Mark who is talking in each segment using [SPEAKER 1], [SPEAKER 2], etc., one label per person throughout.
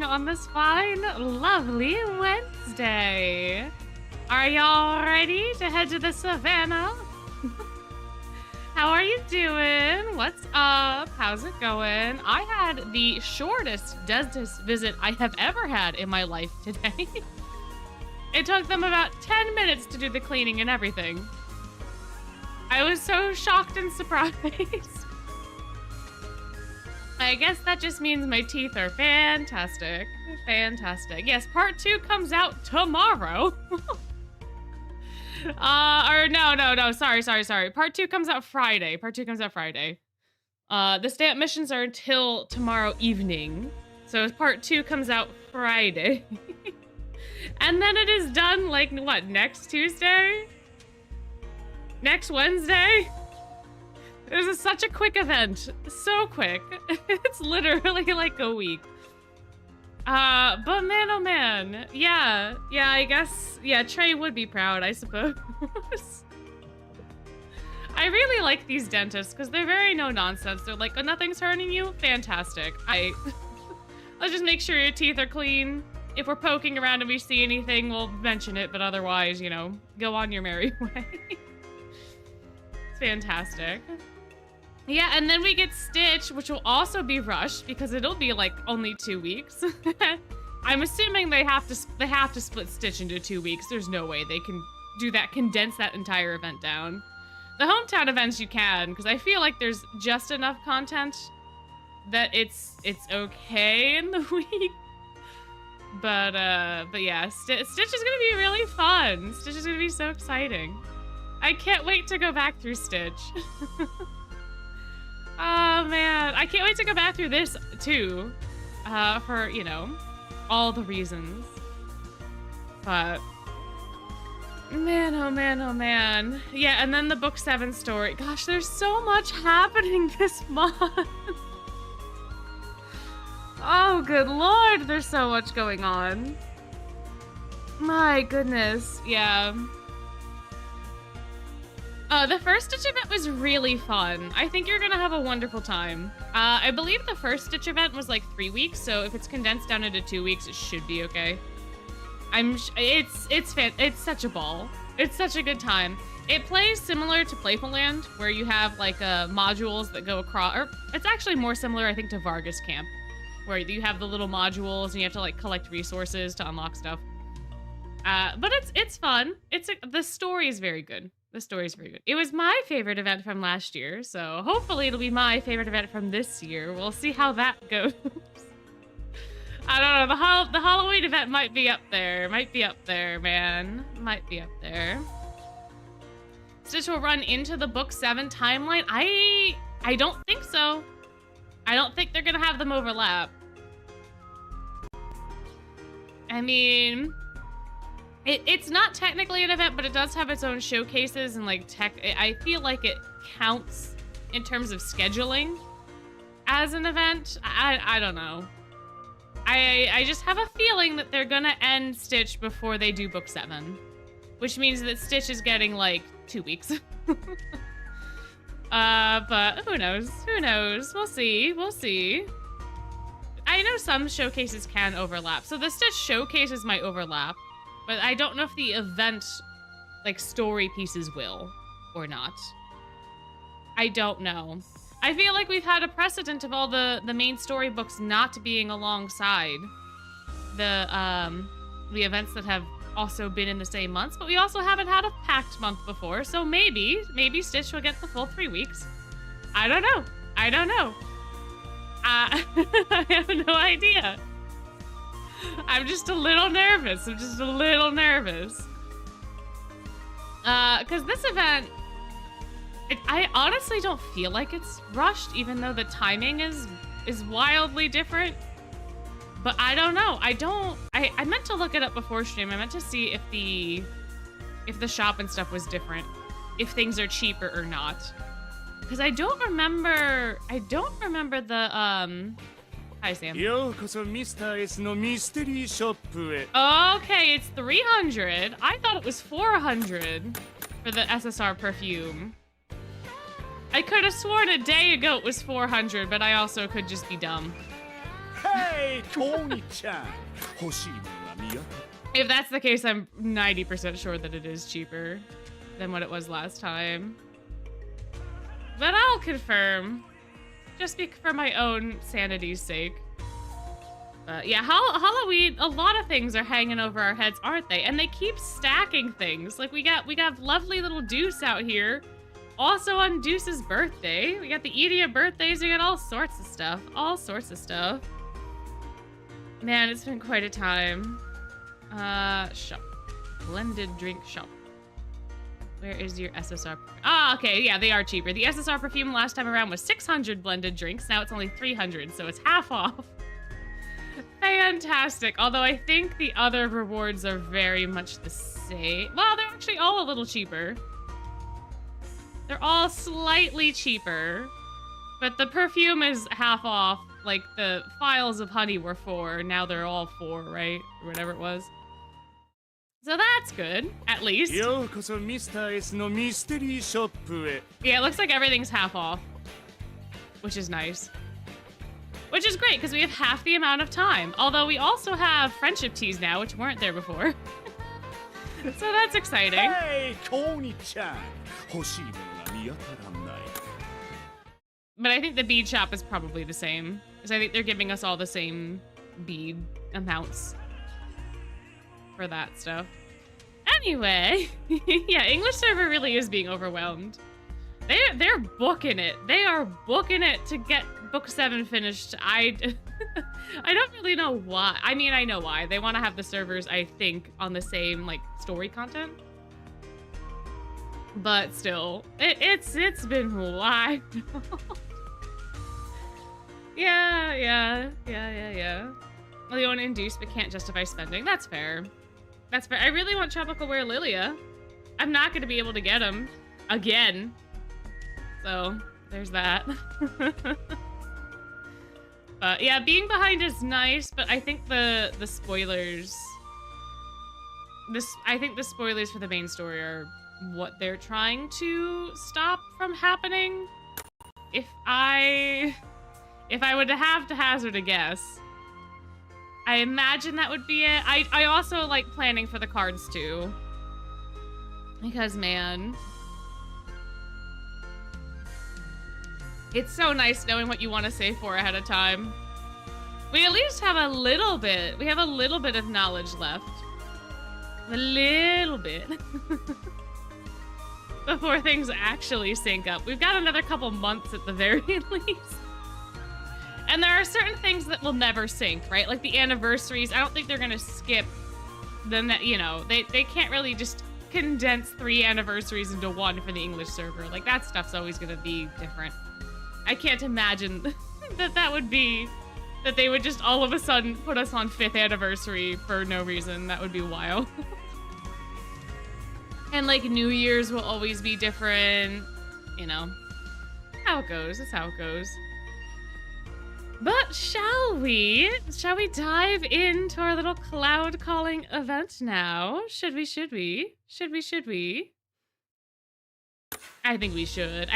[SPEAKER 1] doing on this fine, lovely Wednesday? Are y'all ready to head to the savannah? How are you doing? What's up? How's it going? I had the shortest dentist visit I have ever had in my life today. It took them about 10 minutes to do the cleaning and everything. I was so shocked and surprised. I guess that just means my teeth are fantastic. Fantastic. Yes, part 2 comes out tomorrow. Or no. Sorry. Part 2 comes out Friday. The stamp missions are until tomorrow evening. So part 2 comes out Friday. And then it is done, like, what, next Tuesday? Next Wednesday? This is such a quick event. So quick. It's literally like a week. But man, oh man. Yeah, I guess, yeah, Trey would be proud, I suppose. I really like these dentists because they're very no nonsense. They're like, oh, nothing's hurting you? Fantastic. Let's just make sure your teeth are clean. If we're poking around and we see anything, we'll mention it, but otherwise, you know, go on your merry way. It's fantastic. Yeah, and then we get Stitch, which will also be rushed because it'll be like only 2 weeks. I'm assuming they have to split Stitch into 2 weeks. There's no way they can do that, condense that entire event down. The hometown events you can, because I feel like there's just enough content that it's okay in the week. But yeah, Stitch is gonna be really fun. Stitch is gonna be so exciting. I can't wait to go back through Stitch. Oh man, I can't wait to go back through this too, for, you know, all the reasons. But man, oh man, oh man. Yeah, and then the book 7 story. Gosh, there's so much happening this month. Oh, good lord, there's so much going on. My goodness, yeah. The first Stitch event was really fun. I think you're gonna have a wonderful time. I believe the first Stitch event was like 3 weeks, so if it's condensed down into 2 weeks, it should be okay. It's such a ball. It's such a good time. It plays similar to Playful Land, where you have like modules that go across, or it's actually more similar, I think, to Vargas Camp, where you have the little modules and you have to like collect resources to unlock stuff. But it's fun. The story is very good. The story's very good. It was my favorite event from last year, so hopefully it'll be my favorite event from this year. We'll see how that goes. I don't know, the Halloween event might be up there. Might be up there, man. Might be up there. Stitch will run into the book 7 timeline. I don't think so. I don't think they're gonna have them overlap. I mean, it's not technically an event, but it does have its own showcases and like I feel like it counts in terms of scheduling as an event. I don't know. I just have a feeling that they're gonna end Stitch before they do book 7, which means that Stitch is getting like 2 weeks. But who knows? Who knows? We'll see. I know some showcases can overlap, so the Stitch showcases might overlap. But I don't know if the event, like, story pieces will or not. I don't know. I feel like we've had a precedent of all the main storybooks not being alongside the events that have also been in the same months, but we also haven't had a packed month before, so maybe Stitch will get the full 3 weeks. I don't know. I have no idea. I'm just a little nervous. Because this event, I honestly don't feel like it's rushed, even though the timing is wildly different. But I don't know. I meant to look it up before stream. I meant to see if the shop and stuff was different, if things are cheaper or not. Because I don't remember the Hi, Sam. Okay, it's 300. I thought it was 400 for the SSR perfume. I could have sworn a day ago it was 400, but I also could just be dumb.
[SPEAKER 2] Hey! Hey, Tony-chan.
[SPEAKER 1] If that's the case, I'm 90% sure that it is cheaper than what it was last time. But I'll confirm, just for my own sanity's sake. Yeah, Halloween, a lot of things are hanging over our heads, aren't they? And they keep stacking things. Like we got lovely little Deuce out here. Also on Deuce's birthday. We got the Edia birthdays, we got all sorts of stuff. All sorts of stuff. Man, it's been quite a time. Shop. Blended drink shop. Where is your SSR? Ah, okay, yeah, they are cheaper. The SSR perfume last time around was 600 blended drinks. Now it's only 300, so it's half off. Fantastic. Although I think the other rewards are very much the same. Well, they're actually all a little cheaper. They're all slightly cheaper. But the perfume is half off. Like, the files of honey were 4. Now they're all 4, right? Or whatever it was. So that's good, at least. Yeah, it looks like everything's half off. Which is nice. Which is great, because we have half the amount of time. Although we also have friendship teas now, which weren't there before. So that's exciting.
[SPEAKER 2] Hey, Tony-chan.
[SPEAKER 1] But I think the bead shop is probably the same. Because I think they're giving us all the same bead amounts for that stuff. Anyway, yeah, English server really is being overwhelmed. They're booking it. They are booking it to get book 7 finished. I don't really know why. I mean, I know why. They want to have the servers, I think, on the same, like, story content. But still, it's been wild. Yeah. Leon induced but can't justify spending. That's fair. That's fair. I really want Tropical Wear Lilia. I'm not going to be able to get him again. So, there's that. But yeah, being behind is nice, but I think the spoilers... I think the spoilers for the main story are what they're trying to stop from happening. If I would have to hazard a guess, I imagine that would be it. I also like planning for the cards too. Because, man, it's so nice knowing what you want to save for ahead of time. We at least have a little bit. We have a little bit of knowledge left. A little bit. Before things actually sync up. We've got another couple months at the very least. And there are certain things that will never sync, right? Like the anniversaries. I don't think they're going to skip them. That, you know, they can't really just condense 3 anniversaries into 1 for the English server. Like, that stuff's always going to be different. I can't imagine that would be... that they would just all of a sudden put us on 5th anniversary for no reason. That would be wild. And, like, New Year's will always be different. You know. How it goes. That's how it goes. But shall we? Shall we dive into our little Cloudcalling event now? Should we? Should we? I think we should.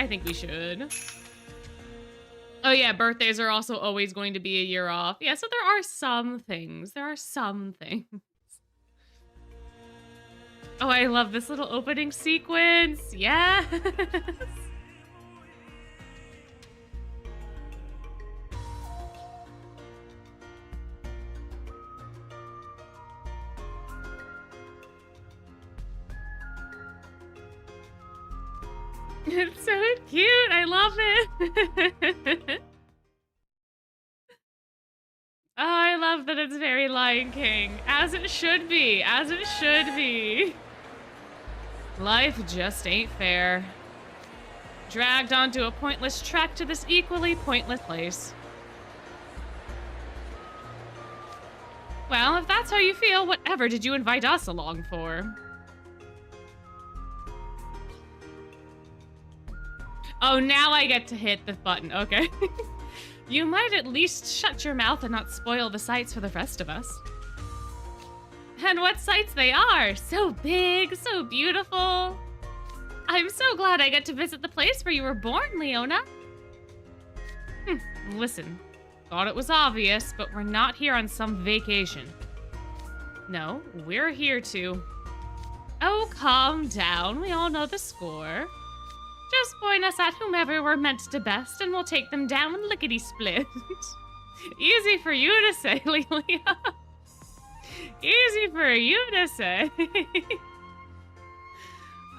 [SPEAKER 1] Oh yeah, birthdays are also always going to be a year off. Yeah, so there are some things. Oh, I love this little opening sequence. Yes. It's so cute. I love it. Oh, I love that it's very Lion King. As it should be. As it should be. Life just ain't fair. Dragged onto a pointless trek to this equally pointless place. Well, if that's how you feel, whatever did you invite us along for? Oh, now I get to hit the button. Okay. You might at least shut your mouth and not spoil the sights for the rest of us. And what sights they are! So big, so beautiful. I'm so glad I get to visit the place where you were born, Leona. Listen, thought it was obvious, but we're not here on some vacation. No, we're here to... Oh, calm down. We all know the score. Just point us at whomever we're meant to best, and we'll take them down lickety-split. Easy for you to say, Lelia. Easy for you to say.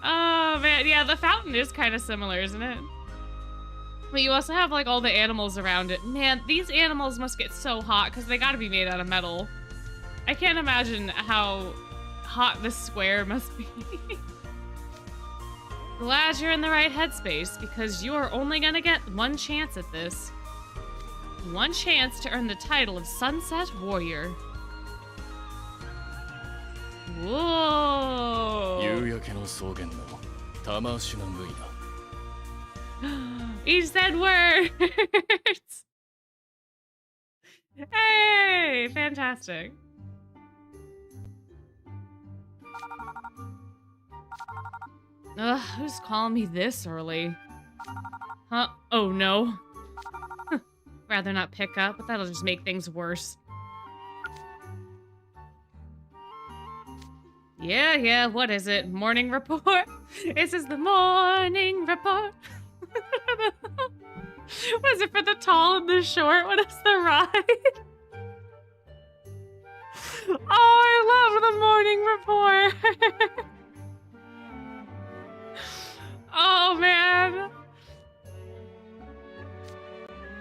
[SPEAKER 1] Oh, man. Yeah, the fountain is kind of similar, isn't it? But you also have, like, all the animals around it. Man, these animals must get so hot, because they gotta be made out of metal. I can't imagine how hot this square must be. Glad you're in the right headspace, because you are only gonna get one chance at this. One chance to earn the title of Sunset Warrior. Whoa! He said words! Hey! Fantastic. Ugh, who's calling me this early? Huh? Oh no. Rather not pick up, but that'll just make things worse. Yeah, what is it? Morning report? This is the morning report. Was it for the tall and the short? What is the ride? Oh, I love the morning report. Oh, man.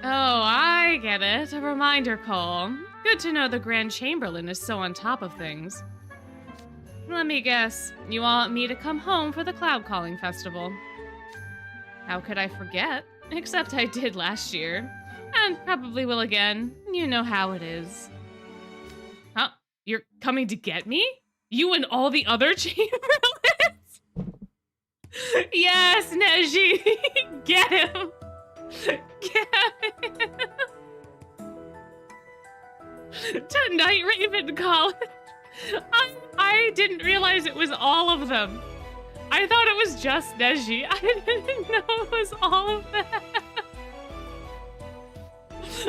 [SPEAKER 1] Oh, I get it. A reminder call. Good to know the Grand Chamberlain is so on top of things. Let me guess. You want me to come home for the Cloudcalling Festival? How could I forget? Except I did last year. And probably will again. You know how it is. Huh? You're coming to get me? You and all the other Chamberlains? Yes, Neji! Get him! Get him! To Night Raven College? I didn't realize it was all of them. I thought it was just Neji. I didn't know it was all of them.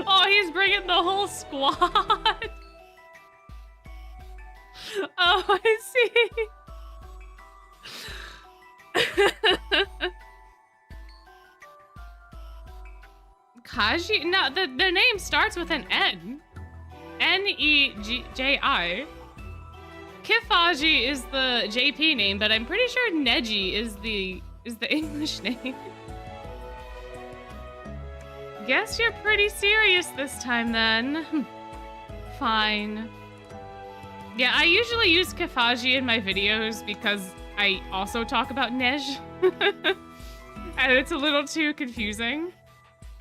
[SPEAKER 1] Oh, he's bringing the whole squad. Oh, I see. Kaji? No, the name starts with an N. N-E-J-I. Kifaji is the JP name, but I'm pretty sure Neji is the English name. Guess you're pretty serious this time then. Fine. Yeah, I usually use Kifaji in my videos because I also talk about Nej. And it's a little too confusing.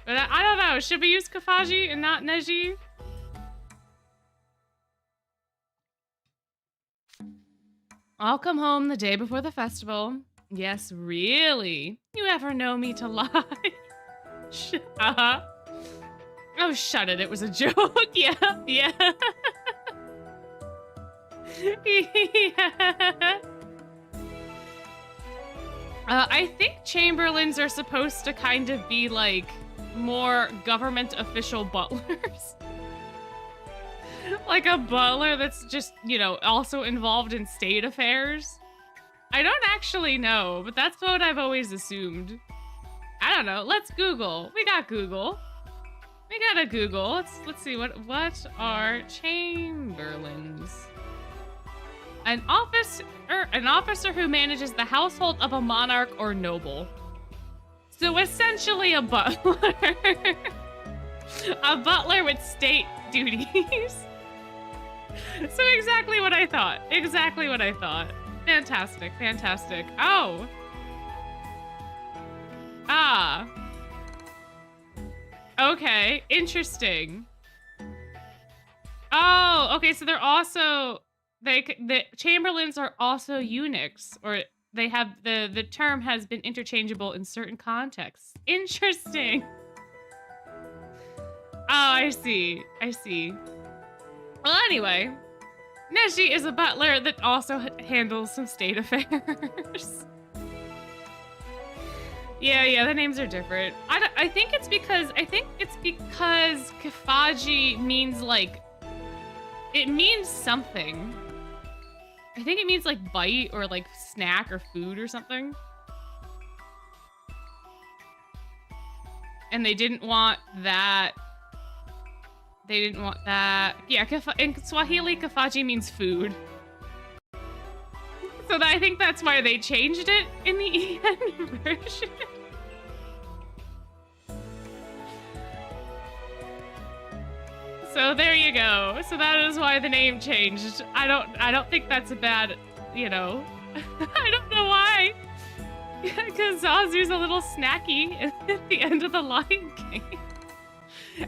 [SPEAKER 1] But I don't know, should we use Kifaji and not Neji? I'll come home the day before the festival. Yes, really? You ever know me to lie? Oh, shut it. It was a joke. Yeah. Yeah. I think Chamberlains are supposed to kind of be like more government official butlers. Like a butler that's just, you know, also involved in state affairs. I don't actually know, but that's what I've always assumed. I don't know. Let's Google. We got Google. We gotta Google. Let's see what are chamberlains? An officer who manages the household of a monarch or noble. So essentially a butler. A butler with state duties. So exactly what I thought. Exactly what I thought. Fantastic, fantastic. Oh. Ah. Okay, interesting. Oh, okay, so they're also the chamberlains are also eunuchs, or they have the term has been interchangeable in certain contexts. Interesting. Oh, I see. I see. Well, anyway, Neji is a butler that also handles some state affairs. Yeah, the names are different. I think it's because Kafaji means like, it means something. I think it means like bite or like snack or food or something. And they didn't want that. They didn't want that. Yeah, in Swahili, Kafaji means food. So I think that's why they changed it in the EN version. So there you go. So that is why the name changed. I don't think that's a bad, you know. I don't know why. Because Zazu's a little snacky at the end of the Lion King.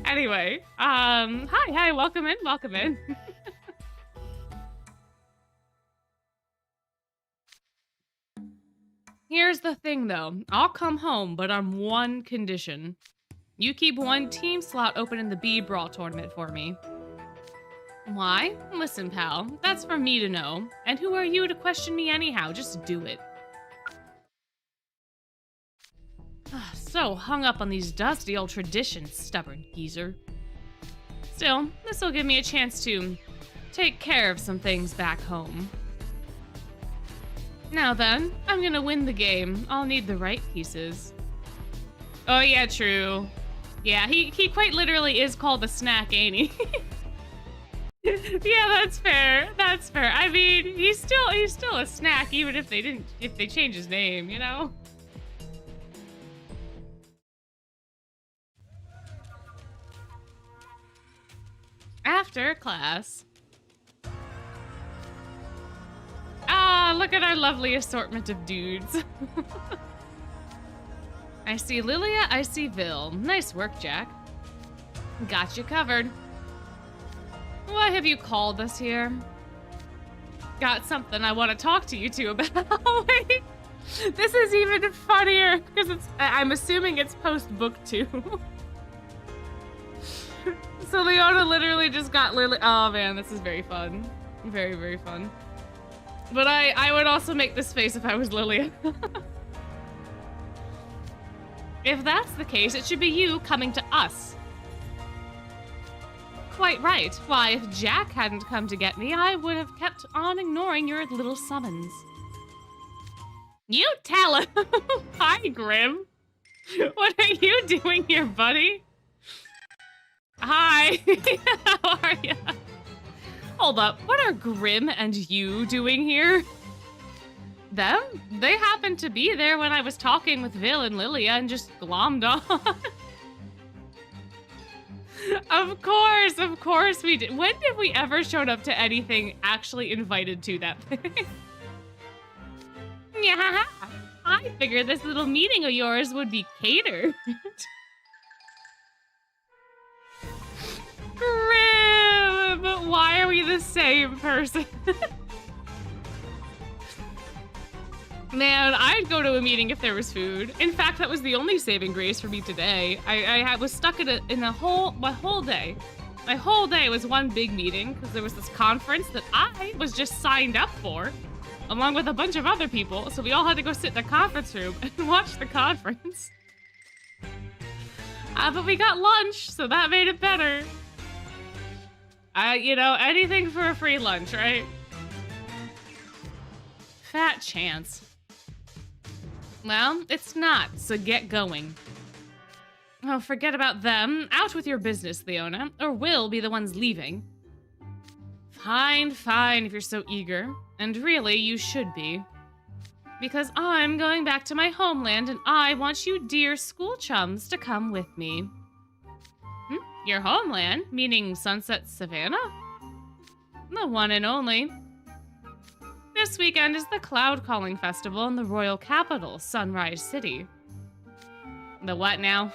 [SPEAKER 1] Anyway, hi, welcome in. Here's the thing though, I'll come home, but on one condition. You keep one team slot open in the B Brawl tournament for me. Why? Listen, pal, that's for me to know. And who are you to question me anyhow? Just do it. So hung up on these dusty old traditions, stubborn geezer. Still, this'll give me a chance to take care of some things back home. Now then, I'm gonna win the game. I'll need the right pieces. Oh yeah, true. Yeah, he quite literally is called the snack, ain't he? Yeah, that's fair. That's fair. I mean, he's still a snack, even if they change his name, you know? After class. Ah, look at our lovely assortment of dudes. I see Lilia, I see Vil. Nice work, Jack. Got you covered. Why have you called us here? Got something I want to talk to you two about. Wait, this is even funnier because I'm assuming it's post-book 2. So Leona literally just got Lily. Oh man, this is very fun. Very, very fun. But I would also make this face if I was Lilia. If that's the case, it should be you coming to us. Quite right. Why, if Jack hadn't come to get me, I would have kept on ignoring your little summons. You tell him. Hi, Grim. What are you doing here, buddy? Hi. How are ya? Hold up. What are Grim and you doing here? Them? They happened to be there when I was talking with Vil and Lilia and just glommed on. Of course we did. When did we ever showed up to anything actually invited to that thing? Yeah, I figured this little meeting of yours would be catered. Grim! Why are we the same person? Man, I'd go to a meeting if there was food. In fact, that was the only saving grace for me today. I was stuck in my whole day. My whole day was one big meeting because there was this conference that I was just signed up for, along with a bunch of other people. So we all had to go sit in the conference room and watch the conference. But we got lunch, so that made it better. You know, anything for a free lunch, right? Fat chance. Well, it's not, so get going. Oh, forget about them. Out with your business, Leona, or we'll be the ones leaving. Fine, if you're so eager. And really, you should be. Because I'm going back to my homeland, and I want you dear school chums to come with me. Your homeland? Meaning Sunset Savannah? The one and only. This weekend is the Cloudcalling Festival in the royal capital, Sunrise City. The what now?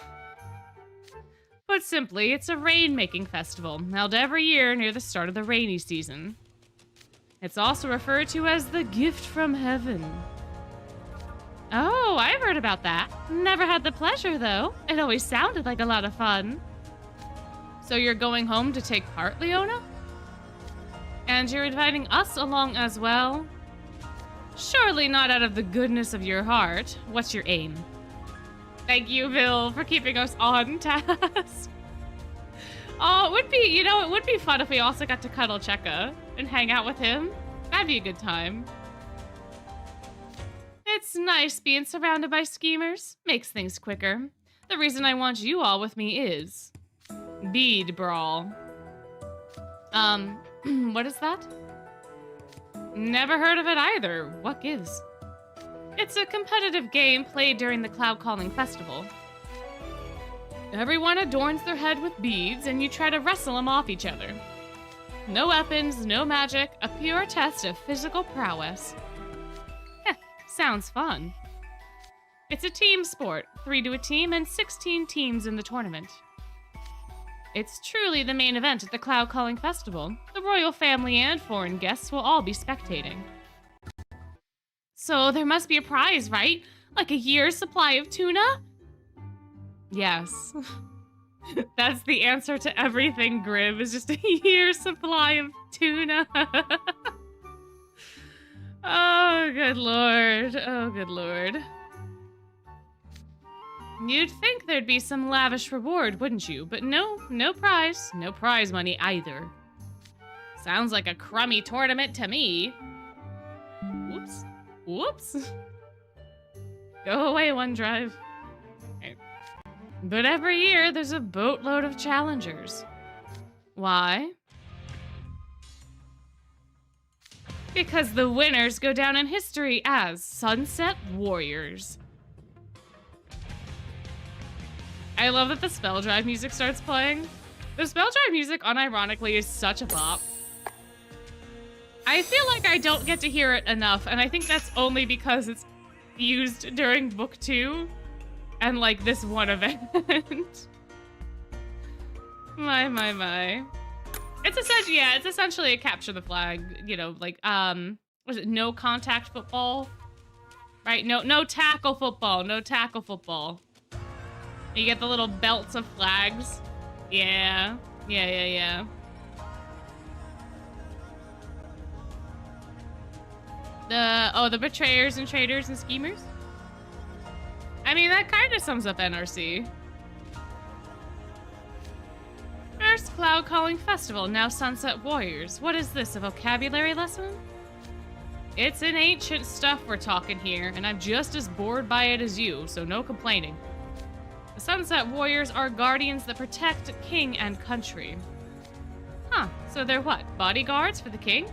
[SPEAKER 1] Put simply, it's a rain-making festival, held every year near the start of the rainy season. It's also referred to as the gift from heaven. Oh, I've heard about that. Never had the pleasure, though. It always sounded like a lot of fun. So you're going home to take part, Leona? And you're inviting us along as well? Surely not out of the goodness of your heart. What's your aim? Thank you, Bill, for keeping us on task. Oh, it would be, it would be fun if we also got to cuddle Cheka and hang out with him. That'd be a good time. It's nice being surrounded by schemers. Makes things quicker. The reason I want you all with me is Bead Brawl. What is that? Never heard of it either. What gives? It's a competitive game played during the Cloudcalling festival. Everyone adorns their head with beads, and you try to wrestle them off each other. No weapons, no magic, a pure test of physical prowess. Heh, sounds fun. It's a team sport, 3 to a team and 16 teams in the tournament. It's truly the main event at the Cloudcalling Festival. The royal family and foreign guests will all be spectating. So there must be a prize, right? Like a year's supply of tuna? Yes. That's the answer to everything, Grib, is just a year's supply of tuna. Oh, good lord. Oh, good lord. You'd think there'd be some lavish reward, wouldn't you? But no prize. No prize money either. Sounds like a crummy tournament to me. Whoops. Whoops. Go away, OneDrive. Okay. But every year, there's a boatload of challengers. Why? Because the winners go down in history as Sunset Warriors. I love that the spell drive music starts playing. The spell drive music, unironically, is such a pop. I feel like I don't get to hear it enough, and I think that's only because it's used during book 2 and, like, this one event. My. It's essentially a capture the flag, like, was it no contact football? Right, no tackle football, no tackle football. You get the little belts of flags. Yeah. The betrayers and traitors and schemers? I mean, that kind of sums up NRC. First Cloudcalling Festival, now Sunset Warriors. What is this, a vocabulary lesson? It's an ancient stuff we're talking here, and I'm just as bored by it as you, so no complaining. The Sunset Warriors are guardians that protect king and country. Huh, so they're what, bodyguards for the king?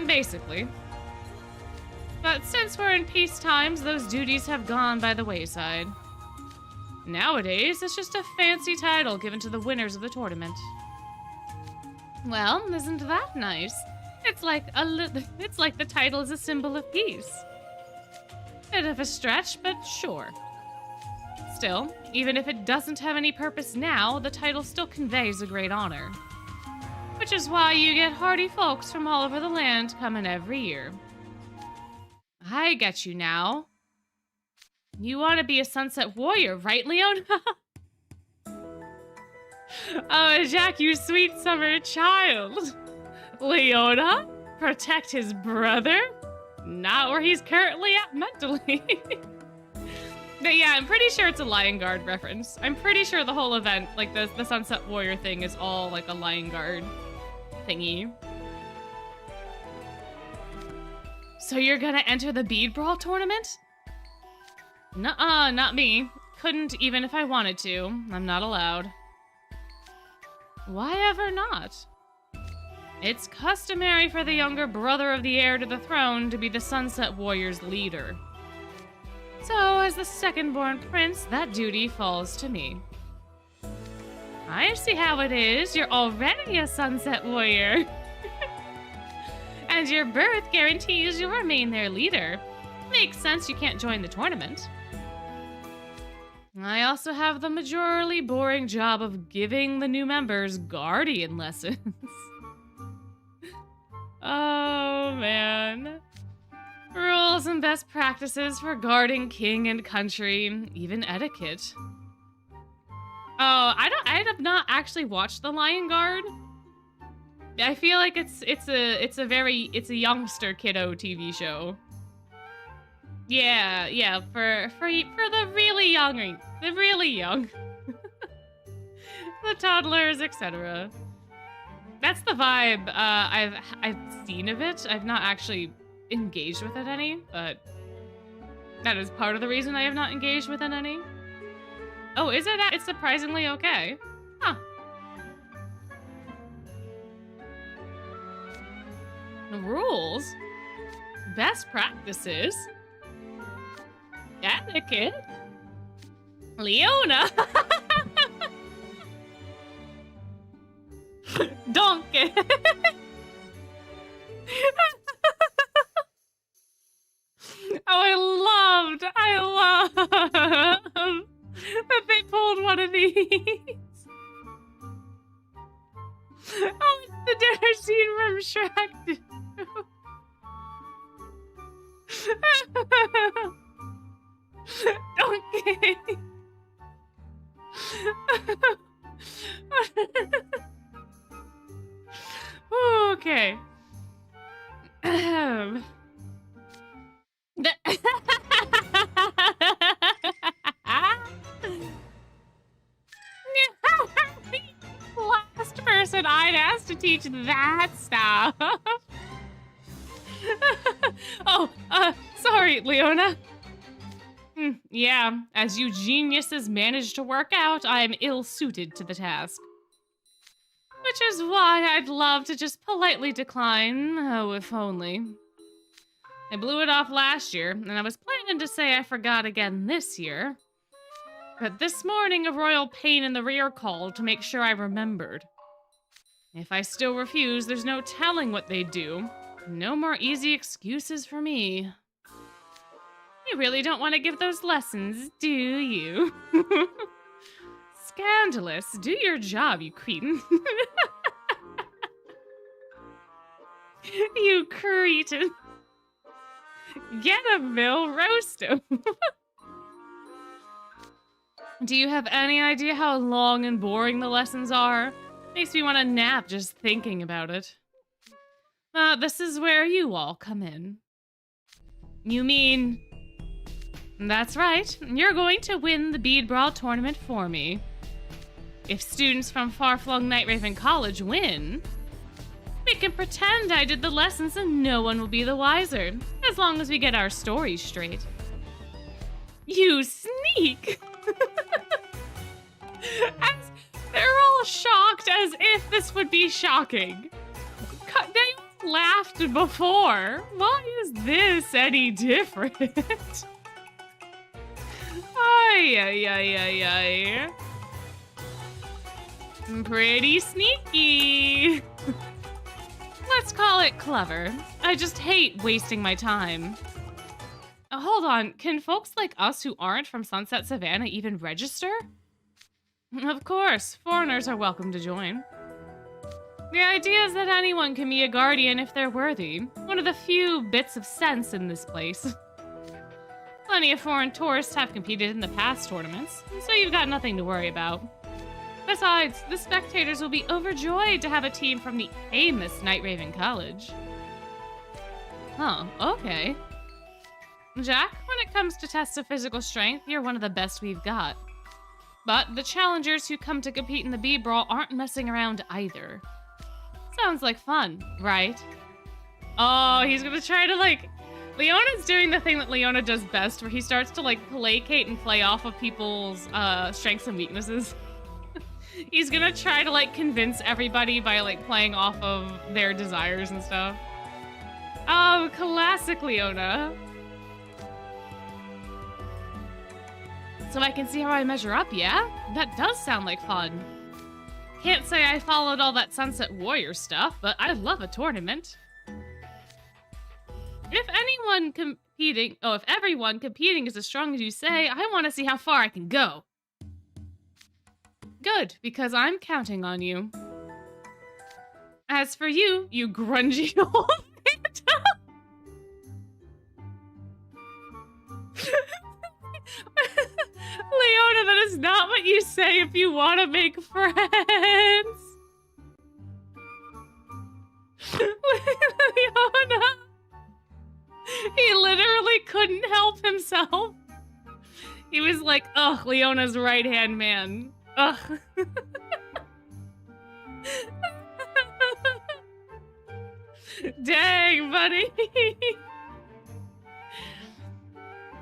[SPEAKER 1] Basically. But since we're in peace times, those duties have gone by the wayside. Nowadays, it's just a fancy title given to the winners of the tournament. Well, isn't that nice? It's like the title is a symbol of peace. Bit of a stretch, but sure. Still, even if it doesn't have any purpose now, the title still conveys a great honor. Which is why you get hardy folks from all over the land coming every year. I get you now. You want to be a Sunset Warrior, right, Leona? Oh, Jack, you sweet summer child. Leona? Protect his brother? Not where he's currently at mentally. But yeah, I'm pretty sure it's a Lion Guard reference. I'm pretty sure the whole event, like the Sunset Warrior thing, is all like a Lion Guard thingy. So you're gonna enter the Bead Brawl tournament? Nuh-uh, not me. Couldn't even if I wanted to. I'm not allowed. Why ever not? It's customary for the younger brother of the heir to the throne to be the Sunset Warrior's leader. So, as the second-born prince, that duty falls to me. I see how it is. You're already a Sunset Warrior. And your birth guarantees you'll remain their leader. Makes sense you can't join the tournament. I also have the majorly boring job of giving the new members guardian lessons. Oh, man. Rules and best practices for guarding king and country, even etiquette. Oh, I have not actually watched The Lion Guard. I feel like it's a youngster kiddo TV show. Yeah, for the really young, the toddlers, etc. That's the vibe I've seen of it. I've not actually engaged with it any, but that is part of the reason I have not engaged with it any. Oh, is it? It's surprisingly okay. Huh. The rules, best practices, etiquette, Leona. Donkey. Oh, I love that they pulled one of these. Oh, it's the dinner scene from Shrek 2. Donkey. Okay. Last person I'd ask to teach that stuff. Oh, sorry, Leona. Yeah, as you geniuses managed to work out, I am ill-suited to the task. Which is why I'd love to just politely decline. Oh, if only. I blew it off last year, and I was planning to say I forgot again this year. But this morning, a royal pain in the rear called to make sure I remembered. If I still refuse, there's no telling what they'd do. No more easy excuses for me. You really don't want to give those lessons, do you? Scandalous. Do your job, you cretin. You cretin. Get him, Bill. Roast him. Do you have any idea how long and boring the lessons are? Makes me want to nap just thinking about it. This is where you all come in. You mean... That's right. You're going to win the Bead Brawl tournament for me. If students from far-flung Nightraven College win, we can pretend I did the lessons and no one will be the wiser, as long as we get our stories straight. You sneak! They're all shocked as if this would be shocking. They laughed before. Why is this any different? Ay. Pretty sneaky. Let's call it clever. I just hate wasting my time. Hold on, can folks like us who aren't from Sunset Savannah even register? Of course, foreigners are welcome to join. The idea is that anyone can be a guardian if they're worthy. One of the few bits of sense in this place. Plenty of foreign tourists have competed in the past tournaments, so you've got nothing to worry about. Besides, the spectators will be overjoyed to have a team from the famous Nightraven College. Huh, okay. Jack, when it comes to tests of physical strength, you're one of the best we've got. But the challengers who come to compete in the Bead Brawl aren't messing around either. Sounds like fun, right? Oh, he's gonna try to, like... Leona's doing the thing that Leona does best, where he starts to, like, placate and play off of people's strengths and weaknesses. He's gonna try to, like, convince everybody by, like, playing off of their desires and stuff. Oh, classic Leona. So I can see how I measure up, yeah? That does sound like fun. Can't say I followed all that Sunset Warrior stuff, but I love a tournament. If everyone competing is as strong as you say, I want to see how far I can go. Good, because I'm counting on you. As for you, you grungy old phantom. Leona, that is not what you say if you want to make friends. Leona. He literally couldn't help himself. He was like, ugh, Leona's right-hand man. Ugh. Dang, buddy.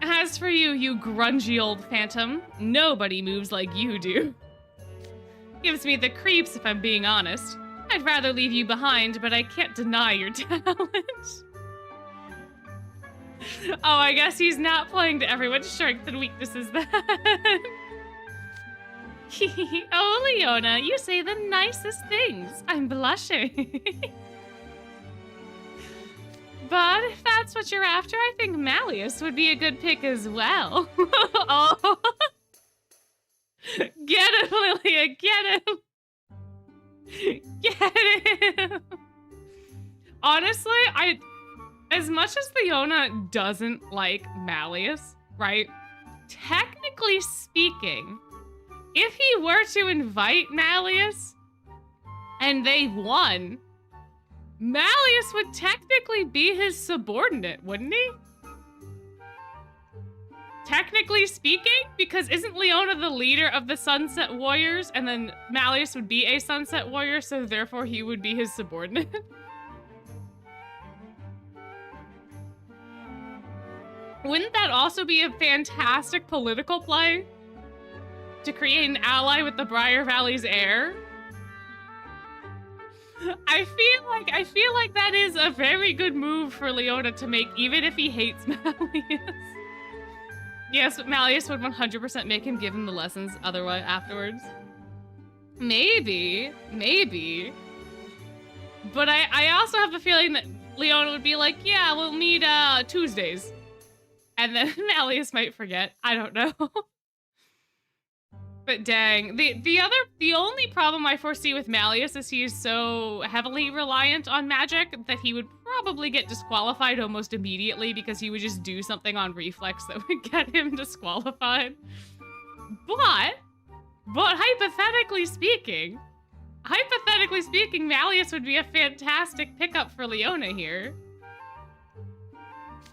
[SPEAKER 1] As for you, you grungy old phantom, nobody moves like you do. Gives me the creeps if I'm being honest. I'd rather leave you behind, but I can't deny your talent. Oh, I guess he's not playing to everyone's strengths and weaknesses then. Oh, Leona, you say the nicest things. I'm blushing. But if that's what you're after, I think Malleus would be a good pick as well. Oh. Get him, Lilia, get him. Get him. Honestly, as much as Leona doesn't like Malleus, right? Technically speaking, if he were to invite Malleus and they won, Malleus would technically be his subordinate, wouldn't he? Technically speaking, because isn't Leona the leader of the Sunset Warriors, and then Malleus would be a Sunset Warrior, so therefore he would be his subordinate? Wouldn't that also be a fantastic political play? To create an ally with the Briar Valley's heir? I feel like that is a very good move for Leona to make, even if he hates Malleus. Yes, Malleus would 100% make him give him the lessons otherwise afterwards. Maybe. But I also have a feeling that Leona would be like, yeah, we'll meet Tuesdays. And then Malleus might forget. I don't know. But dang, the only problem I foresee with Malleus is he is so heavily reliant on magic that he would probably get disqualified almost immediately because he would just do something on reflex that would get him disqualified. But hypothetically speaking, Malleus would be a fantastic pickup for Leona here.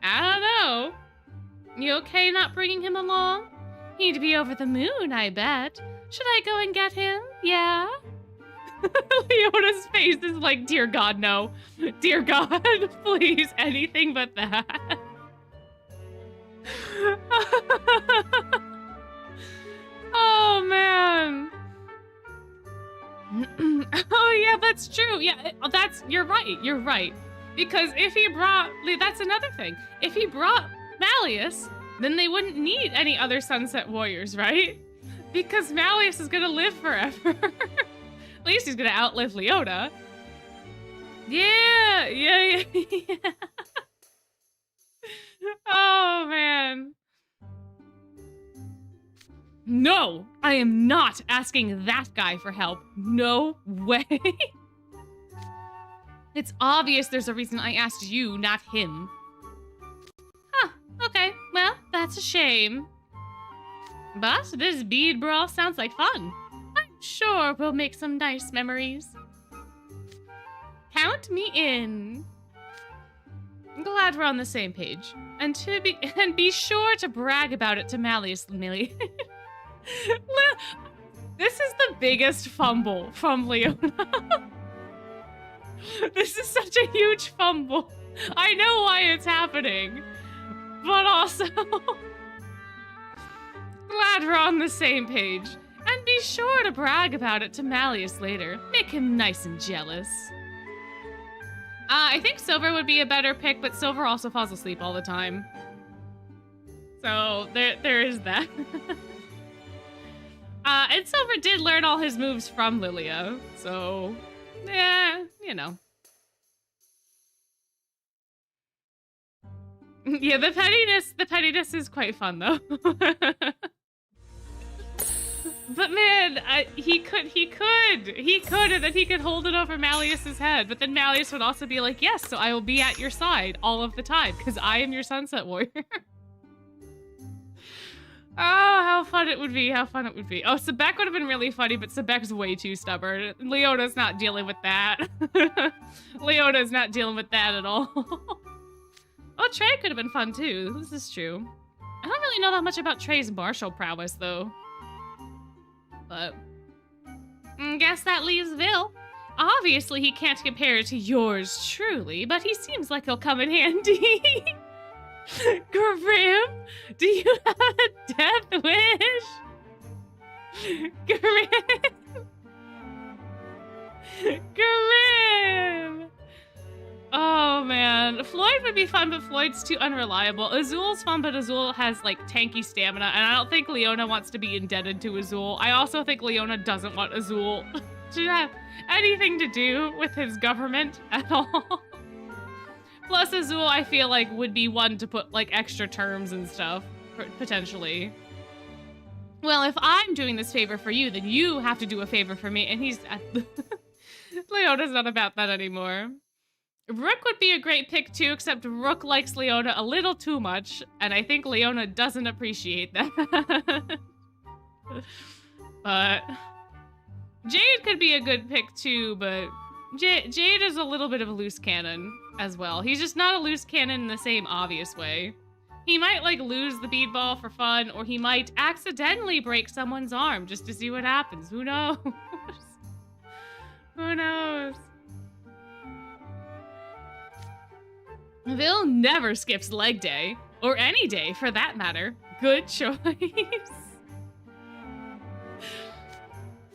[SPEAKER 1] I don't know. You okay not bringing him along? He'd be over the moon, I bet. Should I go and get him? Yeah? Leona's face is like, dear God, no. Dear God, please, anything but that. Oh, man. Oh, yeah, that's true. Yeah, you're right. Because if he brought, that's another thing. If he brought Malleus, then they wouldn't need any other Sunset Warriors, right? Because Malleus is gonna live forever. At least he's gonna outlive Leona. Yeah. Oh, man. No, I am not asking that guy for help. No way. It's obvious there's a reason I asked you, not him. Huh, okay, well, that's a shame. But this bead brawl sounds like fun. I'm sure we'll make some nice memories. Count me in. I'm glad we're on the same page. And be sure to brag about it to Malleus, Millie. This is the biggest fumble from Leona. This is such a huge fumble. I know why it's happening. But also, glad we're on the same page. And be sure to brag about it to Malleus later. Make him nice and jealous. I think Silver would be a better pick, but Silver also falls asleep all the time. So there is that. And Silver did learn all his moves from Lilia, so yeah, you know. Yeah, the pettiness is quite fun though. But man, he could, and then he could hold it over Malleus's head. But then Malleus would also be like, yes, so I will be at your side all of the time, because I am your Sunset Warrior. Oh, how fun it would be, Oh, Sebek would have been really funny, but Sebek's way too stubborn. Leona's not dealing with that. Leona's not dealing with that at all. Oh, Trey could have been fun too. This is true. I don't really know that much about Trey's martial prowess though. But guess that leaves Vil. Obviously, he can't compare to yours truly, but he seems like he'll come in handy. Grim, do you have a death wish? Grim. Grim. Oh man, Floyd would be fun, but Floyd's too unreliable. Azul's fun, but Azul has like tanky stamina, and I don't think Leona wants to be indebted to Azul. I also think Leona doesn't want Azul to have anything to do with his government at all. Plus Azul, I feel like, would be one to put like extra terms and stuff, potentially. Well, if I'm doing this favor for you, then you have to do a favor for me, and he's... Leona's not about that anymore. Rook would be a great pick too, except Rook likes Leona a little too much, and I think Leona doesn't appreciate that. But Jade could be a good pick too, but Jade is a little bit of a loose cannon as well. He's just not a loose cannon in the same obvious way. He might like lose the bead ball for fun, or he might accidentally break someone's arm just to see what happens. Who knows? Who knows? Vil never skips leg day, or any day for that matter. Good choice.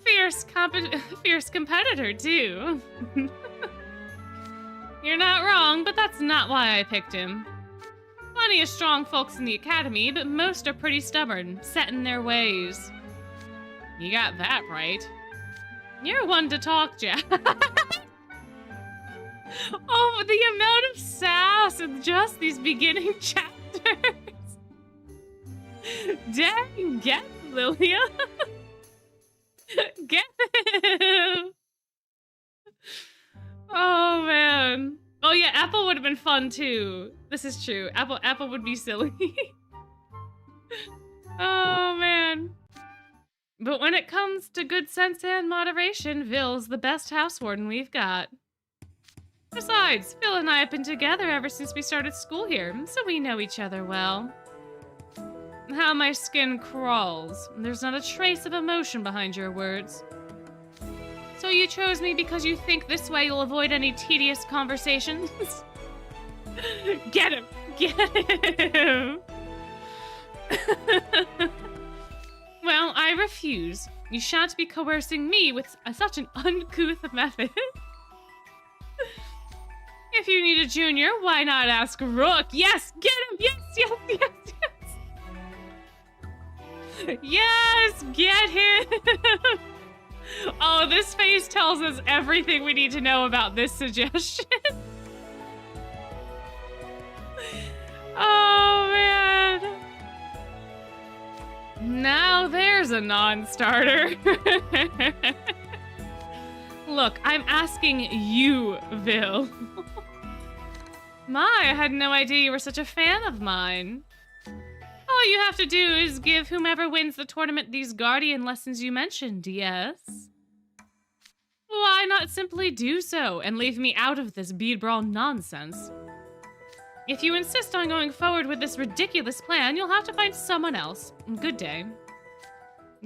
[SPEAKER 1] Fierce competitor too. You're not wrong, but that's not why I picked him. Plenty of strong folks in the academy, but most are pretty stubborn, set in their ways. You got that right. You're one to talk, Jack. Oh, the amount of sass in just these beginning chapters. Dang, get Lilia. Get him. Oh, man. Oh, yeah, Apple would have been fun, too. This is true. Apple would be silly. Oh, man. But when it comes to good sense and moderation, Vil's the best housewarden we've got. Besides, Vil and I have been together ever since we started school here, so we know each other well. How my skin crawls. There's not a trace of emotion behind your words. So you chose me because you think this way you'll avoid any tedious conversations? Get him! Get him! Well, I refuse. You shan't be coercing me with such an uncouth method. If you need a junior, why not ask Rook? Yes, get him! Yes, yes, yes, yes! Yes, get him! Oh, this face tells us everything we need to know about this suggestion. Oh, man. Now there's a non-starter. Look, I'm asking you, Vil. My, I had no idea you were such a fan of mine. All you have to do is give whomever wins the tournament these guardian lessons you mentioned, yes? Why not simply do so and leave me out of this bead brawl nonsense? If you insist on going forward with this ridiculous plan, you'll have to find someone else. Good day.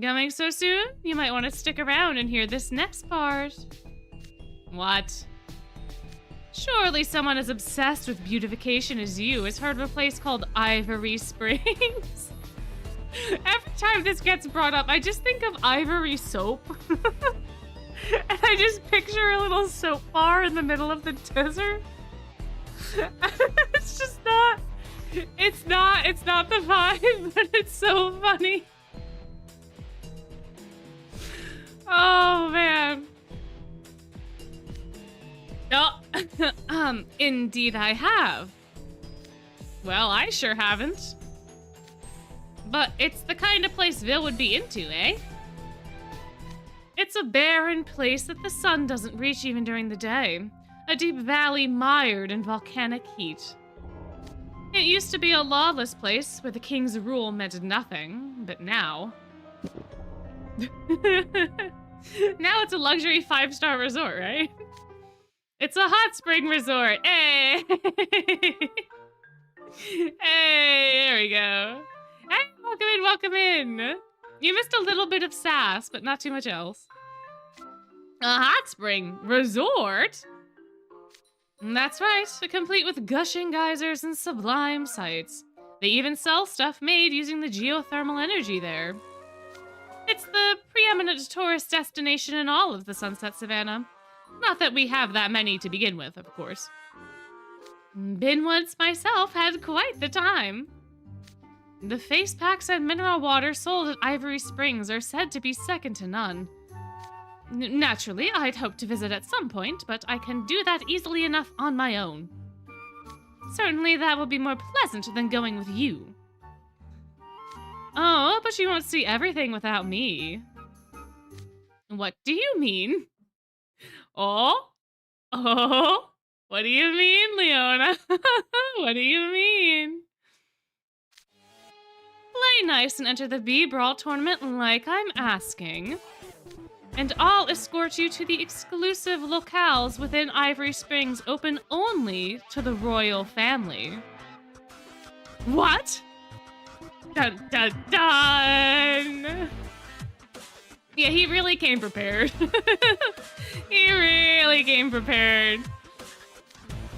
[SPEAKER 1] Coming so soon? You might want to stick around and hear this next part. What? Surely someone as obsessed with beautification as you has heard of a place called Ivory Springs? Every time this gets brought up, I just think of ivory soap. And I just picture a little soap bar in the middle of the desert. It's just not, it's not the vibe, but it's so funny. Oh, man. Oh, indeed I have. Well, I sure haven't. But it's the kind of place Vil would be into, eh? It's a barren place that the sun doesn't reach even during the day. A deep valley mired in volcanic heat. It used to be a lawless place where the king's rule meant nothing, but now... Now it's a luxury 5-star resort, right? It's a hot spring resort, eh? Hey, there we go. Hey, welcome in, welcome in. You missed a little bit of sass, but not too much else. A hot spring resort? That's right, complete with gushing geysers and sublime sights. They even sell stuff made using the geothermal energy there. It's the preeminent tourist destination in all of the Sunset Savannah. Not that we have that many to begin with, of course. Been once myself, had quite the time. The face packs and mineral water sold at Ivory Springs are said to be second to none. Naturally, I'd hope to visit at some point, but I can do that easily enough on my own. Certainly that will be more pleasant than going with you. Oh, but you won't see everything without me. What do you mean? Oh? Oh? What do you mean, Leona? What do you mean? Play nice and enter the B-Brawl tournament like I'm asking. And I'll escort you to the exclusive locales within Ivory Springs open only to the royal family. What? Dun dun dun! Yeah, he really came prepared. He really came prepared.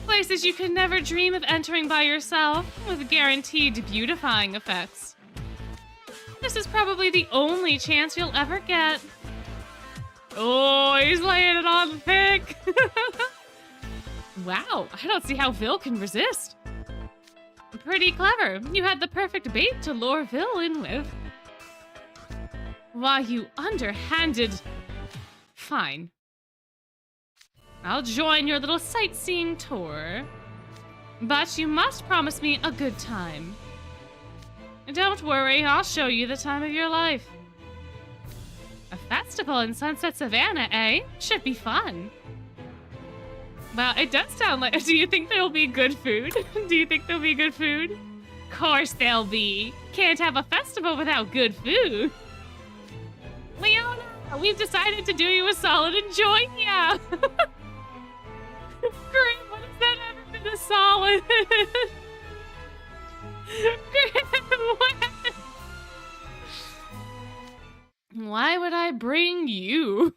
[SPEAKER 1] Places you could never dream of entering by yourself, with guaranteed beautifying effects. This is probably the only chance you'll ever get. Oh, he's laying it on thick. Wow, I don't see how Vil can resist. Pretty clever. You had the perfect bait to lure Vil in with. Why, you underhanded... Fine. I'll join your little sightseeing tour. But you must promise me a good time. Don't worry, I'll show you the time of your life. A festival in Sunset Savannah, eh? Should be fun. Well, it does sound like... Do you think there'll be good food? Do you think there'll be good food? Course there'll be. Can't have a festival without good food. Leona, we've decided to do you a solid and join ya. Great, what has that ever been a solid? Great, why would I bring you?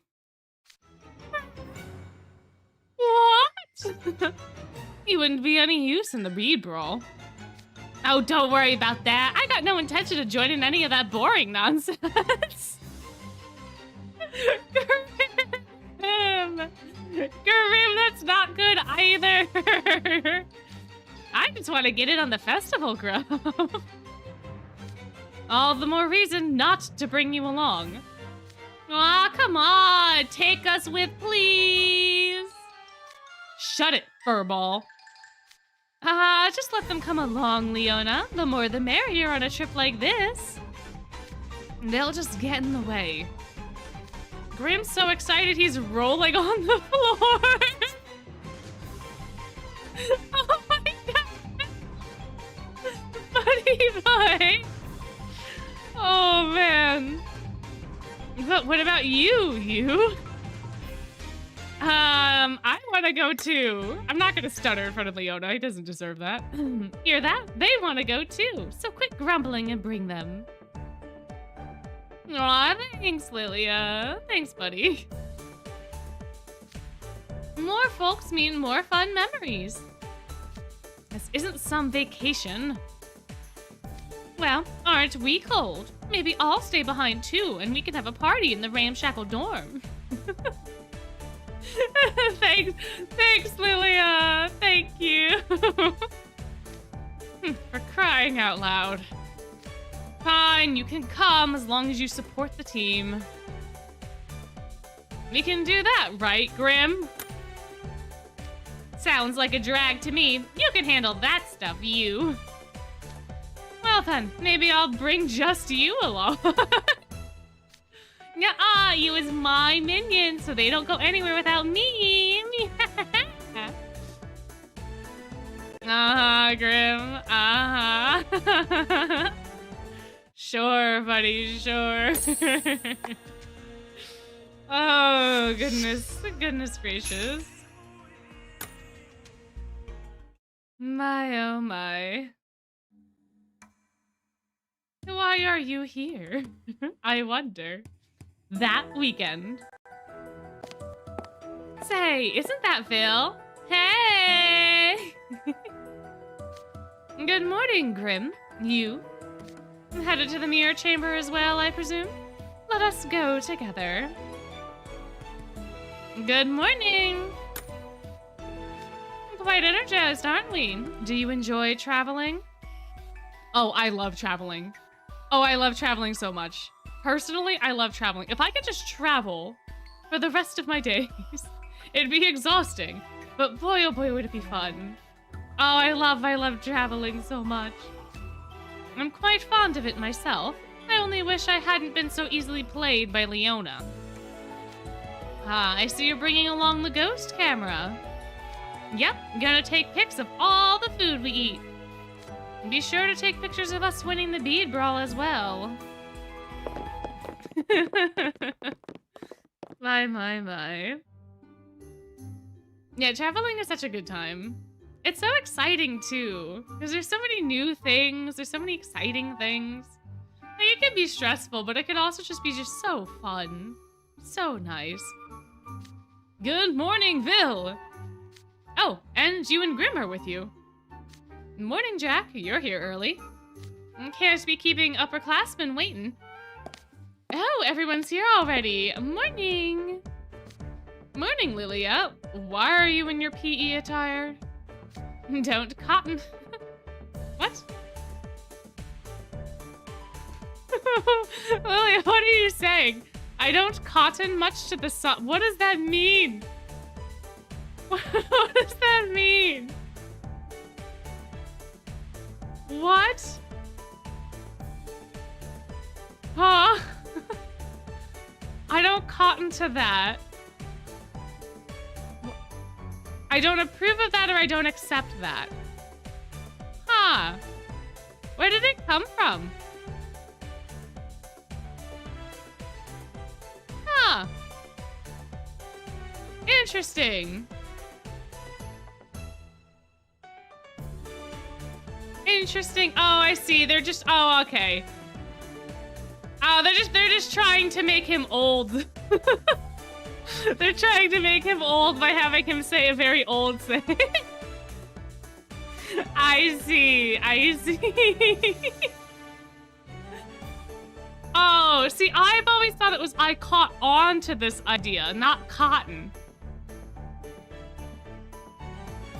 [SPEAKER 1] What? You wouldn't be any use in the bead brawl. Oh, don't worry about that. I got no intention of joining any of that boring nonsense. Kareem, that's not good either. I just want to get in on the festival grove. All the more reason not to bring you along. Aw, come on, take us with, please. Shut it, furball. Just let them come along, Leona. The more the merrier on a trip like this. They'll just get in the way. Grimm's so excited he's rolling on the floor. Oh my god. Buddy boy. Oh man. But what about you? I want to go too. I'm not going to stutter in front of Leona. He doesn't deserve that. Hear that? They want to go too. So quit grumbling and bring them. Aw, thanks, Lilia. Thanks, buddy. More folks mean more fun memories. This isn't some vacation. Well, aren't we cold? Maybe I'll stay behind too, and we can have a party in the ramshackle dorm. Thanks, Lilia. Thank you. For crying out loud. Fine, you can come as long as you support the team. We can do that, right, Grim? Sounds like a drag to me. You can handle that stuff, you. Well then, maybe I'll bring just you along. Nuh-uh, you as my minion, so they don't go anywhere without me. Grim. Sure, buddy, sure. Oh, goodness gracious. My, oh my. Why are you here? I wonder. That weekend. Say, isn't that Phil? Hey! Good morning, Grim. You? Headed to the mirror chamber as well, I presume? Let us go together. Good morning! Quite energized, aren't we? Do you enjoy traveling? Oh, I love traveling. Oh, I love traveling so much. Personally, I love traveling. If I could just travel for the rest of my days, it'd be exhausting. But boy, oh boy, would it be fun. Oh, I love traveling so much. I'm quite fond of it myself. I only wish I hadn't been so easily played by Leona. Ah, I see you're bringing along the ghost camera. Yep, gonna take pics of all the food we eat. Be sure to take pictures of us winning the bead brawl as well. My. Yeah, traveling is such a good time. It's so exciting too, because there's so many new things, there's so many exciting things. Like, it can be stressful, but it can also just be so fun. So nice. Good morning, Vil! Oh, and you and Grim are with you. Morning, Jack. You're here early. Can't be keeping upperclassmen waiting. Oh, everyone's here already. Morning. Morning, Lilia. Why are you in your PE attire? Don't cotton. What? Lilia, what are you saying? I don't cotton much to the sun. What does that mean? What does that mean? What? Huh? I don't cotton to that. I don't approve of that, or I don't accept that. Huh. Where did it come from? Huh. Interesting. Interesting. Oh, I see. They're just, oh, okay. Oh, they're just trying to make him old. They're trying to make him old by having him say a very old thing. I see. Oh, see, I've always thought it was I caught on to this idea, not cotton.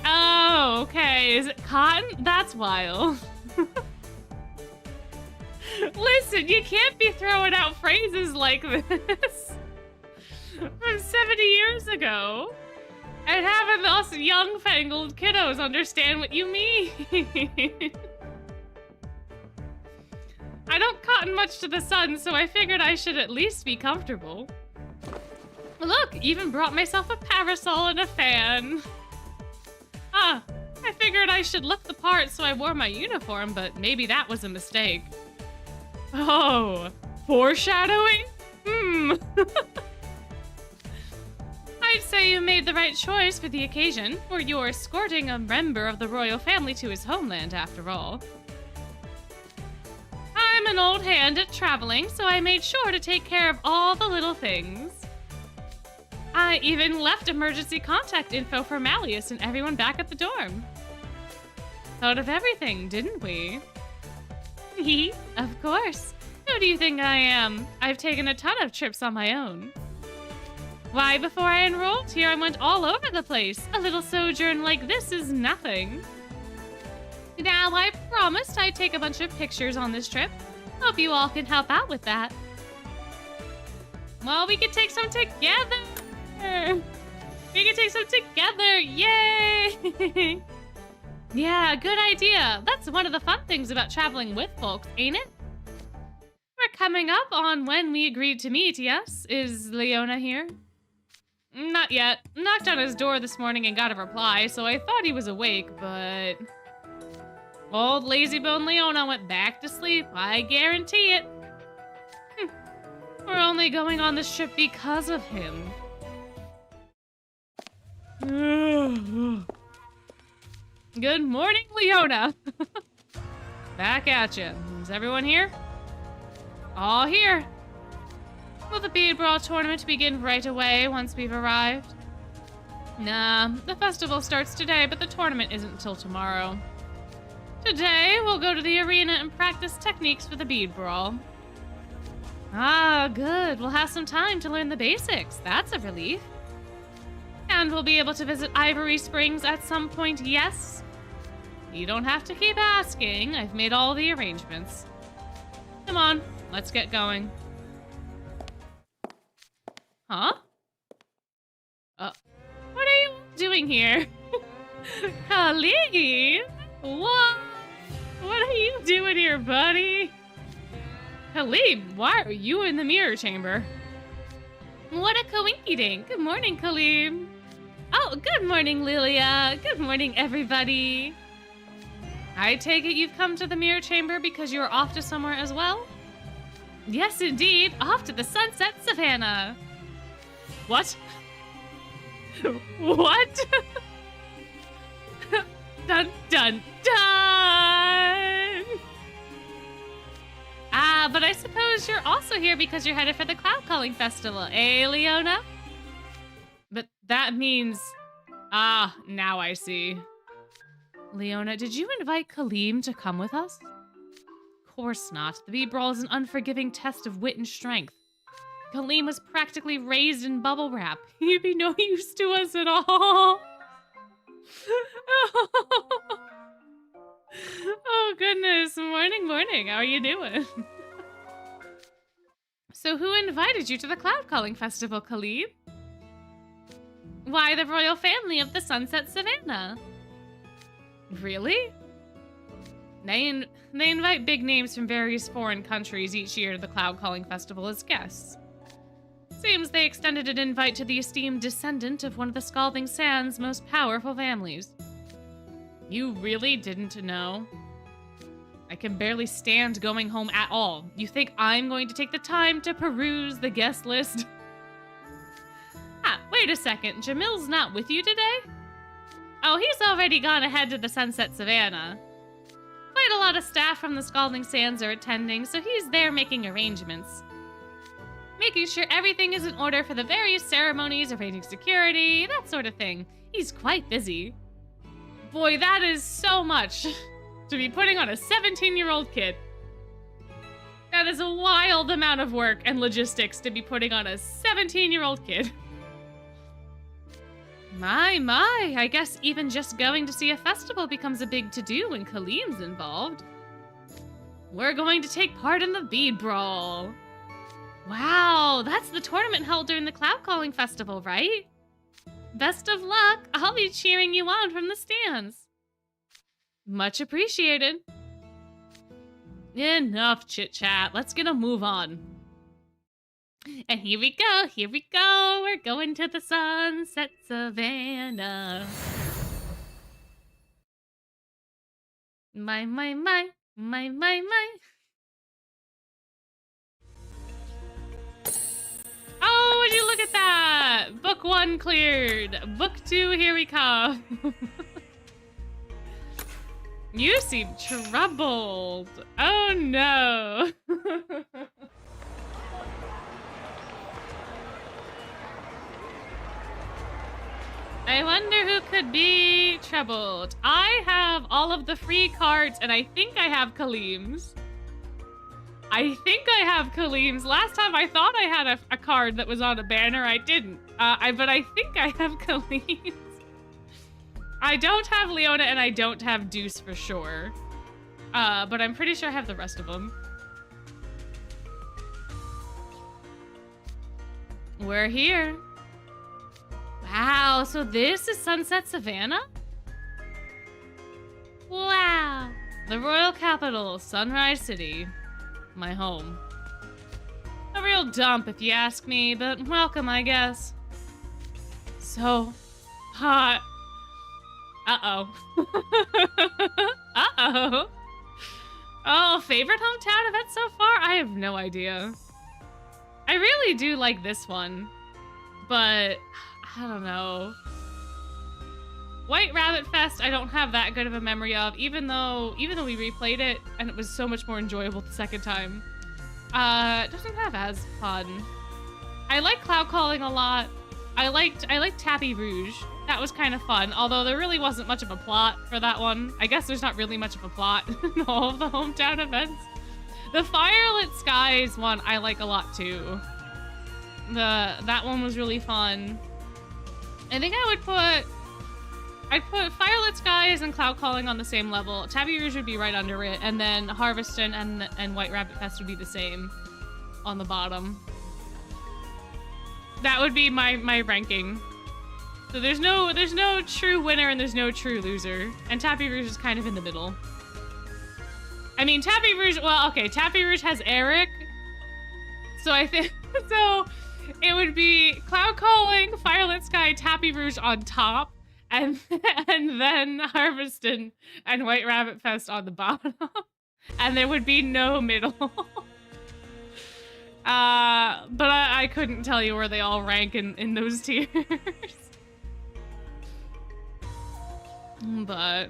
[SPEAKER 1] Oh, okay. Is it cotton? That's wild. Listen, you can't be throwing out phrases like this from 70 years ago and having us young-fangled kiddos understand what you mean. I don't cotton much to the sun, so I figured I should at least be comfortable. Look, even brought myself a parasol and a fan. Ah, I figured I should look the part, so I wore my uniform, but maybe that was a mistake. Oh, foreshadowing? I'd say you made the right choice for the occasion, for you're escorting a member of the royal family to his homeland, after all. I'm an old hand at traveling, so I made sure to take care of all the little things. I even left emergency contact info for Malleus and everyone back at the dorm. Thought of everything, didn't we? Of course. Who do you think I am? I've taken a ton of trips on my own. Why, before I enrolled here, I went all over the place. A little sojourn like this is nothing. Now, I promised I'd take a bunch of pictures on this trip. Hope you all can help out with that. Well, we could take some together. We can take some together. Yay! Yeah, good idea. That's one of the fun things about traveling with folks, ain't it? We're coming up on when we agreed to meet, yes? Is Leona here? Not yet. Knocked on his door this morning and got a reply, so I thought he was awake, but... Old lazybone Leona went back to sleep, I guarantee it. We're only going on this trip because of him. Good morning, Leona. Back at you. Is everyone here? All here. Will the bead brawl tournament begin right away once we've arrived? Nah, the festival starts today, but the tournament isn't until tomorrow. Today, we'll go to the arena and practice techniques for the bead brawl. Ah, good. We'll have some time to learn the basics. That's a relief. And we'll be able to visit Ivory Springs at some point, yes? You don't have to keep asking. I've made all the arrangements. Come on, let's get going. Huh? What are you doing here? Khalid? What? What are you doing here, buddy? Khalid, why are you in the mirror chamber? What a coinky-dink. Good morning, Khalid. Oh, good morning, Lilia. Good morning, everybody. I take it you've come to the mirror chamber because you're off to somewhere as well? Yes, indeed. Off to the Sunset Savannah. What? What? Dun, dun, dun! Ah, but I suppose you're also here because you're headed for the Cloudcalling Festival, eh, Leona? But that means... Ah, now I see. Leona, did you invite Kaleem to come with us? Of course not. The bead brawl is an unforgiving test of wit and strength. Kaleem was practically raised in bubble wrap. He'd be no use to us at all. Oh, goodness. Morning, morning. How are you doing? So who invited you to the Cloudcalling Festival, Khalid? Why, the royal family of the Sunset Savannah. Really? They invite big names from various foreign countries each year to the Cloudcalling Festival as guests. Seems they extended an invite to the esteemed descendant of one of the Scalding Sands' most powerful families. You really didn't know? I can barely stand going home at all. You think I'm going to take the time to peruse the guest list? Ah, wait a second. Jamil's not with you today? Oh, he's already gone ahead to the Sunset Savannah. Quite a lot of staff from the Scalding Sands are attending, so he's there making arrangements. Making sure everything is in order for the various ceremonies, arranging security, that sort of thing. He's quite busy. Boy, that is so much to be putting on a 17-year-old kid. That is a wild amount of work and logistics to be putting on a 17-year-old kid. My, I guess even just going to see a festival becomes a big to-do when Kaleem's involved. We're going to take part in the bead brawl. Wow, that's the tournament held during the Cloudcalling Festival, right? Best of luck. I'll be cheering you on from the stands. Much appreciated. Enough chit-chat. Let's get a move on. And here we go. We're going to the Sunset Savannah. My. Oh, would you look at that? Book 1 cleared. Book 2, here we come. You seem troubled. Oh no. I wonder who could be troubled. I have all of the free cards, and I think I have Kaleem's. Last time I thought I had a card that was on a banner. I didn't. But I think I have Kaleem's. I don't have Leona, and I don't have Deuce for sure. But I'm pretty sure I have the rest of them. We're here. Wow, so this is Sunset Savannah? Wow. The royal capital, Sunrise City. My home. A real dump if you ask me, but welcome, I guess. So hot. Uh-oh. Uh-oh. Oh, favorite hometown event so far? I have no idea. I really do like this one, but I don't know. White Rabbit Fest, I don't have that good of a memory of, even though we replayed it and it was so much more enjoyable the second time. Doesn't have as fun. I like Cloudcalling a lot. I liked Tapis Rouge. That was kind of fun, although there really wasn't much of a plot for that one. I guess there's not really much of a plot in all of the hometown events. The Firelit Skies one I like a lot too. That one was really fun. I think I'd put Firelit Skies and Cloudcalling on the same level. Tapis Rouge would be right under it, and then Harveston and White Rabbit Fest would be the same on the bottom. That would be my ranking. So there's no true winner and there's no true loser. And Tapis Rouge is kind of in the middle. I mean, Tapis Rouge, well, okay, Tapis Rouge has Eric. So I think, so it would be Cloudcalling, Firelit Sky, Tapis Rouge on top, and then Harveston and White Rabbit Fest on the bottom. And there would be no middle. But I couldn't tell you where they all rank in those tiers. But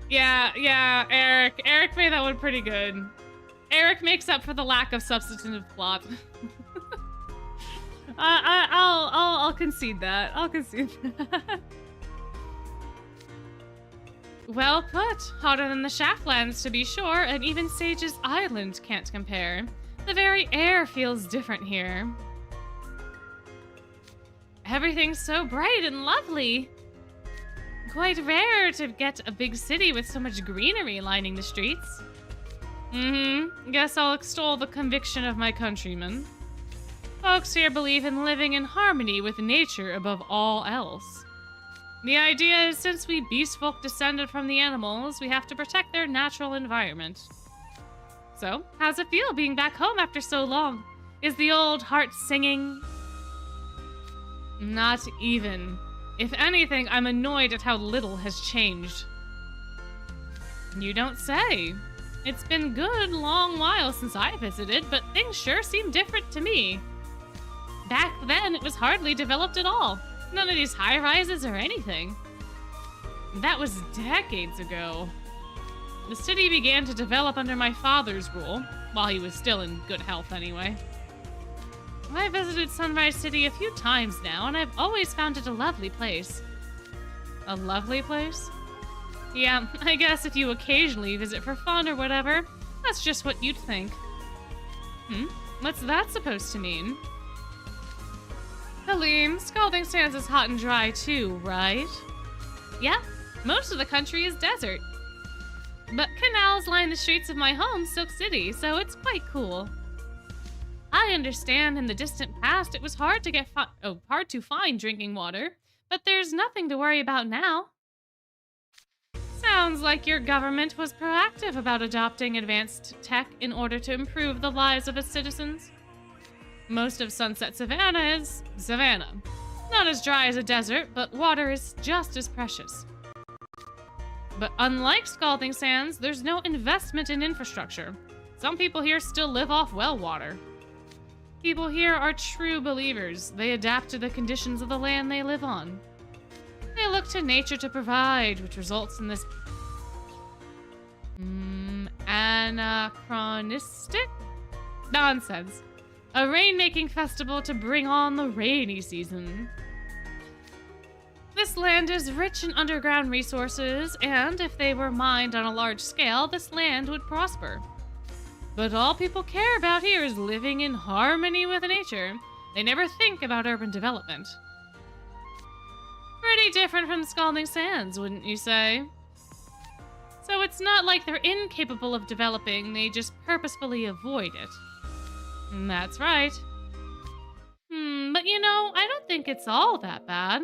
[SPEAKER 1] yeah, Eric made that one pretty good. Eric makes up for the lack of substantive plot. I'll concede that. I'll concede that. Well put. Hotter than the Shaftlands, to be sure, and even Sage's Island can't compare. The very air feels different here. Everything's so bright and lovely. Quite rare to get a big city with so much greenery lining the streets. Guess I'll extol the conviction of my countrymen. Folks here believe in living in harmony with nature above all else. The idea is since we beast folk descended from the animals, we have to protect their natural environment. So, how's it feel being back home after so long? Is the old heart singing? Not even. If anything, I'm annoyed at how little has changed. You don't say. It's been a good long while since I visited, but things sure seem different to me. Back then, it was hardly developed at all. None of these high-rises or anything. That was decades ago. The city began to develop under my father's rule, while he was still in good health anyway. I visited Sunrise City a few times now, and I've always found it a lovely place. A lovely place? Yeah, I guess if you occasionally visit for fun or whatever, that's just what you'd think. What's that supposed to mean? Helene, Scalding Sands is hot and dry too, right? Yeah, most of the country is desert. But canals line the streets of my home, Silk City, so it's quite cool. I understand in the distant past it was hard to find drinking water, but there's nothing to worry about now. Sounds like your government was proactive about adopting advanced tech in order to improve the lives of its citizens. Most of Sunset Savannah is Savannah. Not as dry as a desert, but water is just as precious. But unlike Scalding Sands, there's no investment in infrastructure. Some people here still live off well water. People here are true believers. They adapt to the conditions of the land they live on. They look to nature to provide, which results in this anachronistic nonsense. A rain-making festival to bring on the rainy season. This land is rich in underground resources, and if they were mined on a large scale, this land would prosper. But all people care about here is living in harmony with nature. They never think about urban development. Pretty different from Scalding Sands, wouldn't you say? So it's not like they're incapable of developing, they just purposefully avoid it. That's right. But you know, I don't think it's all that bad.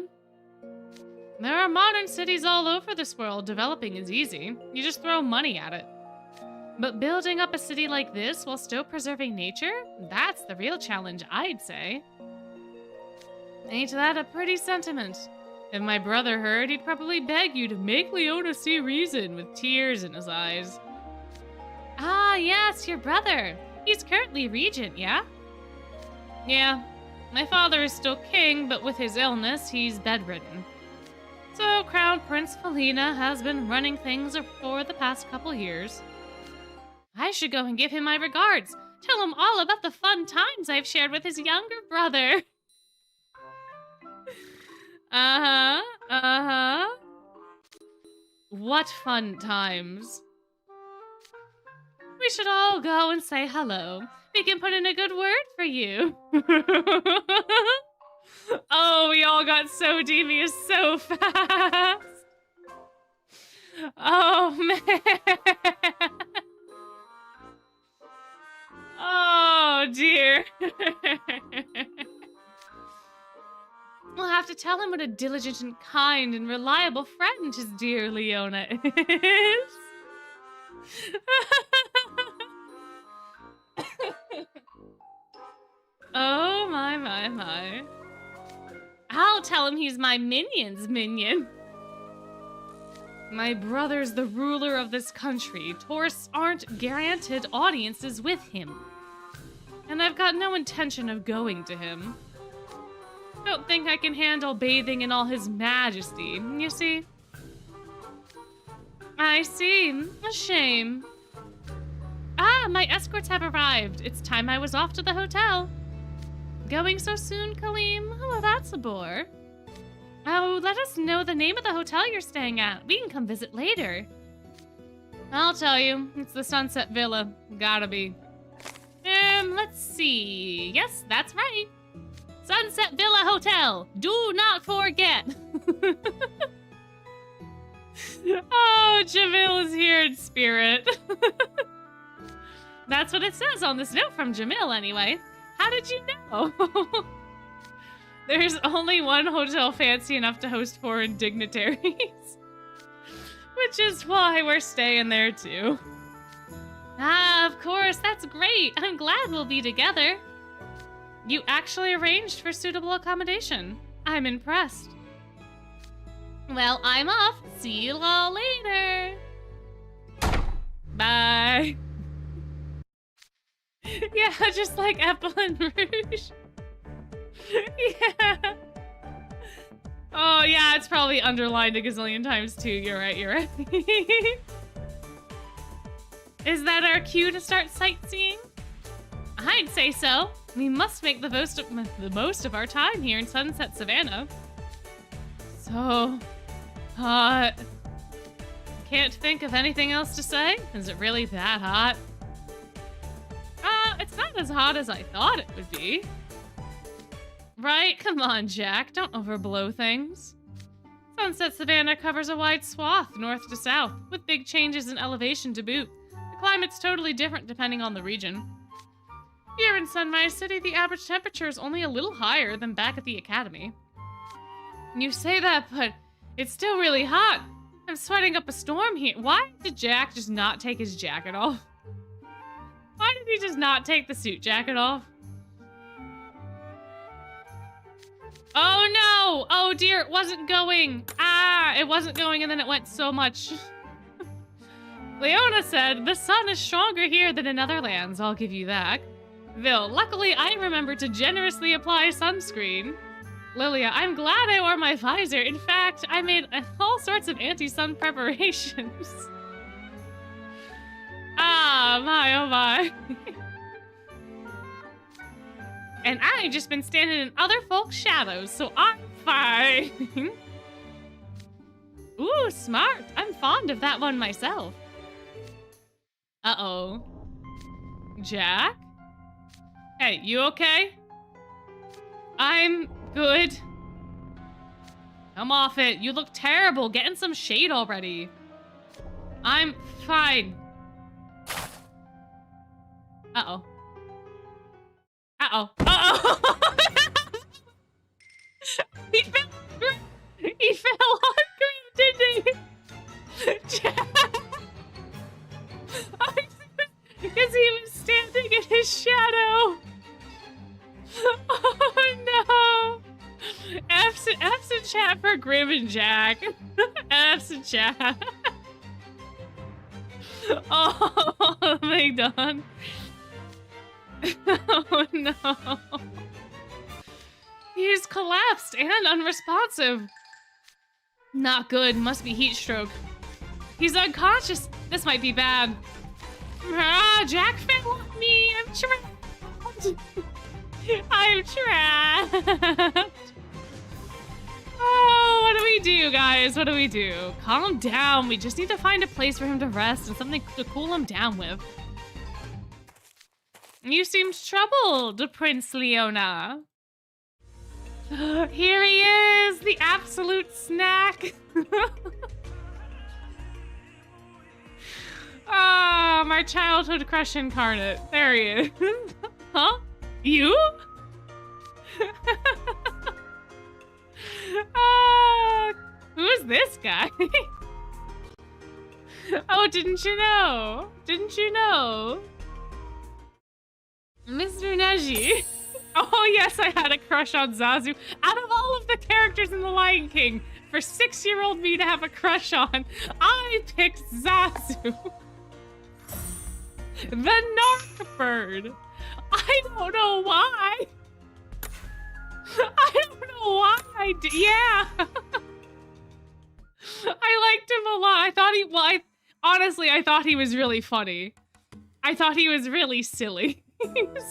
[SPEAKER 1] There are modern cities all over this world. Developing is easy. You just throw money at it. But building up a city like this while still preserving nature? That's the real challenge, I'd say. Ain't that a pretty sentiment? If my brother heard, he'd probably beg you to make Leona see reason with tears in his eyes. Ah, yes, your brother. He's currently regent, yeah? Yeah. My father is still king, but with his illness, he's bedridden. So Crown Prince Felina has been running things for the past couple years. I should go and give him my regards. Tell him all about the fun times I've shared with his younger brother. Uh-huh. Uh-huh. What fun times? We should all go and say hello. We can put in a good word for you. Oh, we all got so devious so fast. Oh, man. Oh, dear. We'll have to tell him what a diligent and kind and reliable friend his dear Leona is. Oh, my. I'll tell him he's my minion's minion. My brother's the ruler of this country. Tourists aren't granted audiences with him. And I've got no intention of going to him. Don't think I can handle bathing in all his majesty, you see? I see. A shame. Ah, my escorts have arrived. It's time I was off to the hotel. Going so soon, Kaleem? Oh, that's a bore. Oh, let us know the name of the hotel you're staying at. We can come visit later. I'll tell you. It's the Sunset Villa. Gotta be. Let's see. Yes, that's right. Sunset Villa Hotel. Do not forget. Oh, Jamil is here in spirit. That's what it says on this note from Jamil, anyway. How did you know? There's only one hotel fancy enough to host foreign dignitaries. Which is why we're staying there, too. Ah, of course, that's great. I'm glad we'll be together. You actually arranged for suitable accommodation. I'm impressed. Well, I'm off. See you all later. Bye. Yeah, just like Apple and Rouge. Yeah. Oh, yeah, it's probably underlined a gazillion times too. You're right. Is that our cue to start sightseeing? I'd say so. We must make the most of our time here in Sunset Savannah. So hot. Can't think of anything else to say. Is it really that hot? It's not as hot as I thought it would be. Right? Come on, Jack. Don't overblow things. Sunset Savannah covers a wide swath, north to south, with big changes in elevation to boot. The climate's totally different depending on the region. Here in Sunrise City, the average temperature is only a little higher than back at the academy. You say that, but it's still really hot. I'm sweating up a storm here. Why did Jack just not take his jacket off? Why did he just not take the suit jacket off? Oh no! Oh dear, it wasn't going. Ah, it wasn't going and then it went so much. Leona said, the sun is stronger here than in other lands, I'll give you that. Vil, luckily I remembered to generously apply sunscreen. Lilia, I'm glad I wore my visor. In fact, I made all sorts of anti-sun preparations. Ah, my, oh my. And I just been standing in other folks' shadows, so I'm fine. Ooh, smart. I'm fond of that one myself. Uh-oh. Jack? Hey, you okay? I'm good. Come off it. You look terrible. Get in some shade already. I'm fine. Uh-oh. Uh-oh. Uh-oh. He fell on ground, didn't he? Jack. Because he was standing in his shadow. Oh no. F's in chat for Grim and Jack. F's in chat. Oh, Megdon. Oh no. He's collapsed and unresponsive. Not good. Must be heat stroke. He's unconscious. This might be bad. Ah, Jack fell on me. I'm trapped. I'm trapped. Oh, what do we do, guys? What do we do? Calm down. We just need to find a place for him to rest and something to cool him down with. You seemed troubled, Prince Leona. Here he is, the absolute snack. Ah, my childhood crush incarnate. There he is. Huh? You? Who is this guy? Oh, didn't you know? Didn't you know? Mr. Neji. Oh, yes, I had a crush on Zazu. Out of all of the characters in The Lion King, for 6-year-old me to have a crush on, I picked Zazu. The Narc Bird. I don't know why. I don't know why I did. Yeah. I liked him a lot. I thought he, well, honestly, I thought he was really funny. I thought he was really silly.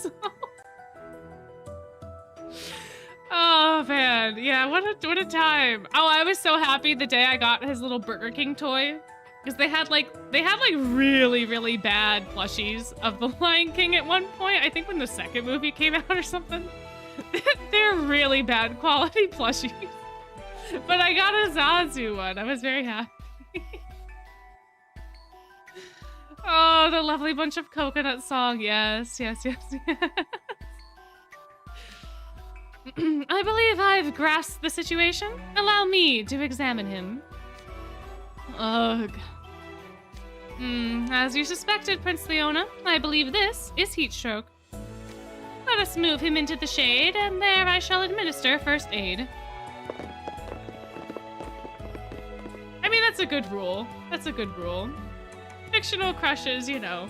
[SPEAKER 1] So... Oh man, yeah, what a time. Oh, I was so happy the day I got his little Burger King toy. Because they had like really, really bad plushies of the Lion King at one point. I think when the second movie came out or something. They're really bad quality plushies. But I got a Zazu one. I was very happy. Oh, the lovely bunch of coconut song. Yes, yes, yes, yes. I believe I've grasped the situation. Allow me to examine him. Ugh. As you suspected, Prince Leona, I believe this is heat stroke. Let us move him into the shade, and there I shall administer first aid. I mean, that's a good rule. That's a good rule. Fictional crushes, you know,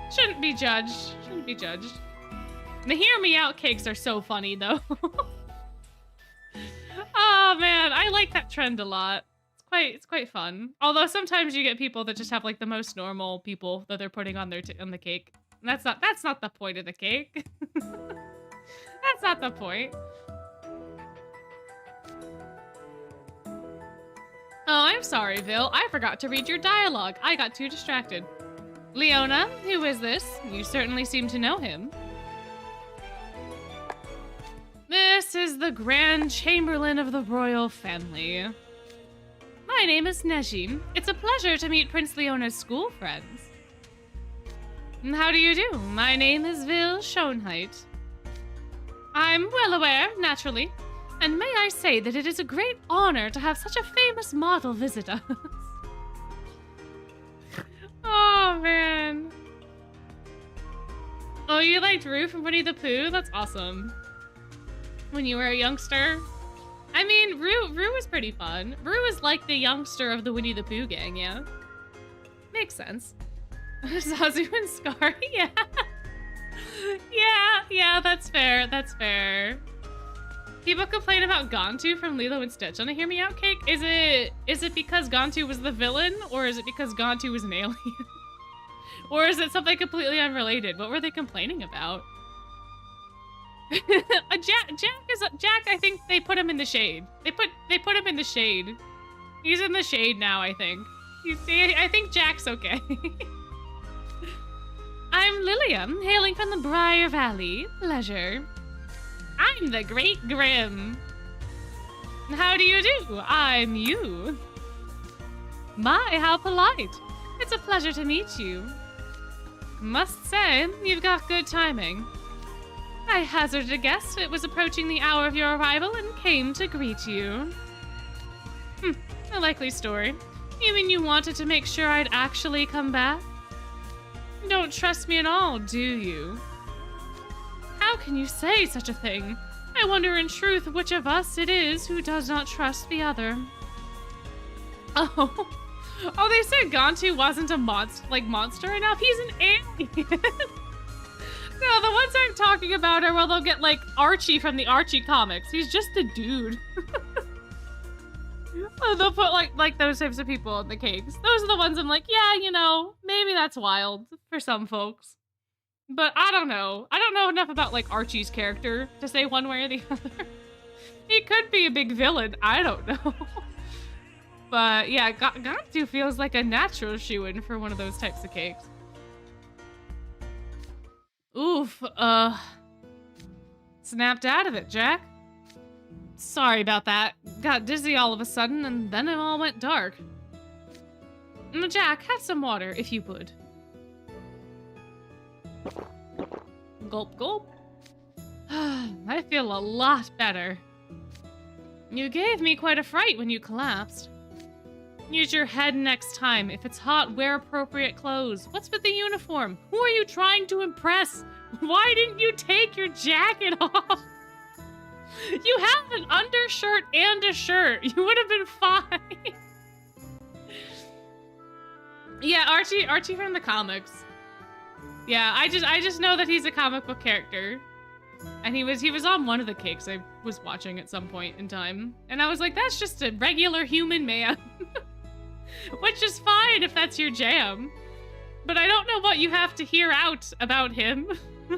[SPEAKER 1] shouldn't be judged. Shouldn't be judged. The Hear Me Out cakes are so funny, though. Oh, man, I like that trend a lot. It's quite fun. Although sometimes you get people that just have like the most normal people that they're putting on their on the cake. And that's not the point of the cake. That's not the point. Oh, I'm sorry, Vil. I forgot to read your dialogue. I got too distracted. Leona, who is this? You certainly seem to know him. This is the Grand Chamberlain of the royal family. My name is Neji. It's a pleasure to meet Prince Leona's school friends. How do you do? My name is Vil Schoenheit. I'm well aware, naturally, and may I say that it is a great honor to have such a famous model visit us. Oh, man. Oh, you liked Roo from Winnie the Pooh? That's awesome. When you were a youngster? I mean, Roo was pretty fun. Roo is like the youngster of the Winnie the Pooh gang, yeah? Makes sense. Zazu and Scar, yeah. Yeah, that's fair, that's fair. People complain about Gantu from Lilo and Stitch on a Hear Me Out cake. Is it because Gantu was the villain, or is it because Gantu was an alien? Or is it something completely unrelated? What were they complaining about? Jack, I think they put him in the shade. They put him in the shade. He's in the shade now, I think. I think Jack's okay. I'm Lilium, hailing from the Briar Valley. Pleasure. I'm the Great Grim. How do you do? I'm you. My, how polite. It's a pleasure to meet you. Must say, you've got good timing. I hazarded a guess it was approaching the hour of your arrival and came to greet you. A likely story. You mean you wanted to make sure I'd actually come back? You don't trust me at all, do you? How can you say such a thing? I wonder in truth which of us it is who does not trust the other. Oh, they said Gantu wasn't a monster enough. He's an alien. No, the ones I'm talking about are where they'll get like Archie from the Archie comics. He's just a dude. They'll put like those types of people on the cakes. Those are the ones I'm like, yeah, you know, maybe that's wild for some folks. But I don't know. I don't know enough about like Archie's character to say one way or the other. He could be a big villain. I don't know. But yeah, Gantu feels like a natural shoo-in for one of those types of cakes. Oof, snapped out of it, Jack. Sorry about that. Got dizzy all of a sudden, and then it all went dark. Jack, have some water, if you would. Gulp, gulp. I feel a lot better. You gave me quite a fright when you collapsed. Use your head next time. If it's hot, wear appropriate clothes. What's with the uniform? Who are you trying to impress? Why didn't you take your jacket off? You have an undershirt and a shirt. You would have been fine. Yeah, Archie from the comics. Yeah, I just know that he's a comic book character. And he was on one of the cakes I was watching at some point in time. And I was like, that's just a regular human man. Which is fine if that's your jam. But I don't know what you have to hear out about him.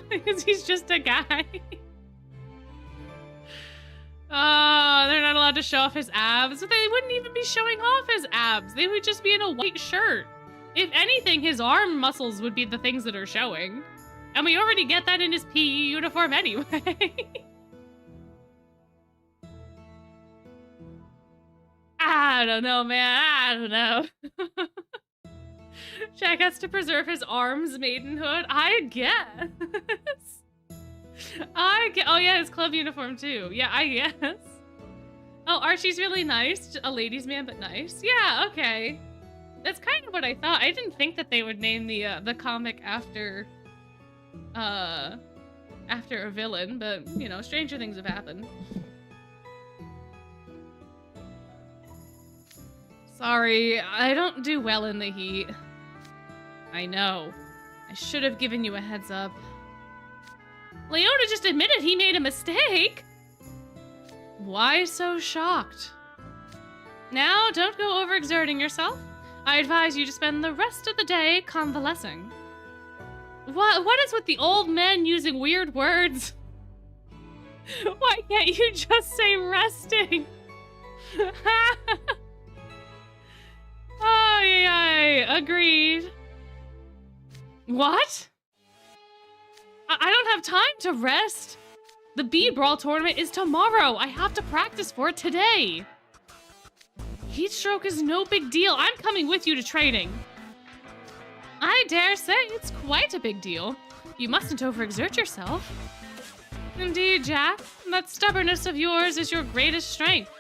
[SPEAKER 1] Because he's just a guy. Oh, they're not allowed to show off his abs. But they wouldn't even be showing off his abs. They would just be in a white shirt. If anything, his arm muscles would be the things that are showing. And we already get that in his PE uniform anyway. I don't know, man. I don't know. Jack has to preserve his arm's maidenhood. I guess. Oh, yeah, his club uniform, too. Yeah, I guess. Oh, Archie's really nice. A ladies' man, but nice. Yeah, okay. That's kind of what I thought. I didn't think that they would name the comic after a villain, but, you know, stranger things have happened. Sorry, I don't do well in the heat. I know. I should have given you a heads up. Leona just admitted he made a mistake! Why so shocked? Now, don't go overexerting yourself. I advise you to spend the rest of the day convalescing. What is with the old men using weird words? Why can't you just say resting? Oh, yeah, agreed. What? I don't have time to rest. The Bee Brawl tournament is tomorrow. I have to practice for it today. Heat stroke is no big deal. I'm coming with you to training. I dare say it's quite a big deal. You mustn't overexert yourself. Indeed, Jack. That stubbornness of yours is your greatest strength,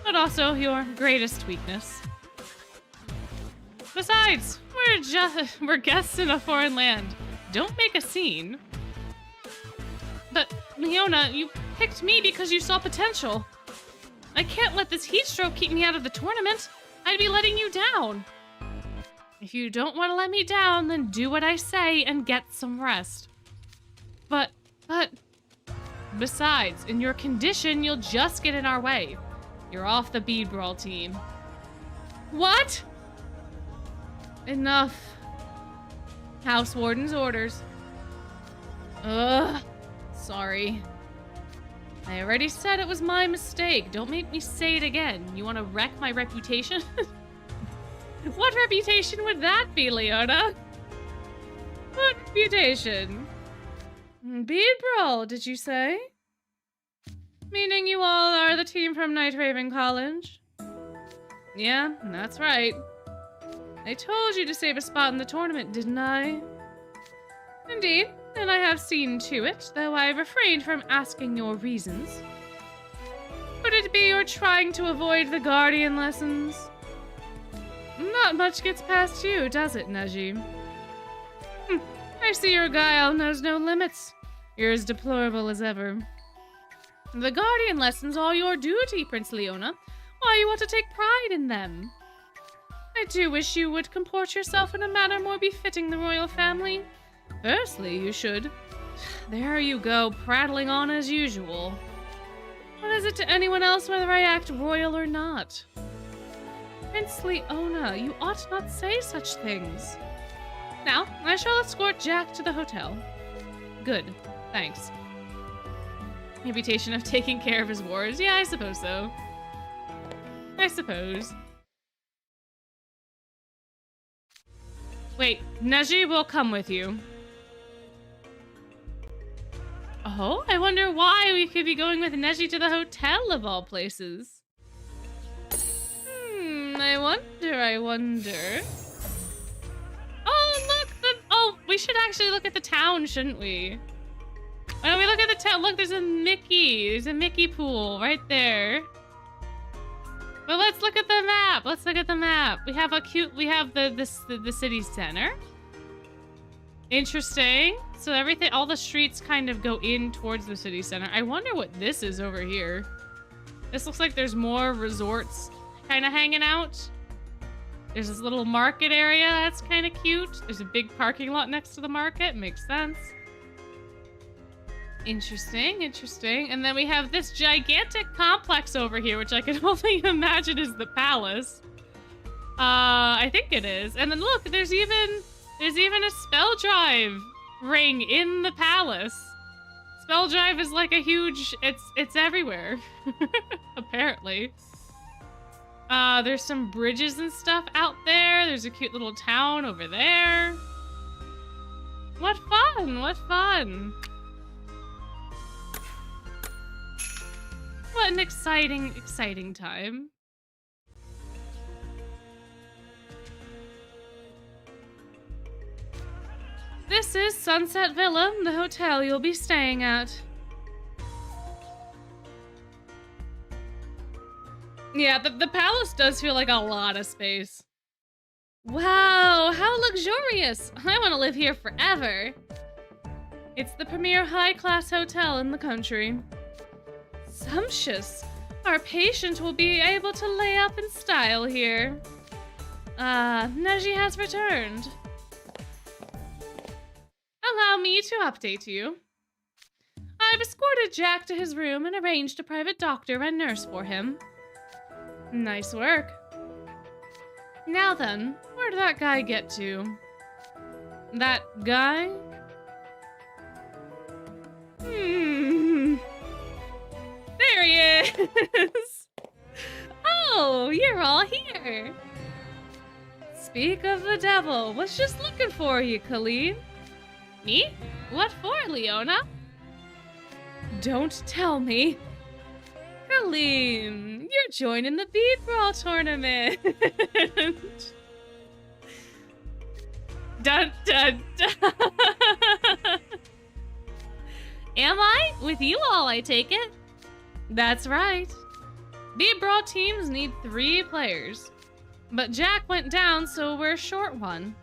[SPEAKER 1] but also your greatest weakness. Besides, we're guests in a foreign land. Don't make a scene. But, Leona, you picked me because you saw potential. I can't let this heat stroke keep me out of the tournament. I'd be letting you down. If you don't want to let me down, then do what I say and get some rest. But, besides, in your condition, you'll just get in our way. You're off the Bead Brawl team. What? Enough. House Warden's orders. Ugh. Sorry. I already said it was my mistake. Don't make me say it again. You want to wreck my reputation? What reputation would that be, Leona? What reputation? Bead Brawl, did you say? Meaning you all are the team from Night Raven College? Yeah, that's right. I told you to save a spot in the tournament, didn't I? Indeed, and I have seen to it, though I refrained from asking your reasons. Could it be you're trying to avoid the Guardian lessons? Not much gets past you, does it, Najee? I see your guile knows no limits. You're as deplorable as ever. The Guardian lessons are your duty, Prince Leona. Why you want to take pride in them? I do wish you would comport yourself in a manner more befitting the royal family. Firstly, you should. There you go, prattling on as usual. What is it to anyone else whether I act royal or not? Princely Ona, you ought not say such things. Now, I shall escort Jack to the hotel. Good, thanks. Reputation of taking care of his wards? Yeah, I suppose so. I suppose. Wait, Neji will come with you. Oh, I wonder why we could be going with Neji to the hotel of all places. I wonder. Oh, look, oh, we should actually look at the town, shouldn't we? Why don't we look at the town? Look, there's a Mickey pool right there. But let's look at the map. Let's look at the map. We have the city center. Interesting. So all the streets kind of go in towards the city center. I wonder what this is over here. This looks like there's more resorts kind of hanging out. There's this little market area that's kind of cute. There's a big parking lot next to the market. Makes sense. Interesting, interesting. And then we have this gigantic complex over here, which I can only imagine is the palace. I think it is. And then look, there's even a spell drive ring in the palace. Spell drive is like a huge, it's everywhere. Apparently. There's some bridges and stuff out there. There's a cute little town over there. What fun, what fun. What an exciting time. This is Sunset Villa, the hotel you'll be staying at. Yeah, the palace does feel like a lot of space. Wow, how luxurious! I want to live here forever. It's the premier high-class hotel in the country. Sumptuous. Our patient will be able to lay up in style here. Neji has returned. Allow me to update you. I've escorted Jack to his room and arranged a private doctor and nurse for him. Nice work. Now then, where did that guy get to? That guy? There he is! Oh, you're all here. Speak of the devil, was just looking for you, Colleen. Me? What for, Leona? Don't tell me. Colleen, you're joining the bead brawl tournament. Dun dun dun. Am I? With you all, I take it? That's right. Bead brawl teams need 3 players. But Jack went down, so we're short one.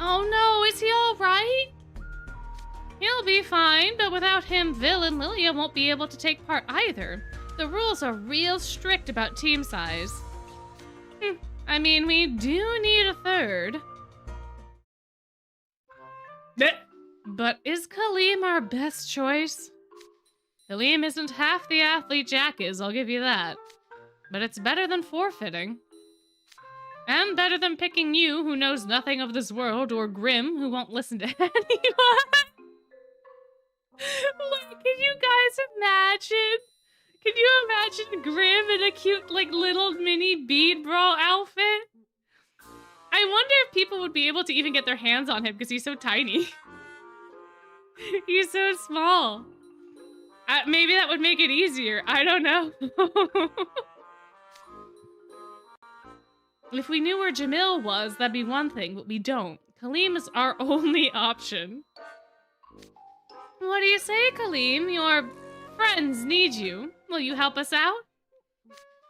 [SPEAKER 1] Oh no, is he alright? He'll be fine, but without him, Vil and Lilia won't be able to take part either. The rules are real strict about team size. I mean, we do need a 3rd. But is Kaleem our best choice? Kaleem isn't half the athlete Jack is, I'll give you that. But it's better than forfeiting. And better than picking you, who knows nothing of this world, or Grim, who won't listen to anyone. Wait, can you guys imagine? Can you imagine Grim in a cute, like, little mini bead brawl outfit? I wonder if people would be able to even get their hands on him because he's so tiny. He's so small. Maybe that would make it easier. I don't know. If we knew where Jamil was, that'd be one thing, but we don't. Kaleem is our only option. What do you say, Kaleem? Your friends need you. Will you help us out?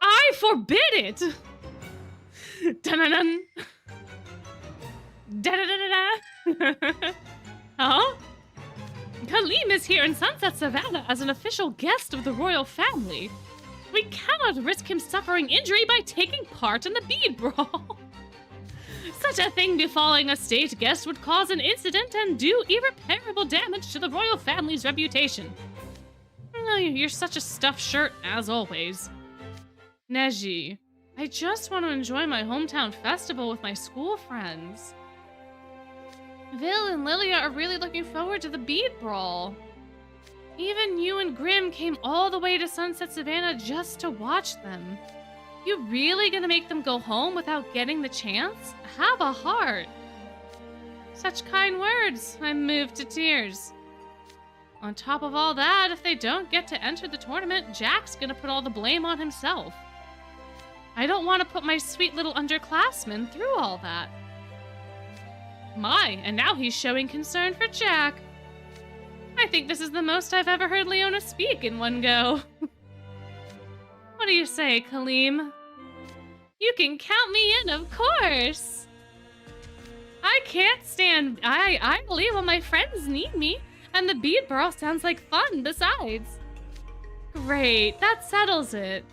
[SPEAKER 1] I forbid it! Dun-dun-dun. Da-da-da-da-da. Huh? Kaleem is here in Sunset Savannah as an official guest of the royal family. We cannot risk him suffering injury by taking part in the bead brawl. Such a thing befalling a state guest would cause an incident and do irreparable damage to the royal family's reputation. Oh, you're such a stuffed shirt, as always. Neji, I just want to enjoy my hometown festival with my school friends. Vil and Lilia are really looking forward to the bead brawl. Even you and Grim came all the way to Sunset Savannah just to watch them. You really gonna make them go home without getting the chance? Have a heart. Such kind words. I'm moved to tears. On top of all that, if they don't get to enter the tournament, Jack's gonna put all the blame on himself. I don't want to put my sweet little underclassmen through all that. My, and now he's showing concern for Jack. I think this is the most I've ever heard Leona speak in one go. What do you say, Kaleem? You can count me in, of course. I can't stand... I believe all my friends need me, and the bead brawl sounds like fun besides. Great, that settles it.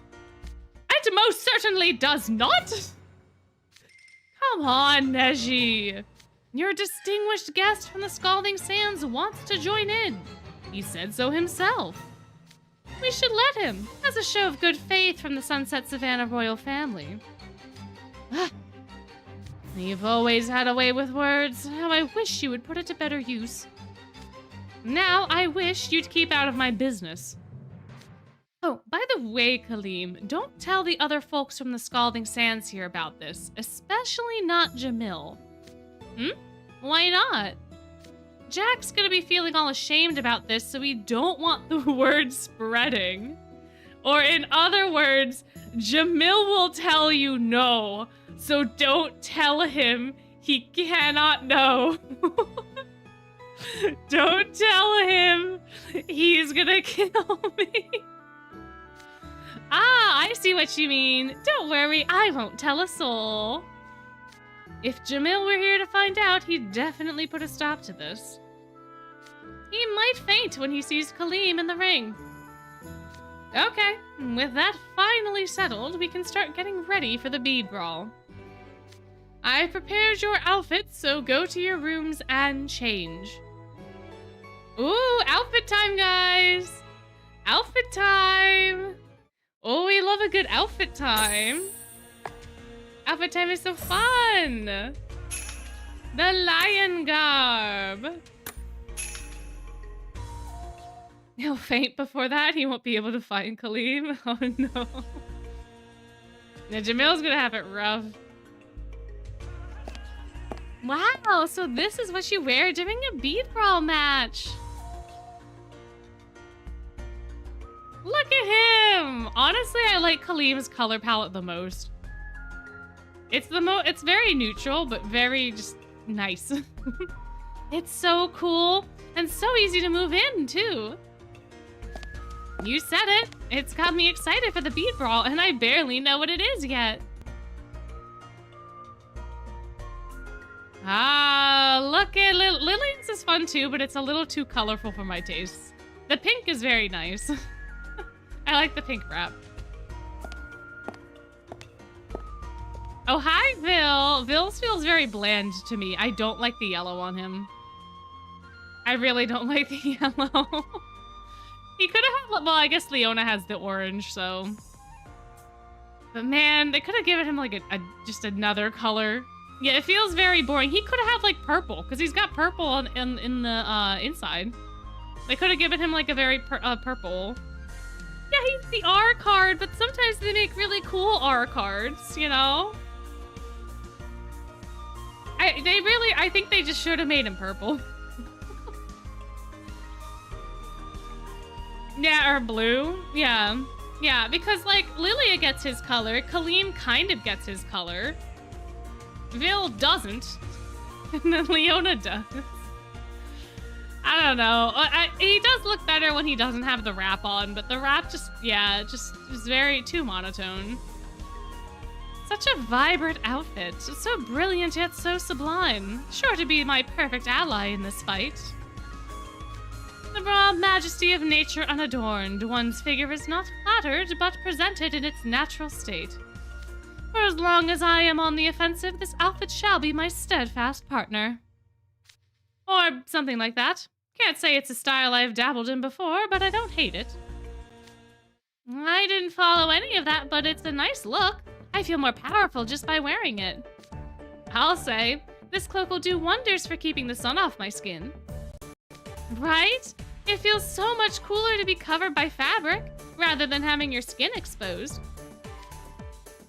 [SPEAKER 1] It most certainly does not. Come on, Neji. Your distinguished guest from the Scalding Sands wants to join in. He said so himself. We should let him, as a show of good faith from the Sunset Savannah royal family. You've always had a way with words. How I wish you would put it to better use. Now I wish you'd keep out of my business. Oh, by the way, Kaleem, don't tell the other folks from the Scalding Sands here about this, especially not Jamil. Why not? Jack's gonna be feeling all ashamed about this, so we don't want the word spreading. Or in other words, Jamil will tell you no, so don't tell him he cannot know. Don't tell him he's gonna kill me. Ah, I see what you mean. Don't worry, I won't tell a soul. If Jamil were here to find out, he'd definitely put a stop to this. He might faint when he sees Kaleem in the ring. Okay, with that finally settled, we can start getting ready for the bead brawl. I've prepared your outfits, so go to your rooms and change. Ooh, outfit time, guys! Outfit time! Oh, we love a good outfit time. Outfit time is so fun! The lion garb! He'll faint before that. He won't be able to find Kaleem. Oh no. Now Jamil's gonna have it rough. Wow, so this is what you wear during a bead brawl match. Look at him! Honestly, I like Kaleem's color palette the most. It's very neutral, but very just nice. It's so cool and so easy to move in too. You said it. It's got me excited for the bead brawl, and I barely know what it is yet. Ah, look at Lillian's is fun too, but it's a little too colorful for my tastes. The pink is very nice. I like the pink wrap. Oh, hi, Vil. Vil's feels very bland to me. I don't like the yellow on him. I really don't like the yellow. He could have had, well, I guess Leona has the orange, so. But man, they could have given him like just another color. Yeah, it feels very boring. He could have had like purple, because he's got purple in the inside. They could have given him like a very purple. Yeah, he's the R card, but sometimes they make really cool R cards, you know? I think they just should have made him purple. Yeah, or blue. Yeah. Yeah, because like Lilia gets his color, Kaleem kind of gets his color. Vil doesn't. And then Leona does. I don't know. He does look better when he doesn't have the wrap on, but the wrap just is very too monotone. Such a vibrant outfit. So brilliant yet so sublime. Sure to be my perfect ally in this fight. The raw majesty of nature unadorned, one's figure is not flattered, but presented in its natural state. For as long as I am on the offensive, this outfit shall be my steadfast partner. Or something like that. Can't say it's a style I've dabbled in before, but I don't hate it. I didn't follow any of that, but it's a nice look. I feel more powerful just by wearing it. I'll say, this cloak will do wonders for keeping the sun off my skin. Right? It feels so much cooler to be covered by fabric, rather than having your skin exposed.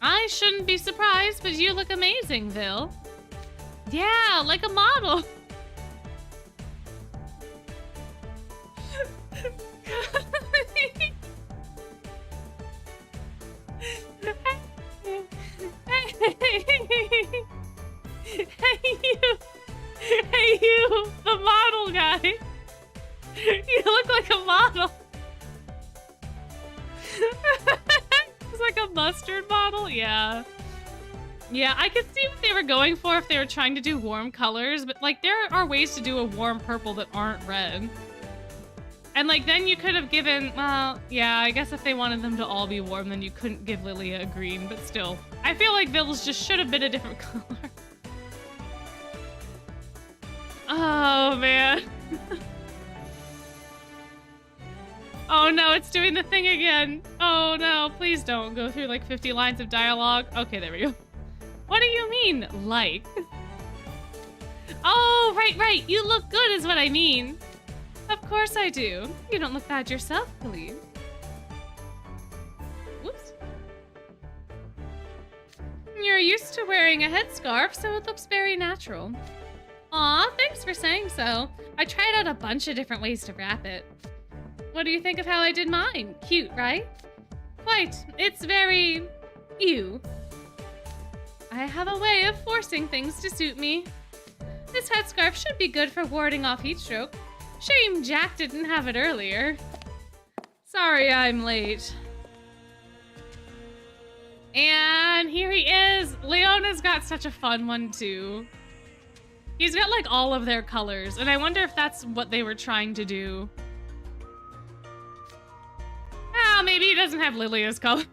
[SPEAKER 1] I shouldn't be surprised, but you look amazing, Vil. Yeah, like a model. Hey you, the model guy. You look like a model. It's like a mustard model, yeah. Yeah, I could see what they were going for if they were trying to do warm colors, but like there are ways to do a warm purple that aren't red. And like then you could have given, well, yeah, I guess if they wanted them to all be warm, then you couldn't give Lilia a green, but still. I feel like Vil's just should have been a different color. Oh, man. Oh no, it's doing the thing again. Oh no, please don't go through like 50 lines of dialogue. Okay, there we go. What do you mean, like? Oh, right. You look good is what I mean. Of course I do. You don't look bad yourself, Khalid. Whoops. You're used to wearing a headscarf, so it looks very natural. Aw, thanks for saying so. I tried out a bunch of different ways to wrap it. What do you think of how I did mine? Cute, right? Quite. It's very... you. I have a way of forcing things to suit me. This headscarf should be good for warding off heat stroke. Shame Jack didn't have it earlier. Sorry I'm late. And here he is. Leona's got such a fun one too. He's got like all of their colors, and I wonder if that's what they were trying to do. Oh, maybe he doesn't have Lilia's colors.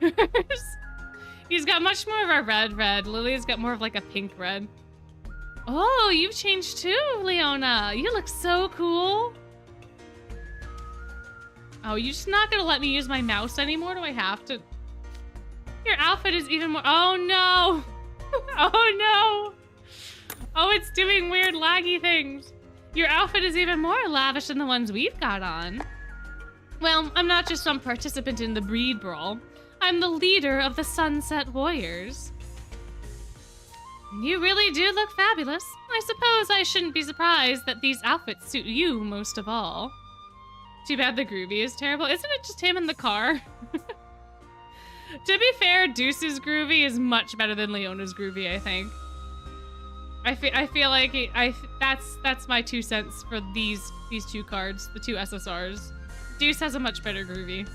[SPEAKER 1] He's got much more of a red. Lilia's got more of like a pink red. Oh, you've changed too, Leona. You look so cool. Oh, you're just not gonna let me use my mouse anymore? Do I have to? Your outfit is even more... Oh, no. Oh, no. Oh, it's doing weird laggy things. Your outfit is even more lavish than the ones we've got on. Well, I'm not just some participant in the breed brawl. I'm the leader of the Sunset Warriors. You really do look fabulous. I suppose I shouldn't be surprised that these outfits suit you most of all. Too bad the groovy is terrible. Isn't it just him in the car? To be fair, Deuce's groovy is much better than Leona's groovy, I think. I feel like that's my 2 cents for these two cards, the two SSRs. Deuce has a much better groovy.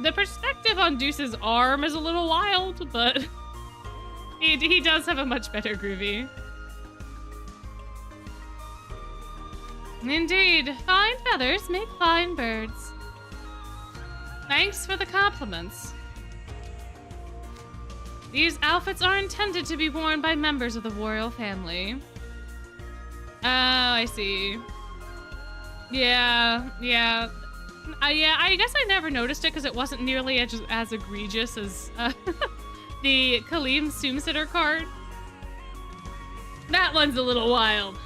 [SPEAKER 1] The perspective on Deuce's arm is a little wild, but he does have a much better groovy. Indeed, fine feathers make fine birds. Thanks for the compliments. These outfits are intended to be worn by members of the royal family. Oh, I see. Yeah. Yeah, I guess I never noticed it because it wasn't nearly as egregious as the Kaleem Soomsitter card. That one's a little wild.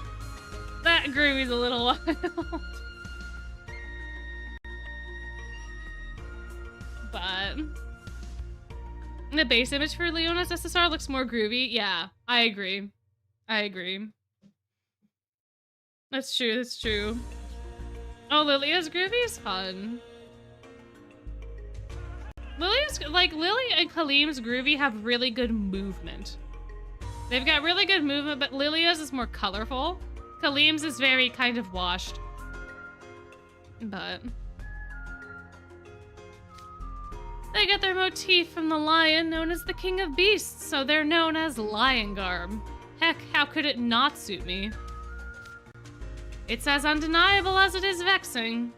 [SPEAKER 1] That groovy's a little wild. But the base image for Leona's SSR looks more groovy. Yeah, I agree. That's true. Oh, Lilia's groovy is fun. Lily and Kaleem's groovy have really good movement. They've got really good movement, but Lilia's is more colorful. Kaleem's is very kind of washed. But they get their motif from the lion known as the King of Beasts, so they're known as lion garb. Heck, how could it not suit me? It's as undeniable as it is vexing.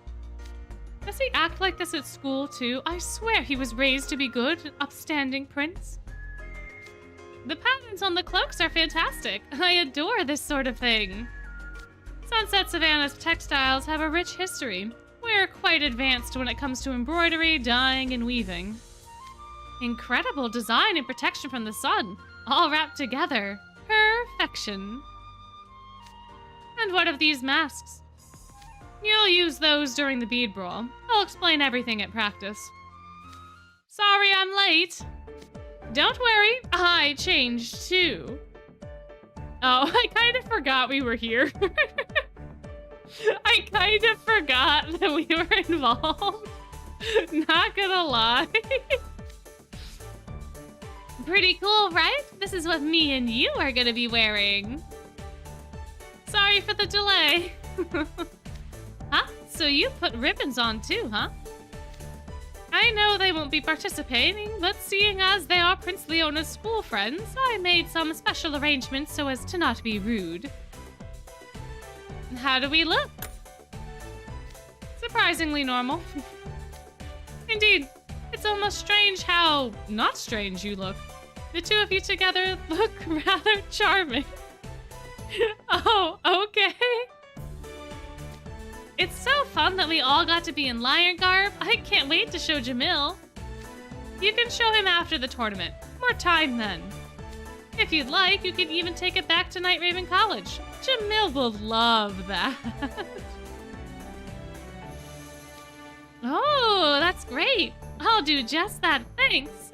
[SPEAKER 1] Does he act like this at school too? I swear he was raised to be good, an upstanding prince. The patterns on the cloaks are fantastic. I adore this sort of thing. Sunset Savannah's textiles have a rich history. We're quite advanced when it comes to embroidery, dyeing, and weaving. Incredible design and protection from the sun, all wrapped together. Perfection. And what of these masks? You'll use those during the bead brawl. I'll explain everything at practice. Sorry I'm late. Don't worry, I changed too. Oh, I kind of forgot we were here. I kind of forgot that we were involved. Not gonna lie. Pretty cool, right? This is what me and you are gonna be wearing. Sorry for the delay. Huh? So you put ribbons on too, huh? I know they won't be participating, but seeing as they are Prince Leona's school friends, I made some special arrangements so as to not be rude. How do we look? Surprisingly normal. Indeed, it's almost strange how not strange you look. The two of you together look rather charming. Oh, okay. It's so fun that we all got to be in lion garb. I can't wait to show Jamil. You can show him after the tournament. More time then. If you'd like, you can even take it back to Night Raven College. Jamil will love that. Oh, that's great. I'll do just that, thanks.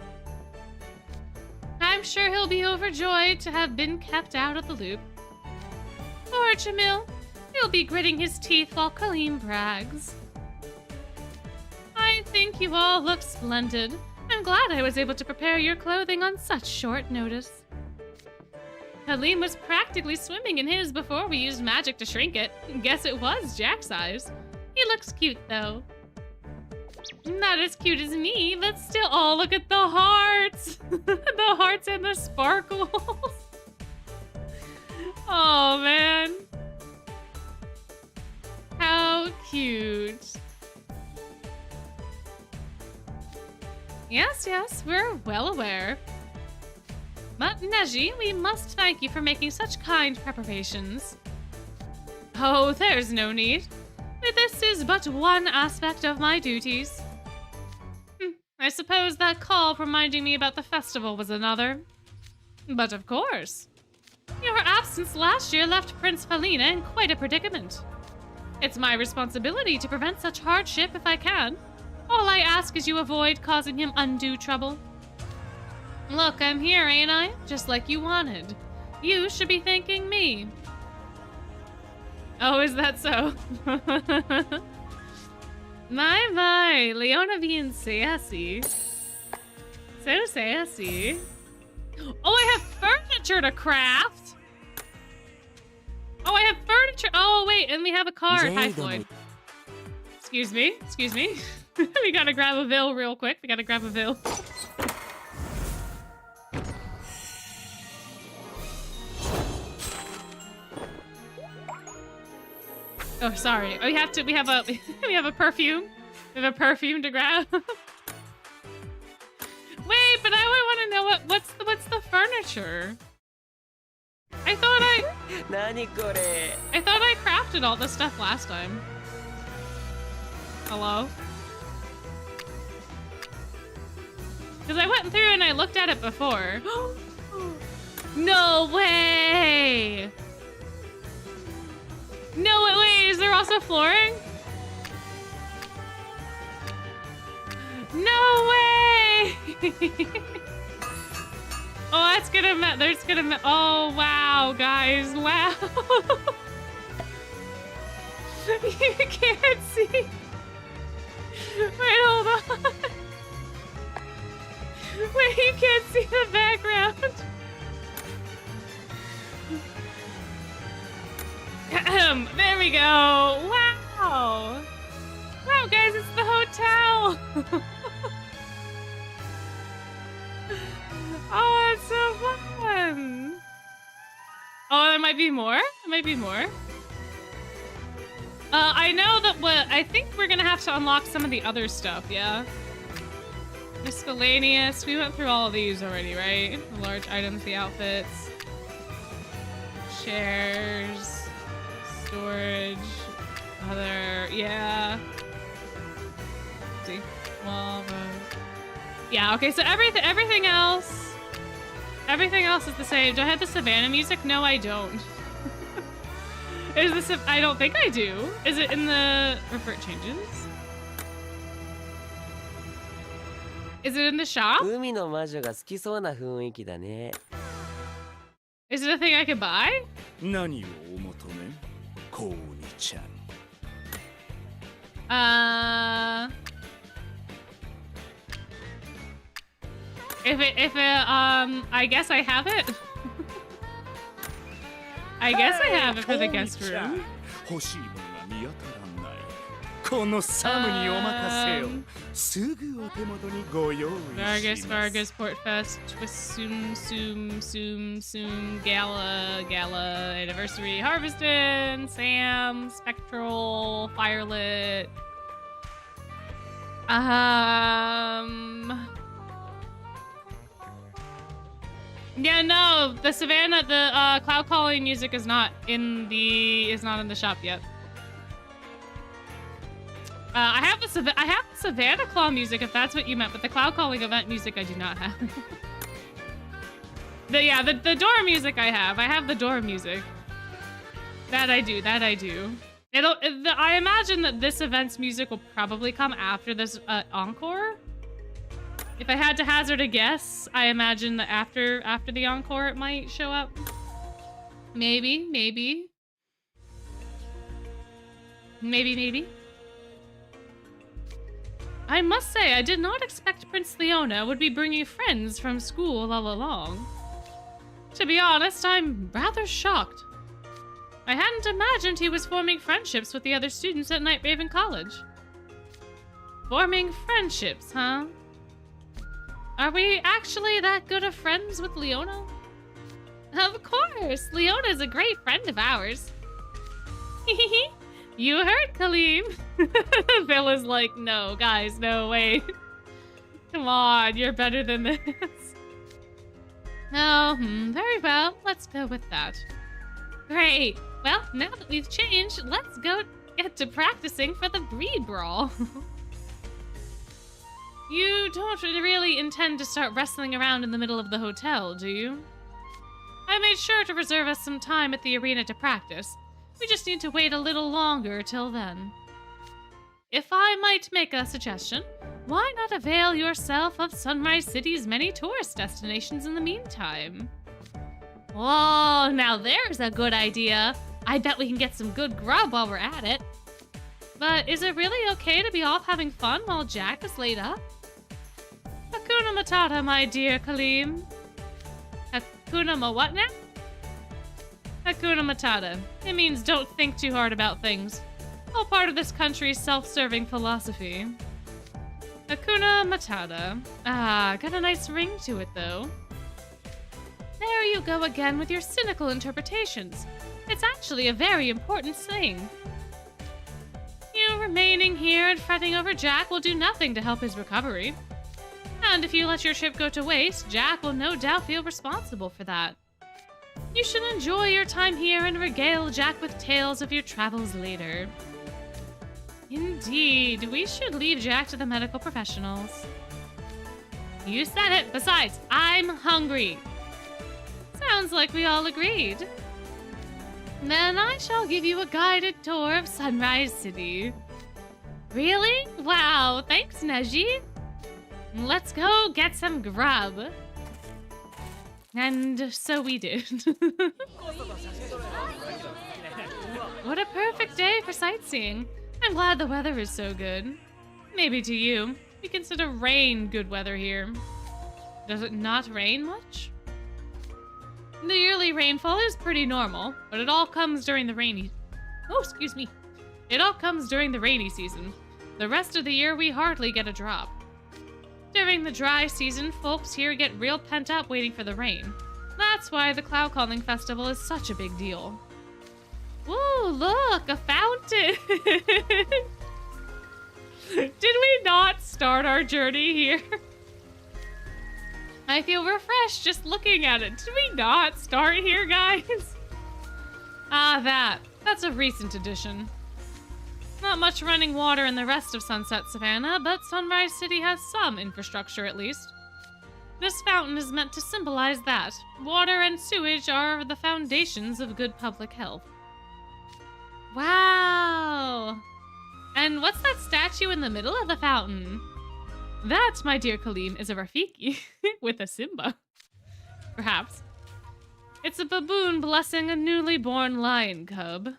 [SPEAKER 1] I'm sure he'll be overjoyed to have been kept out of the loop. Poor Jamil. He'll be gritting his teeth while Kaleem brags. I think you all look splendid. I'm glad I was able to prepare your clothing on such short notice. Kaleem was practically swimming in his before we used magic to shrink it. Guess it was Jack size. He looks cute though. Not as cute as me, but still. Oh, look at the hearts! The hearts and the sparkles. Oh man. How cute. Yes, we're well aware. But Neji, we must thank you for making such kind preparations. Oh, there's no need. This is but one aspect of my duties. I suppose that call reminding me about the festival was another. But of course. Your absence last year left Prince Felina in quite a predicament. It's my responsibility to prevent such hardship if I can. All I ask is you avoid causing him undue trouble. Look, I'm here, ain't I? Just like you wanted. You should be thanking me. Oh, is that so? My, Leona being sassy. So sassy. Oh, I have furniture to craft! Oh, I have furniture. Oh, wait, and we have a card. Hi, Floyd. Excuse me. We gotta grab a Vil real quick. Oh, sorry. We have a we have a perfume. We have a perfume to grab. Wait, but I want to know what's the furniture? I thought I crafted all this stuff last time. Hello? Because I went through and I looked at it before. No way! No, wait, is there also flooring? No way! Oh, that's gonna oh, wow, guys, wow. You can't see. Wait, hold on. Wait, you can't see the background. There we go. Wow. Wow, guys, it's the hotel. Oh, it's so fun. Oh, there might be more. I know that I think we're gonna have to unlock some of the other stuff, yeah? Miscellaneous. We went through all of these already, right? The large items, the outfits. Chairs. Storage. Other, yeah. Let's see. Lava. Yeah, okay, so everything else is the same. Do I have the Savannah music? No, I don't. Is this? I don't think I do. Is it in the revert changes? Is it in the shop?
[SPEAKER 3] 海の魔女が好きそうな雰囲気だね。
[SPEAKER 1] Is it a thing I could buy?
[SPEAKER 2] 何をお求めコウニちゃん
[SPEAKER 1] I guess I have it. I guess I have it for the guest room.
[SPEAKER 2] 欲しいものが見当たらないこのサムにお任せをすぐお手元にご用意します
[SPEAKER 1] Vargas, Portfest, Twist, Soom, Gala, Anniversary, Harveston, Sam, Spectral, Firelit. Yeah, no, the Savannah, the Cloudcalling music is not in the shop yet. I have the Savannah Claw music if that's what you meant, but the Cloudcalling event music I do not have. the door music I have. I have the door music. That I do. I imagine that this event's music will probably come after this Encore. If I had to hazard a guess, I imagine that after the Encore it might show up. Maybe. I must say, I did not expect Prince Leona would be bringing friends from school all along. To be honest, I'm rather shocked. I hadn't imagined he was forming friendships with the other students at Night Raven College. Forming friendships, huh? Are we actually that good of friends with Leona? Of course! Leona's a great friend of ours. You heard, Kaleem. Bill is like, no, guys, no, wait. Come on, you're better than this. Oh, very well. Let's go with that. Great. Well, now that we've changed, let's go get to practicing for the breed brawl. You don't really intend to start wrestling around in the middle of the hotel, do you? I made sure to reserve us some time at the arena to practice. We just need to wait a little longer till then. If I might make a suggestion, why not avail yourself of Sunrise City's many tourist destinations in the meantime? Oh, now there's a good idea. I bet we can get some good grub while we're at it. But is it really okay to be off having fun while Jack is laid up? Hakuna Matata, my dear Kaleem. Hakuna what now? Hakuna Matata. It means don't think too hard about things. All part of this country's self-serving philosophy. Hakuna Matata. Ah, got a nice ring to it, though. There you go again with your cynical interpretations. It's actually a very important thing. You remaining here and fretting over Jack will do nothing to help his recovery. And if you let your trip go to waste, Jack will no doubt feel responsible for that. You should enjoy your time here and regale Jack with tales of your travels later. Indeed, we should leave Jack to the medical professionals. You said it. Besides, I'm hungry. Sounds like we all agreed. Then I shall give you a guided tour of Sunrise City. Really? Wow, thanks, Neji. Let's go get some grub. And so we did. What a perfect day for sightseeing. I'm glad the weather is so good. Maybe to you, we consider rain good weather here. Does it not rain much? The yearly rainfall is pretty normal, but it all comes during the rainy... Oh, excuse me. It all comes during the rainy season. The rest of the year, we hardly get a drop. During the dry season, folks here get real pent up waiting for the rain. That's why the Cloudcalling Festival is such a big deal. Ooh, look, a fountain! Did we not start our journey here? I feel refreshed just looking at it. Did we not start here, guys? Ah, that's a recent addition. Not much running water in the rest of Sunset Savannah, but Sunrise City has some infrastructure at least. This fountain is meant to symbolize that. Water and sewage are the foundations of good public health. Wow! And what's that statue in the middle of the fountain? That, my dear Colleen, is a Rafiki with a Simba. Perhaps. It's a baboon blessing a newly born lion cub.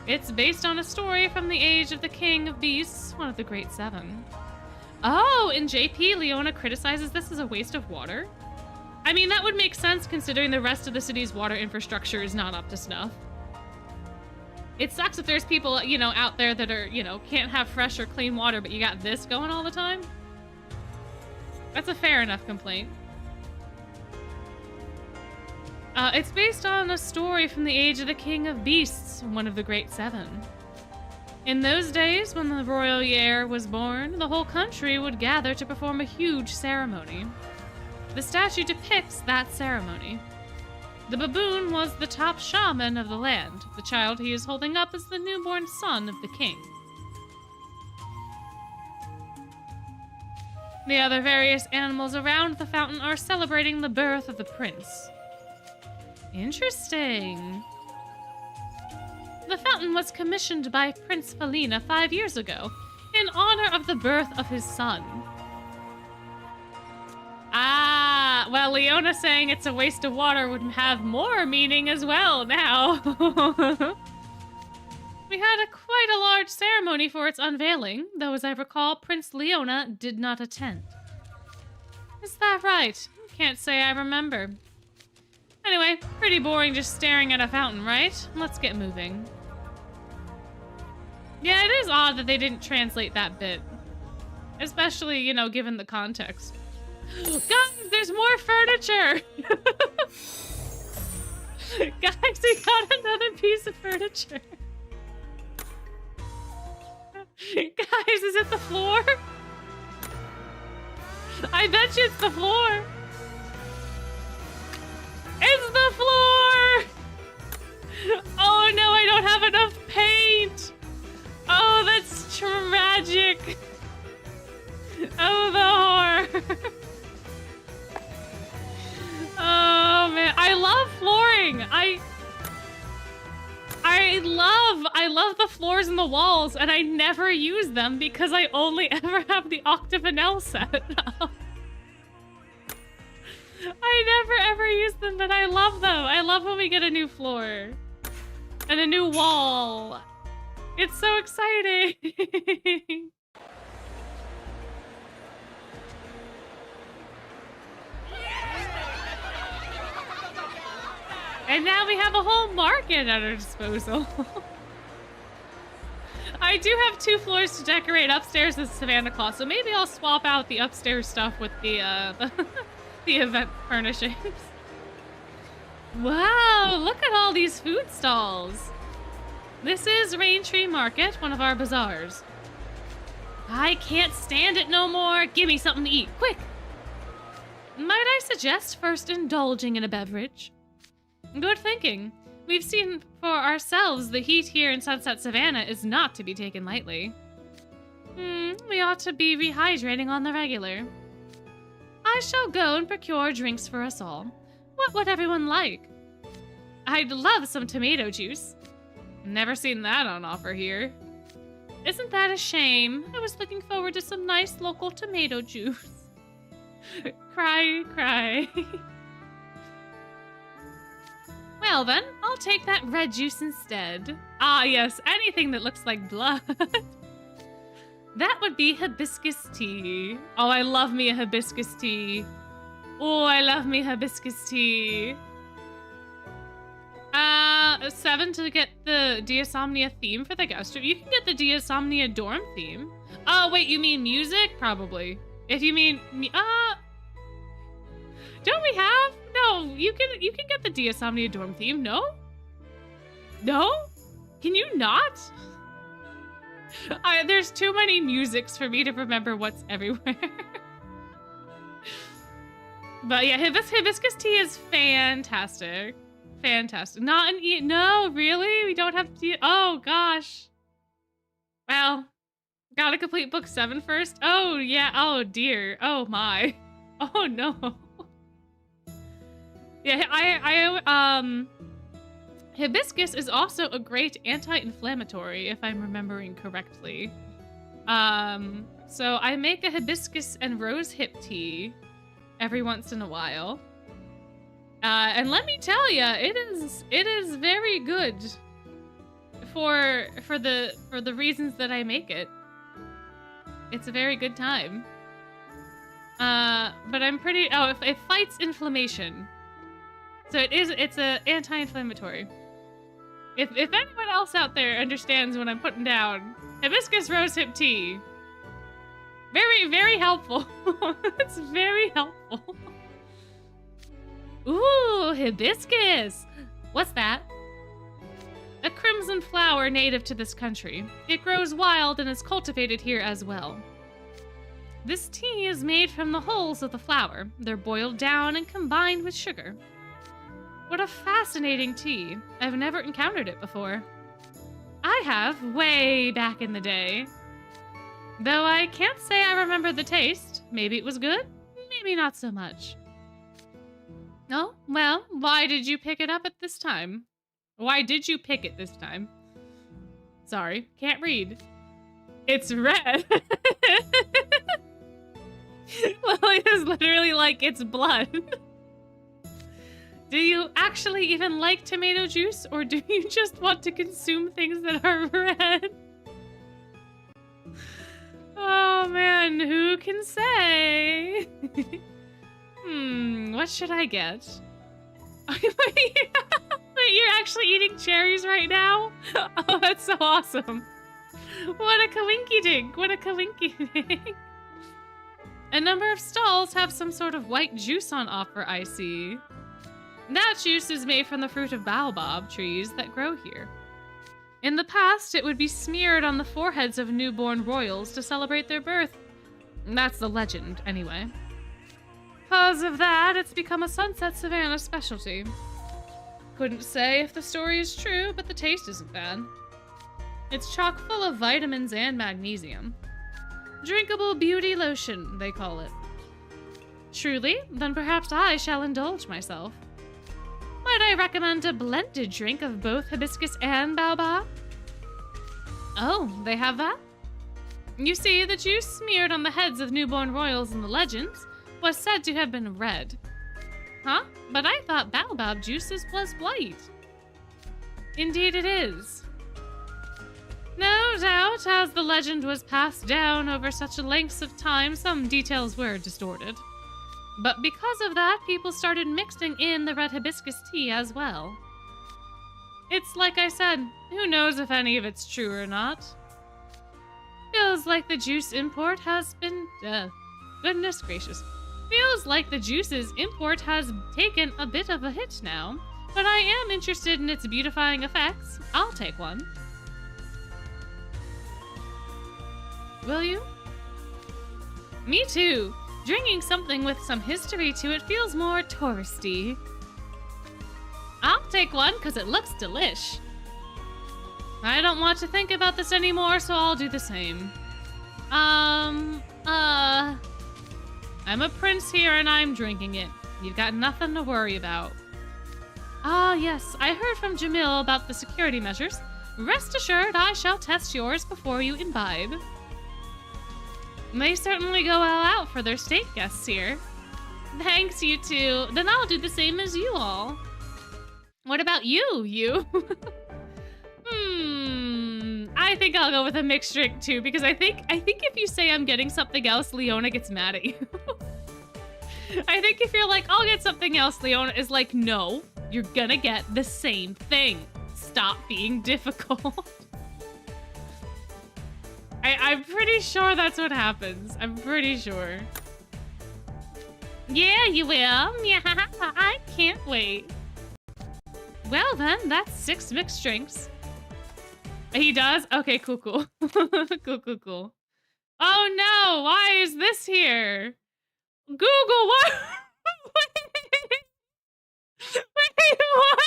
[SPEAKER 1] It's based on a story from the age of the King of Beasts, one of the Great Seven. Oh, in JP, Leona criticizes this as a waste of water? I mean, that would make sense considering the rest of the city's water infrastructure is not up to snuff. It sucks if there's people, you know, out there that are, you know, can't have fresh or clean water, but you got this going all the time. That's a fair enough complaint. It's based on a story from the age of the King of Beasts, one of the Great Seven. In those days, when the royal heir was born, the whole country would gather to perform a huge ceremony. The statue depicts that ceremony. The baboon was the top shaman of the land. The child he is holding up is the newborn son of the king. The other various animals around the fountain are celebrating the birth of the prince. Interesting. The fountain was commissioned by Prince Felina 5 years ago in honor of the birth of his son. Ah, well, Leona saying it's a waste of water would have more meaning as well now. We had quite a large ceremony for its unveiling, though as I recall, Prince Leona did not attend. Is that right? Can't say I remember. Anyway, pretty boring just staring at a fountain, right? Let's get moving. Yeah, it is odd that they didn't translate that bit. Especially, you know, given the context. Guys, there's more furniture! Guys, we got another piece of furniture. Guys, is it the floor? I bet you it's the floor. It's the floor! Oh no, I don't have enough paint! Oh, that's tragic! Oh, the horror! Oh man, I love flooring! I love the floors and the walls, and I never use them because I only ever have the Octavanel set. I never ever use them, but I love them. I love when we get a new floor and a new wall. It's so exciting. And now we have a whole market at our disposal. I do have 2 floors to decorate upstairs with Savannah Claw, so maybe I'll swap out the upstairs stuff with the the event furnishings. Wow, look at all these food stalls. This is Raintree Market, one of our bazaars. I can't stand it no more. Give me something to eat, quick. Might I suggest first indulging in a beverage? Good thinking. We've seen for ourselves the heat here in Sunset Savannah is not to be taken lightly. We ought to be rehydrating on the regular. I shall go and procure drinks for us all. What would everyone like? I'd love some tomato juice. Never seen that on offer here. Isn't that a shame? I was looking forward to some nice local tomato juice. Cry, cry. Well then, I'll take that red juice instead. Ah yes, anything that looks like blood. That would be hibiscus tea. Oh, I love me a hibiscus tea. Oh, I love me hibiscus tea. 7 to get the Diasomnia theme for the guest room. You can get the Diasomnia dorm theme. Oh, wait, you mean music? Probably. If you mean, don't we have? No, you can get the Diasomnia dorm theme. No? No? Can you not? There's too many musics for me to remember what's everywhere. But yeah, hibiscus tea is fantastic. Fantastic. Not an no, really? We don't have tea. Oh gosh. Well, gotta complete book 7 first. Oh, yeah. Oh, dear. Oh, my. Oh, no. Yeah, hibiscus is also a great anti-inflammatory, if I'm remembering correctly. So I make a hibiscus and rose hip tea every once in a while. And let me tell ya, it is very good for the reasons that I make it. It's a very good time. But I'm pretty it fights inflammation. So it's a anti-inflammatory. If anyone else out there understands what I'm putting down, hibiscus rosehip tea. Very, very helpful. It's very helpful. Ooh, hibiscus. What's that? A crimson flower native to this country. It grows wild and is cultivated here as well. This tea is made from the hulls of the flower. They're boiled down and combined with sugar. What a fascinating tea. I've never encountered it before. I have, way back in the day. Though I can't say I remember the taste. Maybe it was good, maybe not so much. Oh, well, why did you pick it up at this time? Why did you pick it this time? Sorry, can't read. It's red. Lily is literally like, it's blood. Do you actually even like tomato juice, or do you just want to consume things that are red? Oh man, who can say? What should I get? Wait, you're actually eating cherries right now? Oh, that's so awesome. What a coinky dink, what a coinky dink. A number of stalls have some sort of white juice on offer, I see. That juice is made from the fruit of baobab trees that grow here. In the past, it would be smeared on the foreheads of newborn royals to celebrate their birth. That's the legend, anyway. Because of that, it's become a Sunset Savannah specialty. Couldn't say if the story is true, but the taste isn't bad. It's chock full of vitamins and magnesium. Drinkable beauty lotion, they call it. Truly? Then perhaps I shall indulge myself. Might I recommend a blended drink of both hibiscus and baobab? Oh, they have that? You see, the juice smeared on the heads of newborn royals in the legends was said to have been red. Huh? But I thought baobab juice was white. Indeed it is. No doubt, as the legend was passed down over such lengths of time, some details were distorted. But because of that, people started mixing in the red hibiscus tea as well. It's like I said, who knows if any of it's true or not. Feels like the juice import has been... goodness gracious. Feels like the juice's import has taken a bit of a hit now, but I am interested in its beautifying effects. I'll take one. Will you? Me too. Drinking something with some history to it feels more touristy. I'll take one because it looks delish. I don't want to think about this anymore, so I'll do the same. I'm a prince here and I'm drinking it. You've got nothing to worry about. Ah, yes, I heard from Jamil about the security measures. Rest assured I shall test yours before you imbibe. They certainly go all out for their state guests here. Thanks, you two. Then I'll do the same as you all. What about you? I think I'll go with a mixed drink too, because I think if you say I'm getting something else, Leona gets mad at you. I think if you're like, I'll get something else, Leona is like, no, you're gonna get the same thing. Stop being difficult. I'm pretty sure that's what happens. I'm pretty sure. Yeah, you will. Yeah, I can't wait. Well then, that's 6 mixed drinks. He does? Okay, cool. Cool. Oh no, why is this here? Google, what? Wait, what?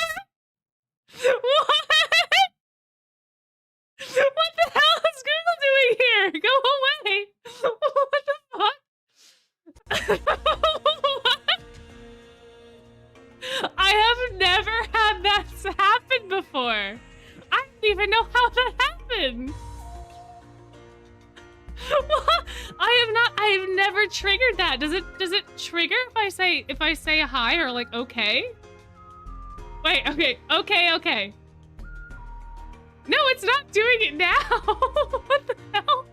[SPEAKER 1] What? What the hell is Google I have never triggered that. Does it trigger if I say hi or like okay? Wait, okay. No, it's not doing it now. What the hell?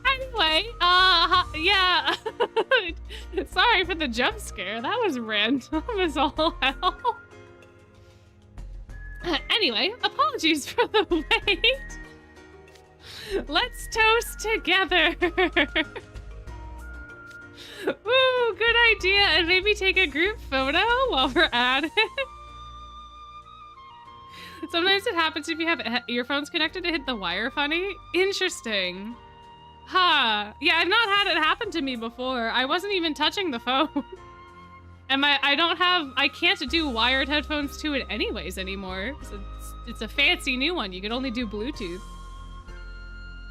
[SPEAKER 1] Anyway, yeah. Sorry for the jump scare. That was random as all hell. Anyway, apologies for the wait. Let's toast together. Ooh, good idea. And maybe take a group photo while we're at it. Sometimes it happens if you have earphones connected to hit the wire funny. Interesting. Huh. Yeah, I've not had it happen to me before. I wasn't even touching the phone. And I can't do wired headphones to it anyways anymore. So it's a fancy new one. You can only do Bluetooth.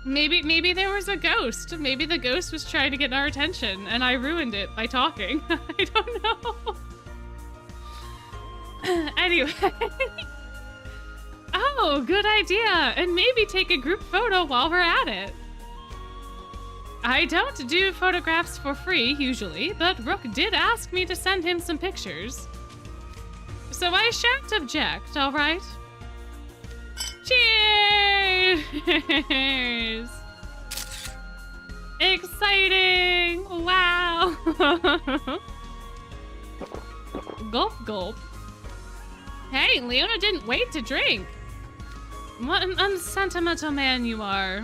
[SPEAKER 1] Maybe there was a ghost. Maybe the ghost was trying to get our attention and I ruined it by talking. I don't know. Anyway. Oh, good idea. And maybe take a group photo while we're at it. I don't do photographs for free, usually, but Rook did ask me to send him some pictures. So I shan't object, all right? Cheers! Exciting! Wow! Gulp, gulp. Hey, Leona didn't wait to drink. What an unsentimental man you are.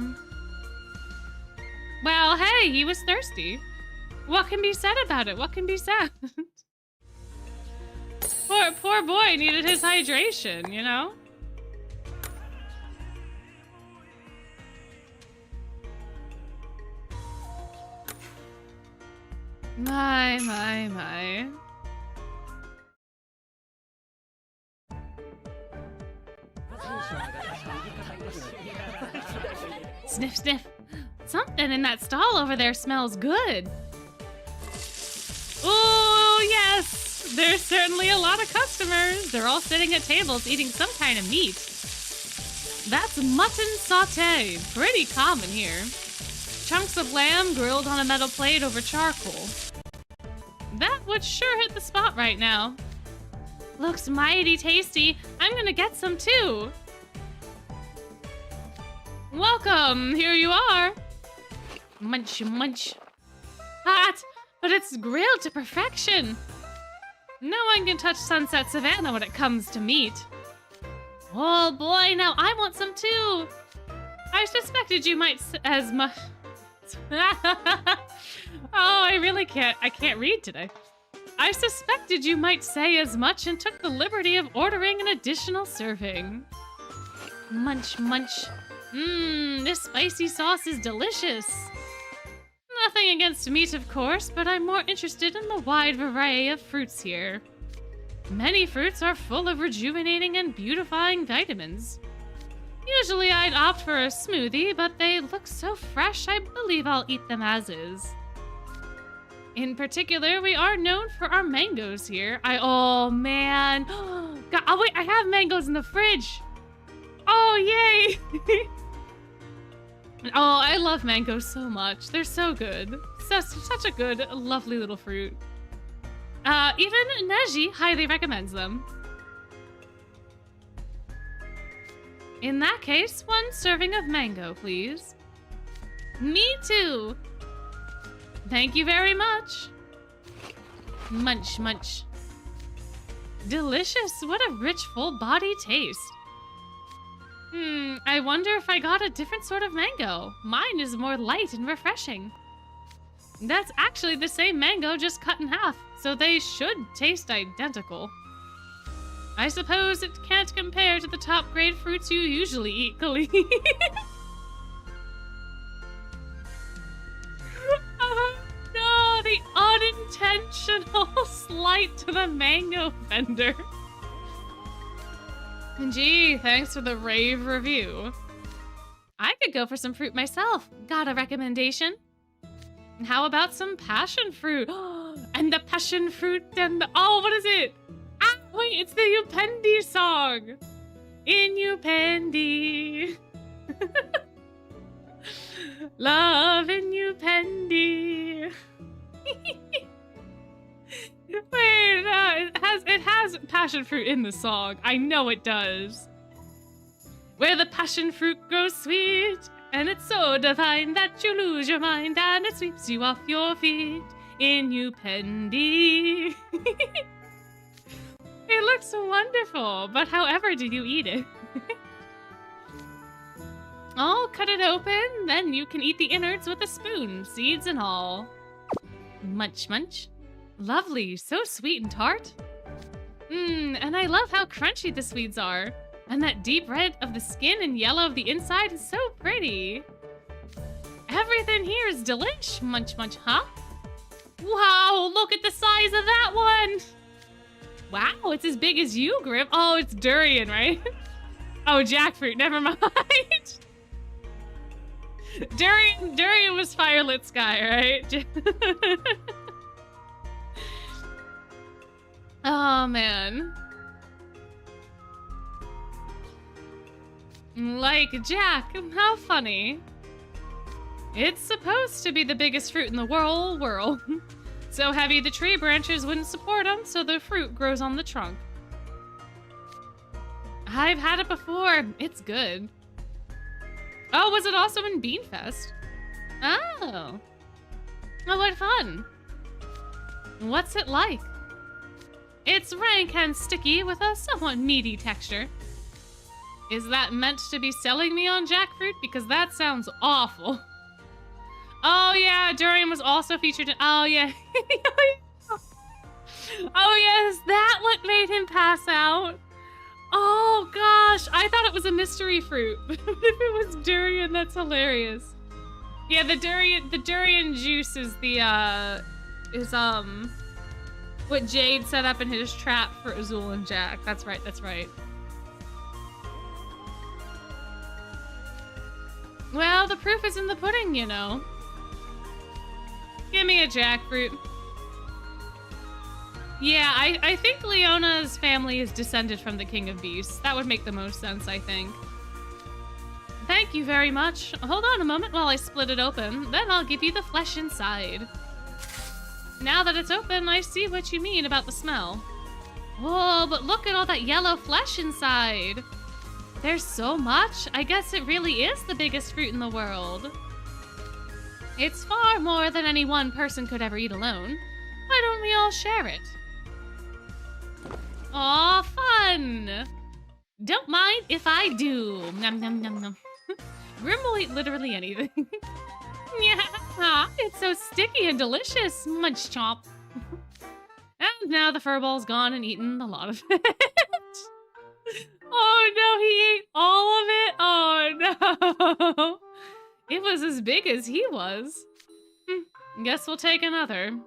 [SPEAKER 1] Well, hey, he was thirsty. What can be said about it? What can be said? Poor boy needed his hydration, you know? My. Sniff, sniff. Something in that stall over there smells good. Oh, yes. There's certainly a lot of customers. They're all sitting at tables eating some kind of meat. That's mutton sauté. Pretty common here. Chunks of lamb grilled on a metal plate over charcoal. That would sure hit the spot right now. Looks mighty tasty. I'm gonna get some too. Welcome, here you are. Munch, munch. Hot, but it's grilled to perfection. No one can touch Sunset Savannah when it comes to meat. Oh boy, now I want some too. I suspected you might as much. Oh, I can't read today. I suspected you might say as much and took the liberty of ordering an additional serving. Munch, munch. Mmm, this spicy sauce is delicious. Nothing against meat, of course, but I'm more interested in the wide variety of fruits here. Many fruits are full of rejuvenating and beautifying vitamins. Usually I'd opt for a smoothie, but they look so fresh I believe I'll eat them as is. In particular, we are known for our mangoes here. Oh man. God, oh wait, I have mangoes in the fridge. Oh, yay. Oh, I love mangoes so much. They're so good. Such a good, lovely little fruit. Even Neji highly recommends them. In that case, 1 serving of mango, please. Me too. Thank you very much. Munch, munch. Delicious. What a rich, full body taste. I wonder if I got a different sort of mango. Mine is more light and refreshing. That's actually the same mango, just cut in half, so they should taste identical. I suppose it can't compare to the top-grade fruits you usually eat, Khalid. No, the unintentional slight to the mango vendor. Gee, thanks for the rave review. I could go for some fruit myself. Got a recommendation? How about some passion fruit? And the passion fruit and the... Oh, what is it? Ah, wait, it's the Upendi song. In Upendi. Loving you, Pendy. Wait, it has passion fruit in the song. I know it does. Where the passion fruit grows sweet, and it's so divine that you lose your mind, and it sweeps you off your feet. In you, Pendy. It looks wonderful, but however do you eat it? I'll cut it open, then you can eat the innards with a spoon, seeds and all. Munch, munch. Lovely, so sweet and tart. And I love how crunchy the sweets are. And that deep red of the skin and yellow of the inside is so pretty. Everything here is delish. Munch, munch, huh? Wow, look at the size of that one. Wow, it's as big as you, Grim. Oh, it's durian, right? Oh, jackfruit, never mind. Durian was Firelit Sky, right? Oh, man. Like Jack, how funny. It's supposed to be the biggest fruit in the whole world. So heavy the tree branches wouldn't support them, so the fruit grows on the trunk. I've had it before. It's good. Oh, was it also in Beanfest? Oh. Oh, what fun. What's it like? It's rank and sticky with a somewhat meaty texture. Is that meant to be selling me on jackfruit? Because that sounds awful. Oh yeah, durian was also featured in... Oh yeah. Oh yes, that what made him pass out. Oh gosh, I thought it was a mystery fruit. But if it was durian, that's hilarious. Yeah, the durian juice is what Jade set up in his trap for Azul and Jack. That's right, that's right. Well, the proof is in the pudding, you know. Give me a jackfruit. Yeah, I think Leona's family is descended from the King of Beasts. That would make the most sense, I think. Thank you very much. Hold on a moment while I split it open, then I'll give you the flesh inside. Now that it's open, I see what you mean about the smell. Oh, but look at all that yellow flesh inside. There's so much. I guess it really is the biggest fruit in the world. It's far more than any one person could ever eat alone. Why don't we all share it? Aw, fun! Don't mind if I do. Nom nom nom nom. Grim will eat literally anything. Yeah, it's so sticky and delicious. Munch chomp. And now the furball's gone and eaten a lot of it. Oh no, he ate all of it? Oh no. It was as big as he was. Guess we'll take another.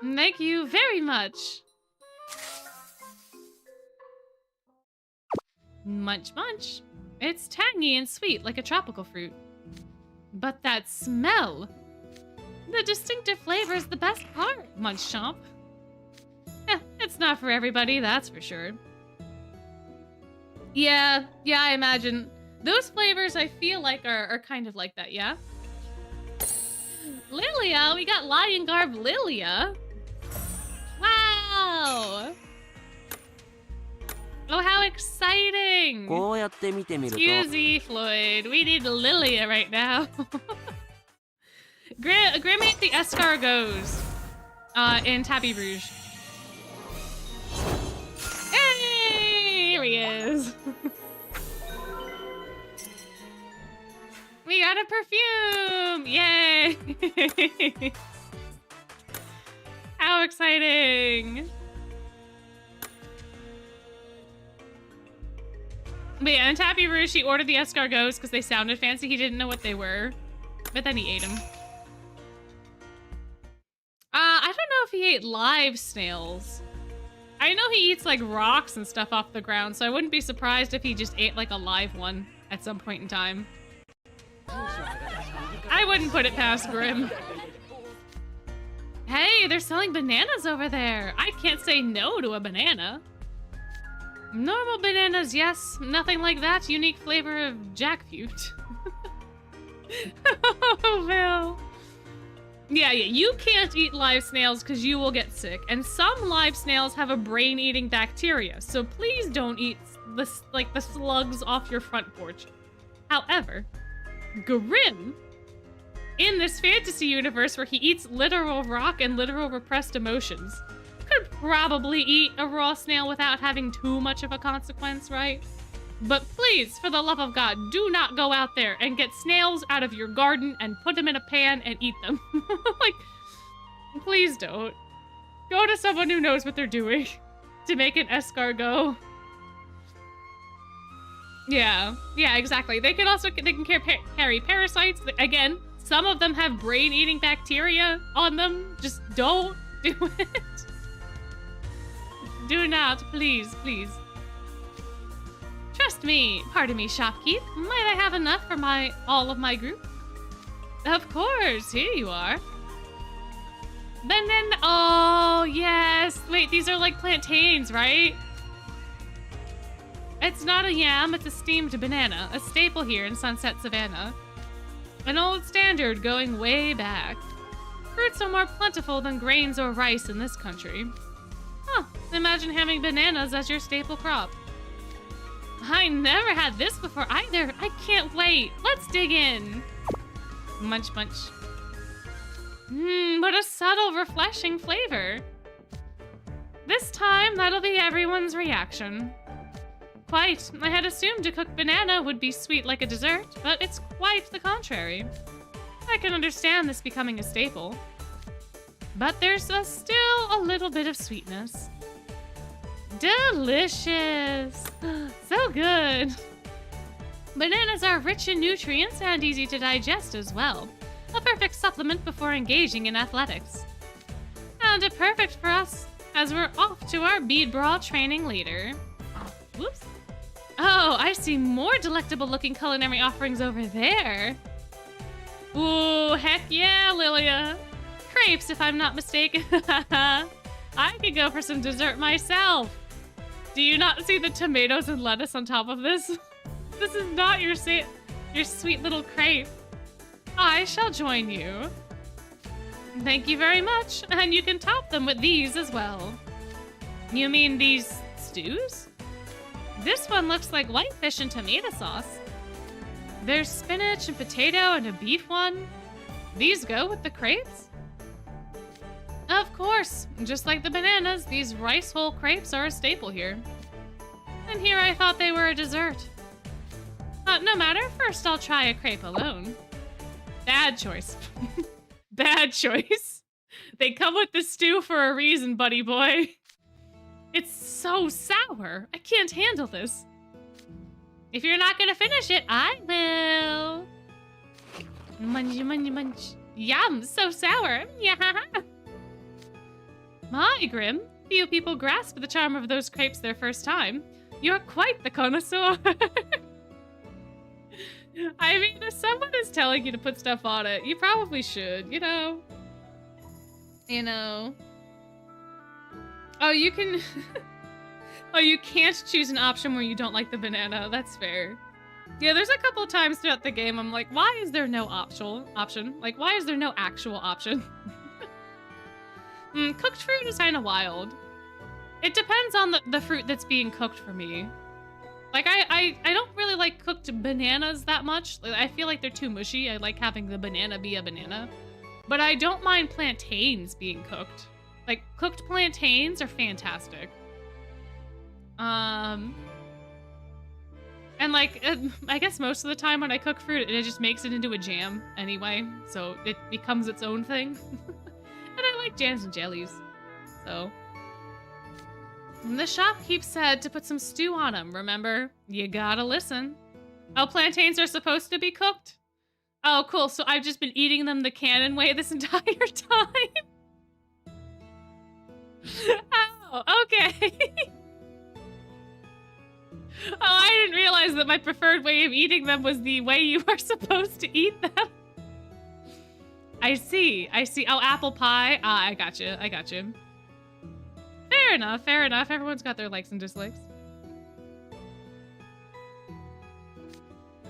[SPEAKER 1] Thank you very much. Munch munch. It's tangy and sweet like a tropical fruit. But that smell! The distinctive flavor is the best part, Munch Chomp. It's not for everybody, that's for sure. Yeah, I imagine. Those flavors I feel like are kind of like that, yeah? Lilia! We got Lion Garb Lilia! Wow! Oh, how exciting!
[SPEAKER 3] こうやって見てみると
[SPEAKER 1] Excuse me, Floyd. We need Lilia right now. Grim ate the escargots in Tapis Rouge. Hey! Here he is. We got a perfume! Yay! How exciting! But yeah, in Tapis Rouge, he ordered the escargots because they sounded fancy. He didn't know what they were. But then he ate them. I don't know if he ate live snails. I know he eats like rocks and stuff off the ground, so I wouldn't be surprised if he just ate like a live one at some point in time. I wouldn't put it past Grim. Hey, they're selling bananas over there. I can't say no to a banana. Normal bananas, yes. Nothing like that unique flavor of jackfruit. Yeah, you can't eat live snails because you will get sick. And some live snails have a brain-eating bacteria, so please don't eat the slugs off your front porch. However, Grim, in this fantasy universe where he eats literal rock and literal repressed emotions, could probably eat a raw snail without having too much of a consequence, right? But please, for the love of God, do not go out there and get snails out of your garden and put them in a pan and eat them. Like, please don't. Go to someone who knows what they're doing to make an escargot. Yeah, exactly. They can carry parasites. Again, some of them have brain-eating bacteria on them. Just don't do it. Do not, please. Trust me. Pardon me, shopkeep. Might I have enough for all of my group? Of course. Here you are. Banana. Oh, yes. Wait, these are like plantains, right? It's not a yam, it's a steamed banana, a staple here in Sunset Savannah. An old standard going way back. Fruits are more plentiful than grains or rice in this country. Huh, imagine having bananas as your staple crop. I never had this before either. I can't wait. Let's dig in. Munch. What a subtle, refreshing flavor. This time, that'll be everyone's reaction. Quite. I had assumed a cooked banana would be sweet like a dessert, but it's quite the contrary. I can understand this becoming a staple. But there's still a little bit of sweetness. Delicious! So good! Bananas are rich in nutrients and easy to digest as well. A perfect supplement before engaging in athletics. And perfect for us, as we're off to our bead brawl training later. Whoops. Oh, I see more delectable-looking culinary offerings over there. Ooh, heck yeah, Lilia. Crepes, if I'm not mistaken. I could go for some dessert myself. Do you not see the tomatoes and lettuce on top of this? This is not your sweet little crepe. I shall join you. Thank you very much, and you can top them with these as well. You mean these stews? This one looks like whitefish and tomato sauce. There's spinach and potato and a beef one. These go with the crepes? Of course, just like the bananas, these rice hull crepes are a staple here. And here I thought they were a dessert. No matter, first I'll try a crepe alone. Bad choice. Bad choice. They come with the stew for a reason, buddy boy. It's so sour. I can't handle this. If you're not gonna finish it, I will. Munch. Yum, so sour. Yeah. My Grim, few people grasp the charm of those crepes their first time. You're quite the connoisseur. I mean, if someone is telling you to put stuff on it, you probably should, you know. Oh, you can... Oh, you can't choose an option where you don't like the banana. That's fair. Yeah, there's a couple of times throughout the game I'm like, why is there no option? Like, why is there no actual option? Cooked fruit is kind of wild. It depends on the fruit that's being cooked for me. Like, I don't really like cooked bananas that much. I feel like they're too mushy. I like having the banana be a banana. But I don't mind plantains being cooked. Like, cooked plantains are fantastic. And like, I guess most of the time when I cook fruit, it just makes it into a jam anyway. So it becomes its own thing. And I like jams and jellies. So. The shopkeep said to put some stew on them, remember? You gotta listen. Oh, plantains are supposed to be cooked? Oh, cool. So I've just been eating them the canon way this entire time? Oh, okay. Oh, I didn't realize that my preferred way of eating them was the way you are supposed to eat them. I see. Oh, apple pie. Ah, I got you. Fair enough. Everyone's got their likes and dislikes.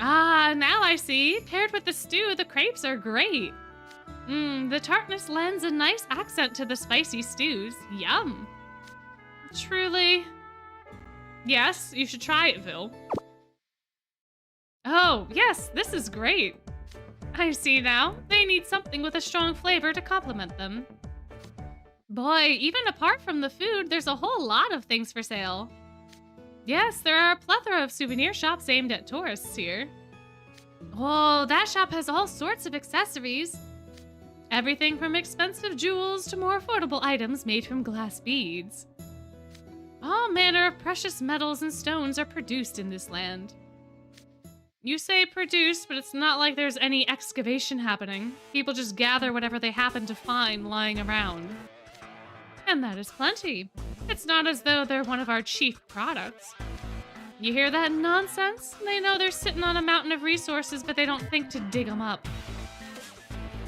[SPEAKER 1] Ah, now I see. Paired with the stew, the crepes are great. The tartness lends a nice accent to the spicy stews. Yum. Truly. Yes, you should try it, Vil. Oh, yes, this is great. I see now. They need something with a strong flavor to complement them. Boy, even apart from the food, there's a whole lot of things for sale. Yes, there are a plethora of souvenir shops aimed at tourists here. Oh, that shop has all sorts of accessories. Everything from expensive jewels to more affordable items made from glass beads. All manner of precious metals and stones are produced in this land. You say produced, but it's not like there's any excavation happening. People just gather whatever they happen to find lying around. And that is plenty. It's not as though they're one of our chief products. You hear that nonsense? They know they're sitting on a mountain of resources, but they don't think to dig them up.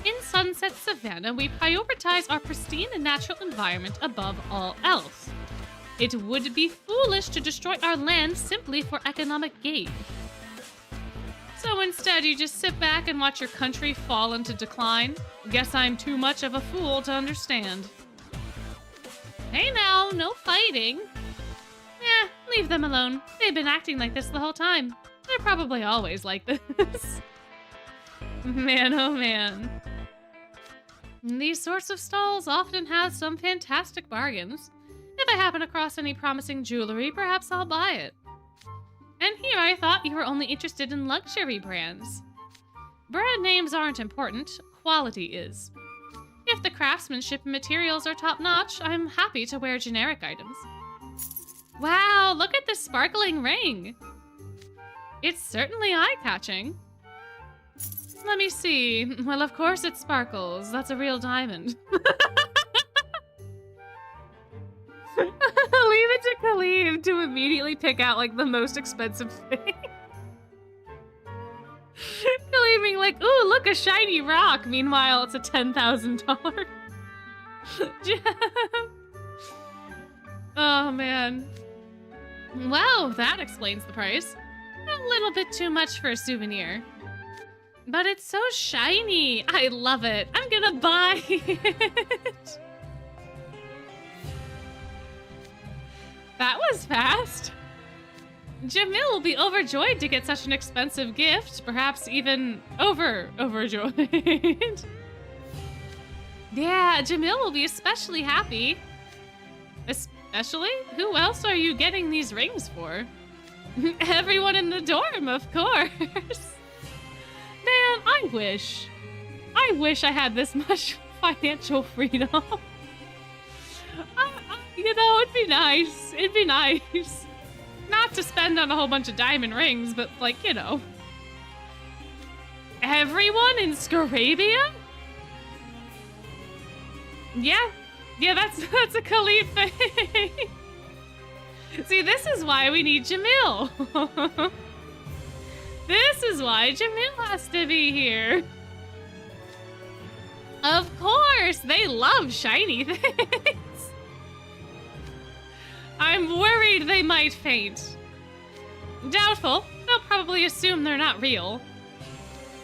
[SPEAKER 1] In Sunset Savannah, we prioritize our pristine and natural environment above all else. It would be foolish to destroy our land simply for economic gain. So instead, you just sit back and watch your country fall into decline? Guess I'm too much of a fool to understand. Hey now, no fighting. Eh, leave them alone. They've been acting like this the whole time. They're probably always like this. Man, oh man. These sorts of stalls often have some fantastic bargains. If I happen across any promising jewelry, perhaps I'll buy it. And here I thought you were only interested in luxury brands. Brand names aren't important, quality is. If the craftsmanship and materials are top-notch, I'm happy to wear generic items. Wow, look at this sparkling ring! It's certainly eye-catching. Let me see. Well, of course it sparkles. That's a real diamond. Leave it to Khalif to immediately pick out, like, the most expensive thing. Khalif being like, ooh, look, a shiny rock. Meanwhile, it's a $10,000 gem. Oh, man. Wow, that explains the price. A little bit too much for a souvenir. But it's so shiny. I love it. I'm gonna buy it. That was fast. Jamil will be overjoyed to get such an expensive gift, perhaps even overjoyed. Yeah, Jamil will be especially happy. Especially? Who else are you getting these rings for? Everyone in the dorm, of course. Man, I wish I had this much financial freedom. You know, it'd be nice. It'd be nice. Not to spend on a whole bunch of diamond rings, but, like, you know. Everyone in Scarabia? Yeah, that's a Khalif thing. See, this is why we need Jamil. This is why Jamil has to be here. Of course, they love shiny things. I'm worried they might faint. Doubtful. They'll probably assume they're not real.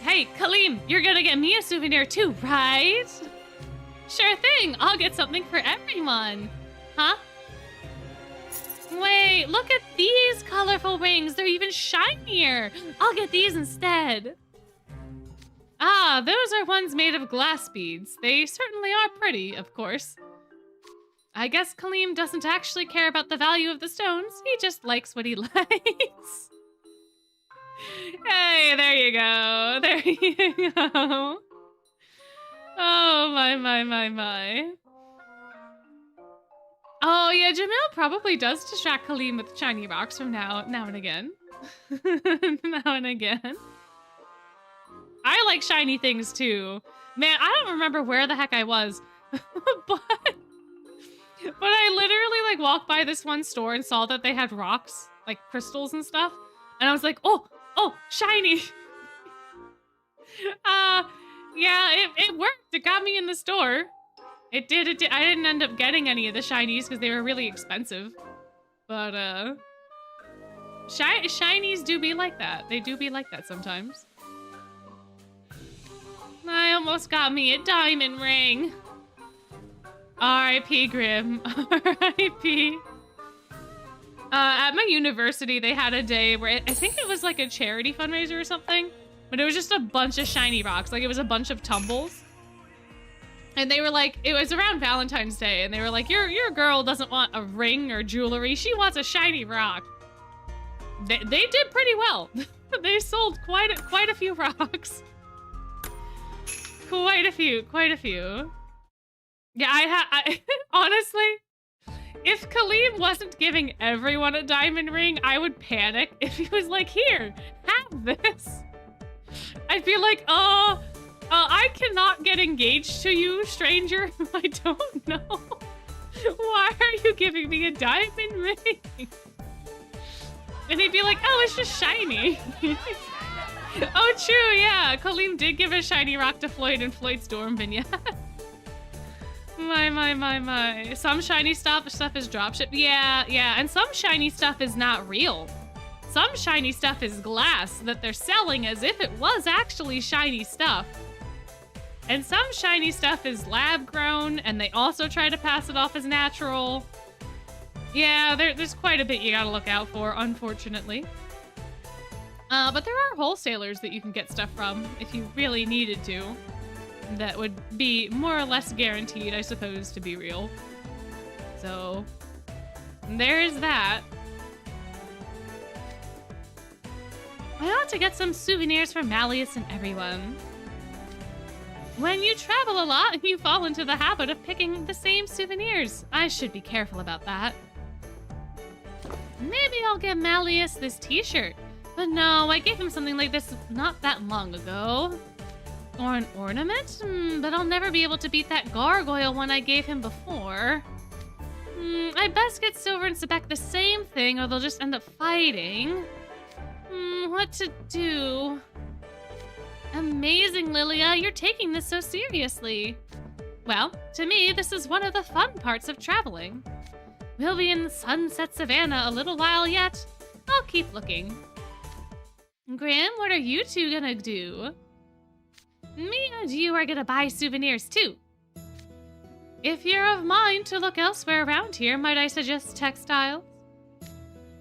[SPEAKER 1] Hey, Kaleem, you're gonna get me a souvenir too, right? Sure thing. I'll get something for everyone. Huh? Wait, look at these colorful rings. They're even shinier. I'll get these instead. Ah, those are ones made of glass beads. They certainly are pretty, of course. I guess Kaleem doesn't actually care about the value of the stones. He just likes what he likes. Hey, there you go. There you go. Oh, my. Oh, yeah, Jamil probably does distract Kaleem with shiny rocks from now and again. Now and again. I like shiny things, too. Man, I don't remember where the heck I was, but I literally, like, walked by this one store and saw that they had rocks, like crystals and stuff, and I was like, oh, shiny. Yeah, it worked. It got me in the store. It did. I didn't end up getting any of the shinies because they were really expensive. But, shinies do be like that. They do be like that sometimes. I almost got me a diamond ring. R.I.P. Grim. R.I.P. At my university, they had a day where I think it was like a charity fundraiser or something, but it was just a bunch of shiny rocks. Like it was a bunch of tumbles. And they were like, it was around Valentine's Day, and they were like, your girl doesn't want a ring or jewelry. She wants a shiny rock. They did pretty well. They sold quite a few rocks. Quite a few. Yeah, I honestly, if Kaleem wasn't giving everyone a diamond ring, I would panic. If he was like, here, have this. I'd be like, I cannot get engaged to you, stranger. I don't know. Why are you giving me a diamond ring? And he'd be like, oh, it's just shiny. Oh, true, yeah. Kaleem did give a shiny rock to Floyd in Floyd's dorm vignette. My. Some shiny stuff is dropship. Yeah, and some shiny stuff is not real. Some shiny stuff is glass that they're selling as if it was actually shiny stuff. And some shiny stuff is lab grown, and they also try to pass it off as natural. Yeah, there's quite a bit you gotta look out for, unfortunately. But there are wholesalers that you can get stuff from if you really needed to. That would be more or less guaranteed, I suppose, to be real. So, there's that. I ought to get some souvenirs for Malleus and everyone. When you travel a lot, you fall into the habit of picking the same souvenirs. I should be careful about that. Maybe I'll get Malleus this t-shirt. But no, I gave him something like this not that long ago. Or an ornament? But I'll never be able to beat that gargoyle one I gave him before. I best get Silver and Sebek the same thing, or they'll just end up fighting. What to do? Amazing, Lilia, you're taking this so seriously. Well, to me, this is one of the fun parts of traveling. We'll be in Sunset Savannah a little while yet. I'll keep looking. Grim, what are you two gonna do? Me and you are gonna buy souvenirs too. If you're of mind to look elsewhere around here, might I suggest textiles?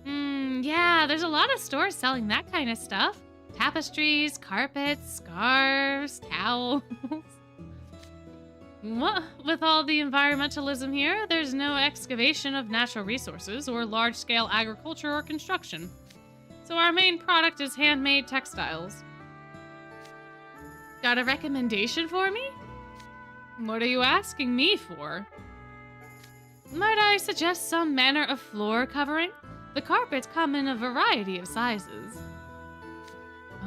[SPEAKER 1] Yeah, there's a lot of stores selling that kind of stuff. Tapestries, carpets, scarves, towels. What? With all the environmentalism here, there's no excavation of natural resources or large-scale agriculture or construction. So our main product is handmade textiles. Got a recommendation for me? What are you asking me for? Might I suggest some manner of floor covering? The carpets come in a variety of sizes.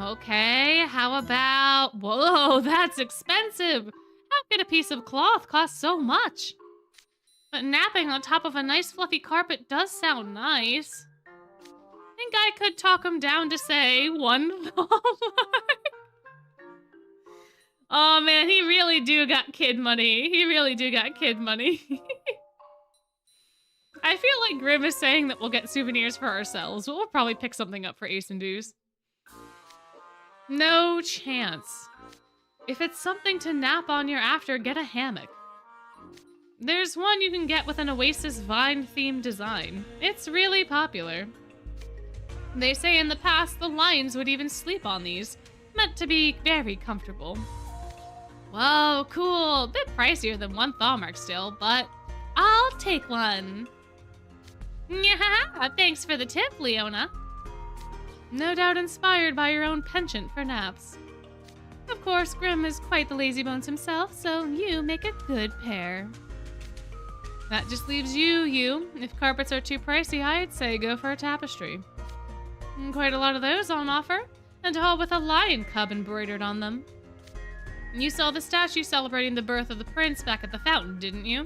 [SPEAKER 1] Okay, how about... Whoa, that's expensive! How could a piece of cloth cost so much? But napping on top of a nice fluffy carpet does sound nice. Think I could talk him down to, say, $1. Oh man, he really do got kid money. He really do got kid money. I feel like Grim is saying that we'll get souvenirs for ourselves, but we'll probably pick something up for Ace and Deuce. No chance. If it's something to nap on your after, get a hammock. There's one you can get with an Oasis Vine-themed design. It's really popular. They say in the past the lions would even sleep on these, meant to be very comfortable. Whoa, cool. Bit pricier than one Thalmark still, but I'll take one. Yeah, thanks for the tip, Leona. No doubt inspired by your own penchant for naps. Of course, Grim is quite the lazybones himself, so you make a good pair. That just leaves you. If carpets are too pricey, I'd say go for a tapestry. Quite a lot of those on offer, and all with a lion cub embroidered on them. You saw the statue celebrating the birth of the prince back at the fountain, didn't you?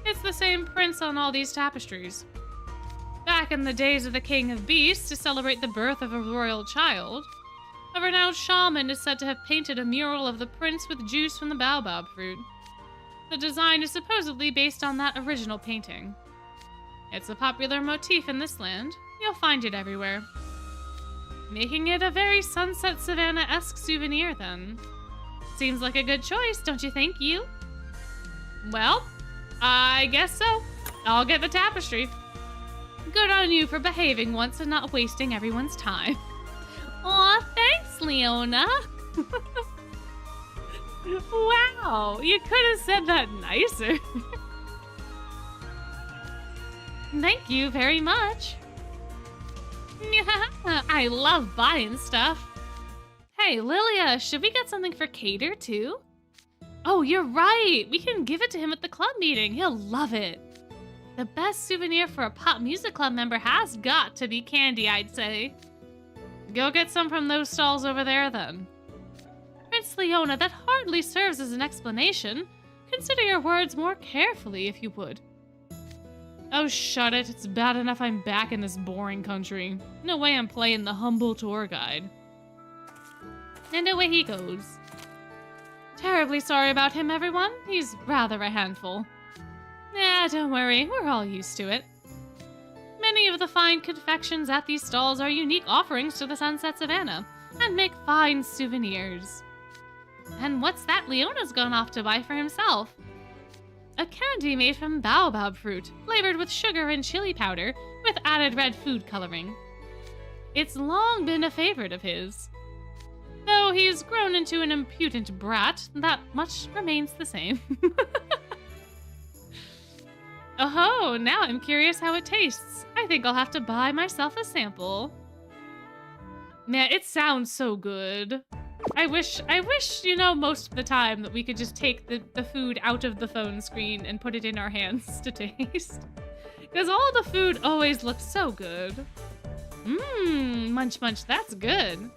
[SPEAKER 1] It's the same prince on all these tapestries. Back in the days of the King of Beasts, to celebrate the birth of a royal child, a renowned shaman is said to have painted a mural of the prince with juice from the baobab fruit. The design is supposedly based on that original painting. It's a popular motif in this land. You'll find it everywhere. Making it a very Sunset Savannah-esque souvenir, then. Seems like a good choice, don't you think, you? Well, I guess so. I'll get the tapestry. Good on you for behaving once and not wasting everyone's time. Aw, thanks, Leona. Wow, you could have said that nicer. Thank you very much. I love buying stuff. Hey, Lilia, should we get something for Cater, too? Oh, you're right. We can give it to him at the club meeting. He'll love it. The best souvenir for a pop music club member has got to be candy, I'd say. Go get some from those stalls over there, then. Prince Leona, that hardly serves as an explanation. Consider your words more carefully, if you would. Oh, shut it. It's bad enough I'm back in this boring country. No way I'm playing the humble tour guide. And away he goes. Terribly sorry about him, everyone. He's rather a handful. Nah, don't worry. We're all used to it. Many of the fine confections at these stalls are unique offerings to the Sunset Savannah and make fine souvenirs. And what's that Leona's gone off to buy for himself? A candy made from baobab fruit, flavored with sugar and chili powder, with added red food coloring. It's long been a favorite of his. Though he's grown into an impudent brat, that much remains the same. Oh, now I'm curious how it tastes. I think I'll have to buy myself a sample. Man, it sounds so good. I wish, you know, most of the time that we could just take the food out of the phone screen and put it in our hands to taste. Because all the food always looks so good. Mmm, munch munch, that's good.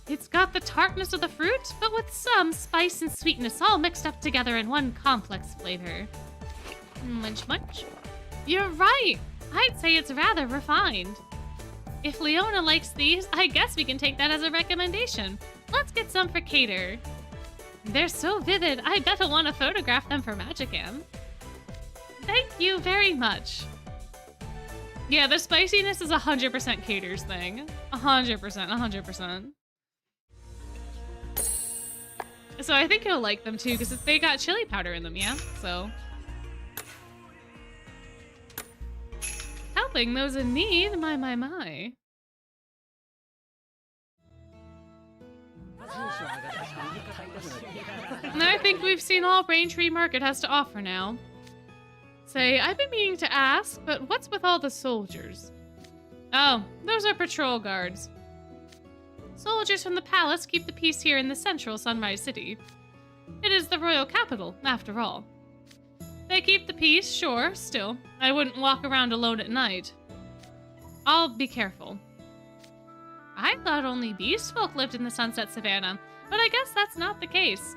[SPEAKER 1] It's got the tartness of the fruit, but with some spice and sweetness all mixed up together in one complex flavor. Munch munch. You're right. I'd say it's rather refined. If Leona likes these, I guess we can take that as a recommendation. Let's get some for Cater. They're so vivid, I bet I'll want to photograph them for Magicam. Thank you very much. Yeah, the spiciness is 100% Cater's thing. 100%, 100%. So I think he'll like them too, because they got chili powder in them, yeah? So. Helping those in need, my. And I think we've seen all Braintree Market has to offer now. Say, I've been meaning to ask, but what's with all the soldiers? Oh, those are patrol guards. Soldiers from the palace keep the peace here in the central Sunrise City. It is the royal capital, after all. They keep the peace, sure, still. I wouldn't walk around alone at night. I'll be careful. I thought only beast folk lived in the Sunset Savannah, but I guess that's not the case.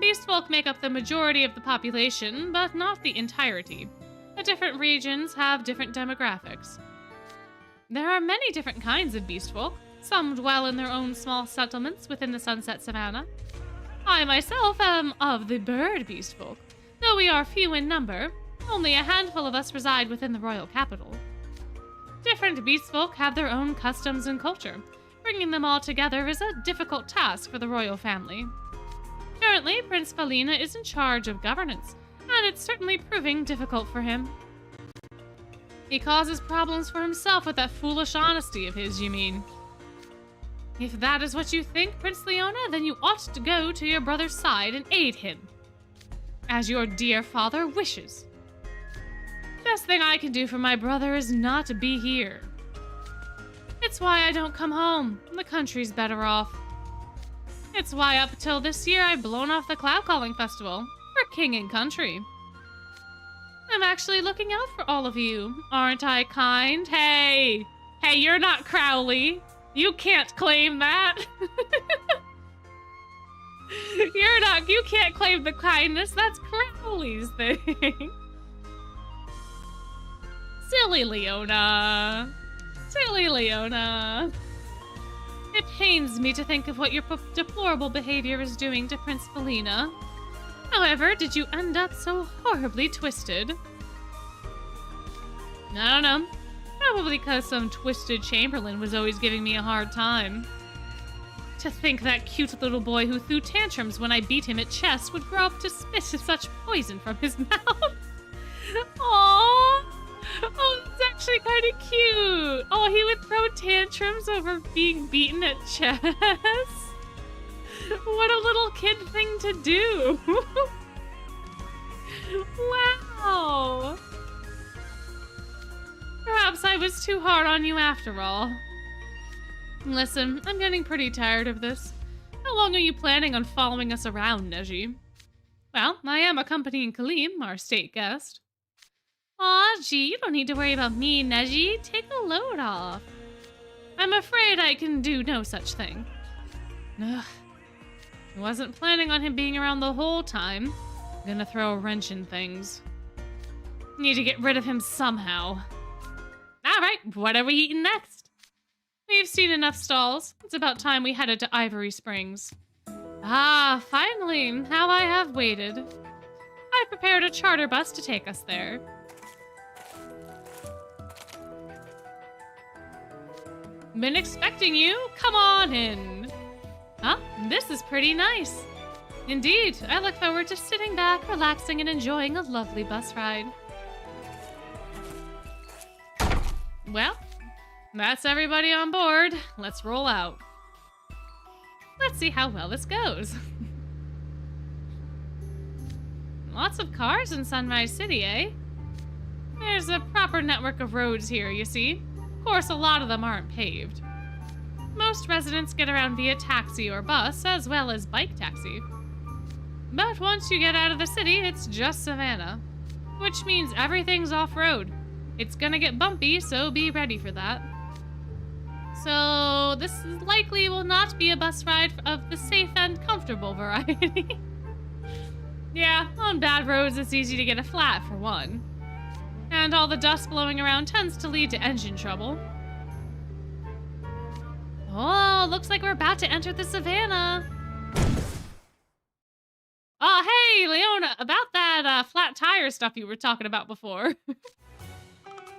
[SPEAKER 1] Beast folk make up the majority of the population, but not the entirety. The different regions have different demographics. There are many different kinds of beast folk. Some dwell in their own small settlements within the Sunset Savannah. I myself am of the bird beast folk. Though we are few in number, only a handful of us reside within the royal capital. Different beast folk have their own customs and culture. Bringing them all together is a difficult task for the royal family. Currently, Prince Felina is in charge of governance, and it's certainly proving difficult for him. He causes problems for himself with that foolish honesty of his, you mean? If that is what you think, Prince Leona, then you ought to go to your brother's side and aid him. As your dear father wishes. Best thing I can do for my brother is not to be here. It's why I don't come home. The country's better off. It's why up till this year I've blown off the Cloudcalling Festival for king and country. I'm actually looking out for all of you. Aren't I kind? Hey! Hey, you're not Crowley. You can't claim that. You can't claim the kindness. That's Crowley's thing. Silly Leona. Silly Leona. It pains me to think of what your deplorable behavior is doing to Prince Felina. However, did you end up so horribly twisted? I don't know. Probably because some twisted chamberlain was always giving me a hard time. To think that cute little boy who threw tantrums when I beat him at chess would grow up to spit such poison from his mouth. Aww. Oh, that's actually kind of cute. Oh, he would throw tantrums over being beaten at chess. What a little kid thing to do. Wow. Perhaps I was too hard on you after all. Listen, I'm getting pretty tired of this. How long are you planning on following us around, Neji? Well, I am accompanying Kaleem, our state guest. Aw, gee, you don't need to worry about me, Neji. Take a load off. I'm afraid I can do no such thing. Ugh. I wasn't planning on him being around the whole time. I'm gonna throw a wrench in things. Need to get rid of him somehow. Alright, what are we eating next? We've seen enough stalls. It's about time we headed to Ivory Springs. Ah, finally, how I have waited. I prepared a charter bus to take us there. Been expecting you. Come on in. Huh? This is pretty nice. Indeed, I look forward to sitting back, relaxing, and enjoying a lovely bus ride. Well, that's everybody on board. Let's roll out. Let's see how well this goes. Lots of cars in Sunrise City, eh? There's a proper network of roads here, you see. Of course, a lot of them aren't paved. Most residents get around via taxi or bus, as well as bike taxi. But once you get out of the city, it's just Savannah. Which means everything's off-road. It's gonna get bumpy, so be ready for that. So, this likely will not be a bus ride of the safe and comfortable variety. Yeah, on bad roads it's easy to get a flat, for one. And all the dust blowing around tends to lead to engine trouble. Oh, looks like we're about to enter the savannah. Oh, hey, Leona, about that flat tire stuff you were talking about before.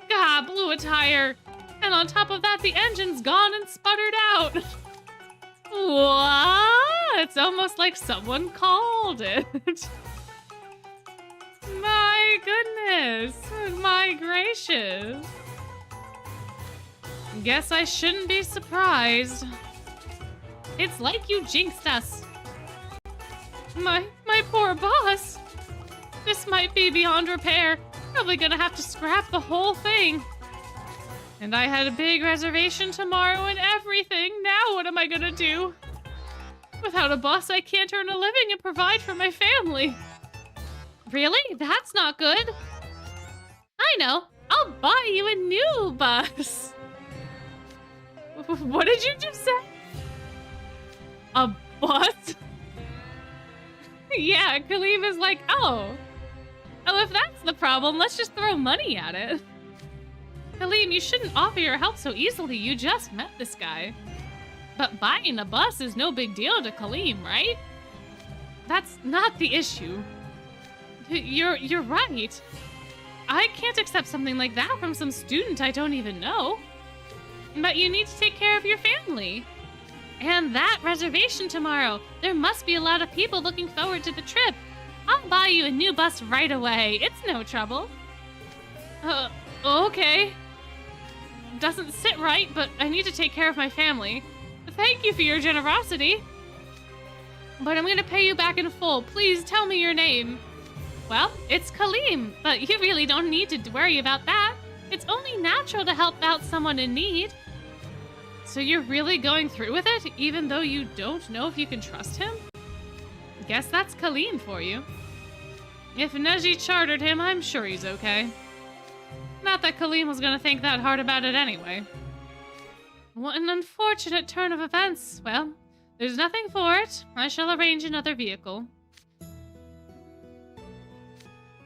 [SPEAKER 1] God, blew a tire. And on top of that, the engine's gone and sputtered out. What? It's almost like someone called it. My goodness. My gracious. Guess I shouldn't be surprised. It's like you jinxed us. My poor boss. This might be beyond repair. Probably gonna have to scrap the whole thing. And I had a big reservation tomorrow and everything. Now what am I gonna do? Without a boss, I can't earn a living and provide for my family. Really? That's not good. I know. I'll buy you a new bus. What did you just say? A bus? Yeah, Kaleem is like, oh, if that's the problem, let's just throw money at it. Kaleem, you shouldn't offer your help so easily. You just met this guy. But buying a bus is no big deal to Kaleem, right? That's not the issue. You're right. I can't accept something like that from some student I don't even know. But you need to take care of your family. And that reservation tomorrow. There must be a lot of people looking forward to the trip. I'll buy you a new bus right away. It's no trouble. Okay. Doesn't sit right, but I need to take care of my family. Thank you for your generosity. But I'm gonna pay you back in full. Please tell me your name. Well, it's Kaleem, but you really don't need to worry about that. It's only natural to help out someone in need. So you're really going through with it, even though you don't know if you can trust him? Guess that's Kaleem for you. If Neji chartered him, I'm sure he's okay. Not that Kaleem was gonna think that hard about it anyway. What an unfortunate turn of events. Well, there's nothing for it. I shall arrange another vehicle.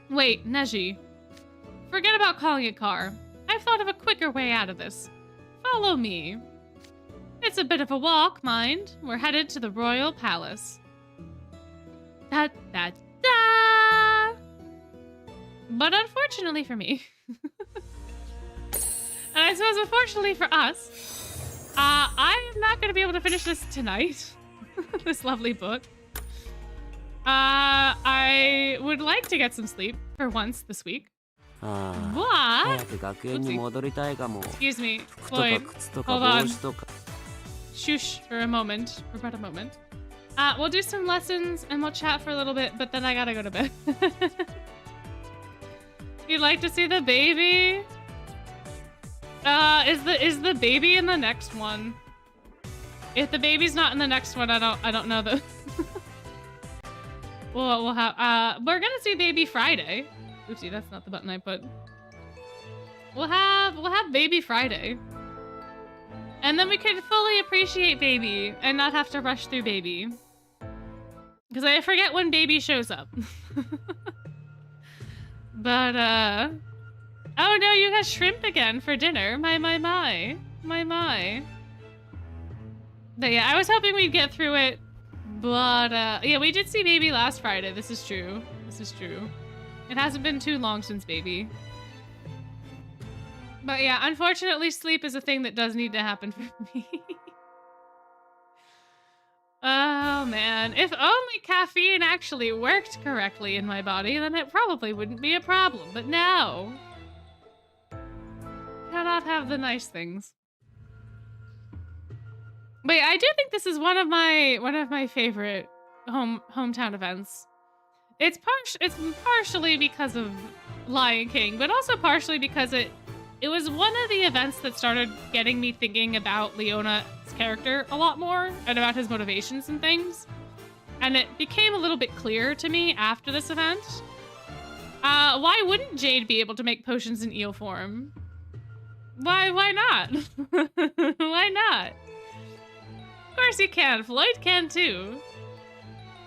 [SPEAKER 1] Wait, Neji. Forget about calling a car. I've thought of a quicker way out of this. Follow me. It's a bit of a walk, mind. We're headed to the Royal Palace. Da da da! But unfortunately for me, and I suppose unfortunately for us, I am not gonna be able to finish this tonight. This lovely book. I would like to get some sleep for once this week.
[SPEAKER 3] ああ、
[SPEAKER 1] What?
[SPEAKER 3] 早く学園に戻りたいかも。
[SPEAKER 1] Excuse me,
[SPEAKER 3] 服とか
[SPEAKER 1] Floyd.
[SPEAKER 3] 靴とか
[SPEAKER 1] Hold
[SPEAKER 3] 帽
[SPEAKER 1] on.
[SPEAKER 3] 子とか。
[SPEAKER 1] Shush for a moment, for about a moment. We'll do some lessons and we'll chat for a little bit, but then I gotta go to bed. You'd like to see the baby? Is the baby in the next one? If the baby's not in the next one, I don't know the. we'll have we're gonna see baby Friday. Oopsie, that's not the button I put. We'll have baby Friday. And then we can fully appreciate baby and not have to rush through baby. Because I forget when baby shows up. But oh no, you got shrimp again for dinner. My. But yeah, I was hoping we'd get through it. But yeah, we did see baby last Friday. This is true. It hasn't been too long since baby. But yeah, unfortunately, sleep is a thing that does need to happen for me. Oh man, if only caffeine actually worked correctly in my body, then it probably wouldn't be a problem. But now, cannot have the nice things. Wait, I do think this is one of my favorite hometown events. It's partially because of Lion King, but also partially because it was one of the events that started getting me thinking about Leona's character a lot more and about his motivations and things. And it became a little bit clearer to me after this event. Why wouldn't Jade be able to make potions in eel form? Why not? Why not? Of course you can. Floyd can too.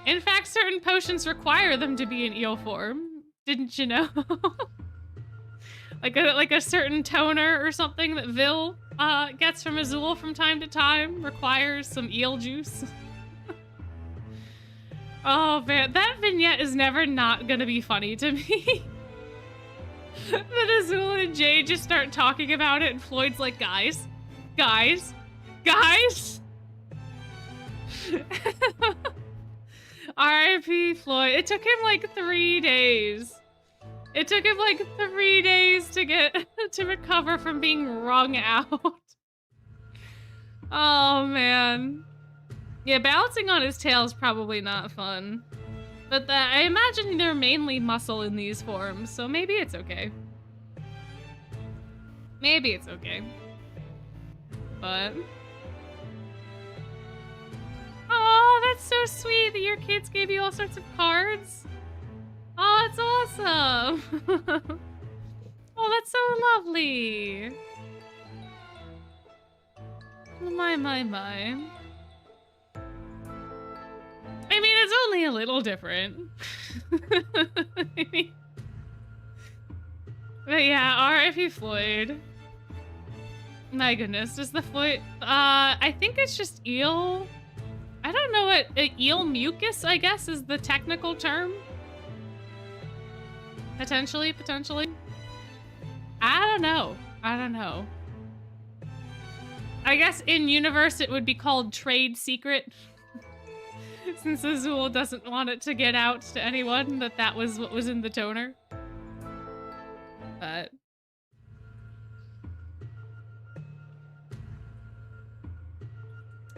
[SPEAKER 1] In fact, certain potions require them to be in eel form. Didn't you know? like a certain toner or something that Vil gets from Azul from time to time requires some eel juice. Oh man, that vignette is never not gonna be funny to me. That Azul and Jade just start talking about it and Floyd's like, guys. R.I.P. Floyd. It took him like 3 days. It took him like 3 days to recover from being wrung out. Oh man. Yeah, balancing on his tail is probably not fun. But I imagine they're mainly muscle in these forms, so maybe it's okay. Maybe it's okay. But... oh, that's so sweet that your kids gave you all sorts of cards. Oh, that's awesome. Oh, that's so lovely. My. I mean, it's only a little different. I mean, but yeah, R.I.P. Floyd. My goodness, does the Floyd... I think it's just eel... I don't know what... eel mucus, I guess, is the technical term. Potentially. I don't know. I guess in universe it would be called trade secret. Since Azul doesn't want it to get out to anyone that was what was in the toner. But...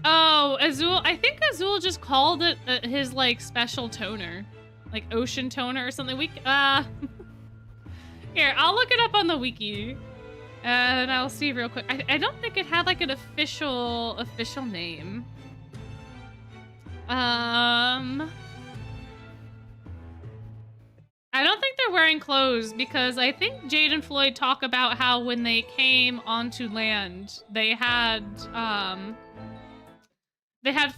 [SPEAKER 1] oh, Azul... I think Azul just called it his, like, special toner. Like, ocean toner or something. Here, I'll look it up on the wiki. And I'll see real quick. I don't think it had, like, an official name. I don't think they're wearing clothes because I think Jade and Floyd talk about how when they came onto land, they had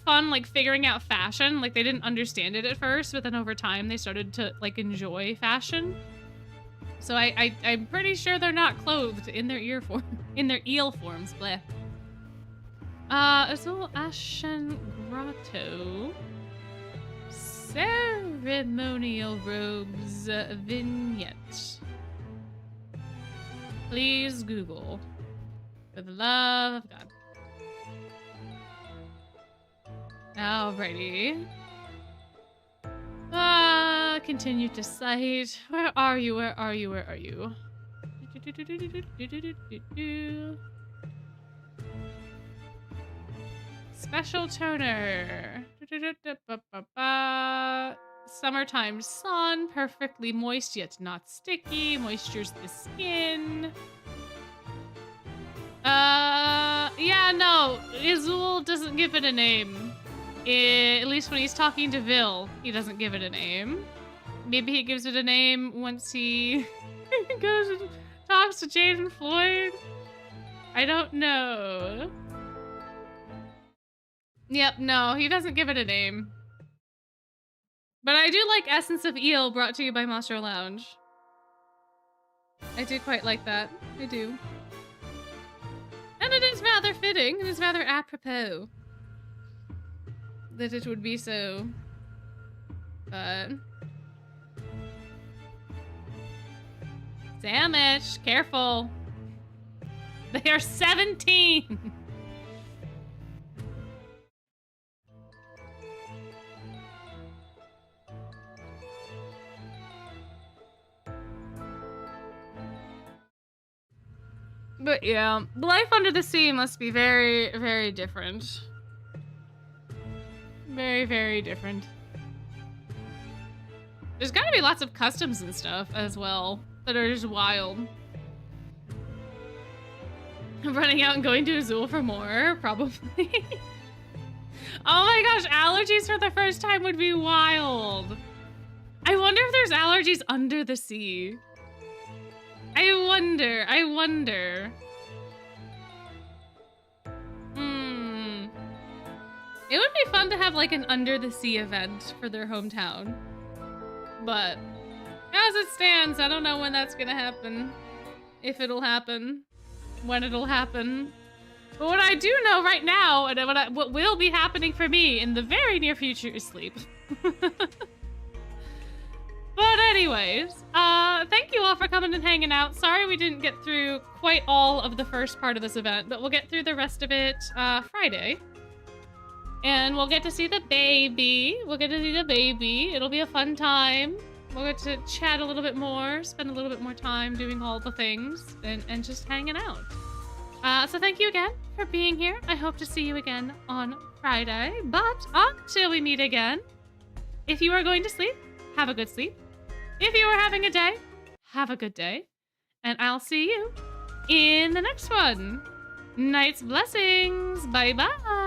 [SPEAKER 1] fun, like, figuring out fashion. Like, they didn't understand it at first, but then over time they started to, like, enjoy fashion. So I'm pretty sure they're not clothed in their eel forms. Bleh. Azul Ashen Grotto. Ceremonial robes vignette. Please Google. For the love of God. Alrighty. Continue to sight. Where are you? Where are you? Where are you? Special toner. Summertime sun, perfectly moist yet not sticky. Moistures the skin. Yeah, no. Izul doesn't give it a name. At least when he's talking to Vil, he doesn't give it a name. Maybe he gives it a name once he goes and talks to Jade and Floyd. I don't know. Yep, no, he doesn't give it a name. But I do like Essence of Eel, brought to you by Monster Lounge. I do quite like that. I do. And it is rather fitting. It is rather apropos that it would be so. But Sandwich, careful. They are 17. But yeah, life under the sea must be very, very different. Very, very different. There's gotta be lots of customs and stuff as well that are just wild. Running out and going to Azul for more, probably. Oh my gosh, allergies for the first time would be wild. I wonder if there's allergies under the sea. I wonder. It would be fun to have like an under the sea event for their hometown. But as it stands, I don't know when that's gonna happen. If it'll happen. When it'll happen. But what I do know right now, and what will be happening for me in the very near future, is sleep. But anyways, thank you all for coming and hanging out. Sorry we didn't get through quite all of the first part of this event, but we'll get through the rest of it Friday. And we'll get to see the baby. It'll be a fun time. We'll get to chat a little bit more, spend a little bit more time doing all the things, and just hanging out. So thank you again for being here. I hope to see you again on Friday. But until we meet again, if you are going to sleep, have a good sleep. If you are having a day, have a good day. And I'll see you in the next one. Night's blessings. Bye-bye.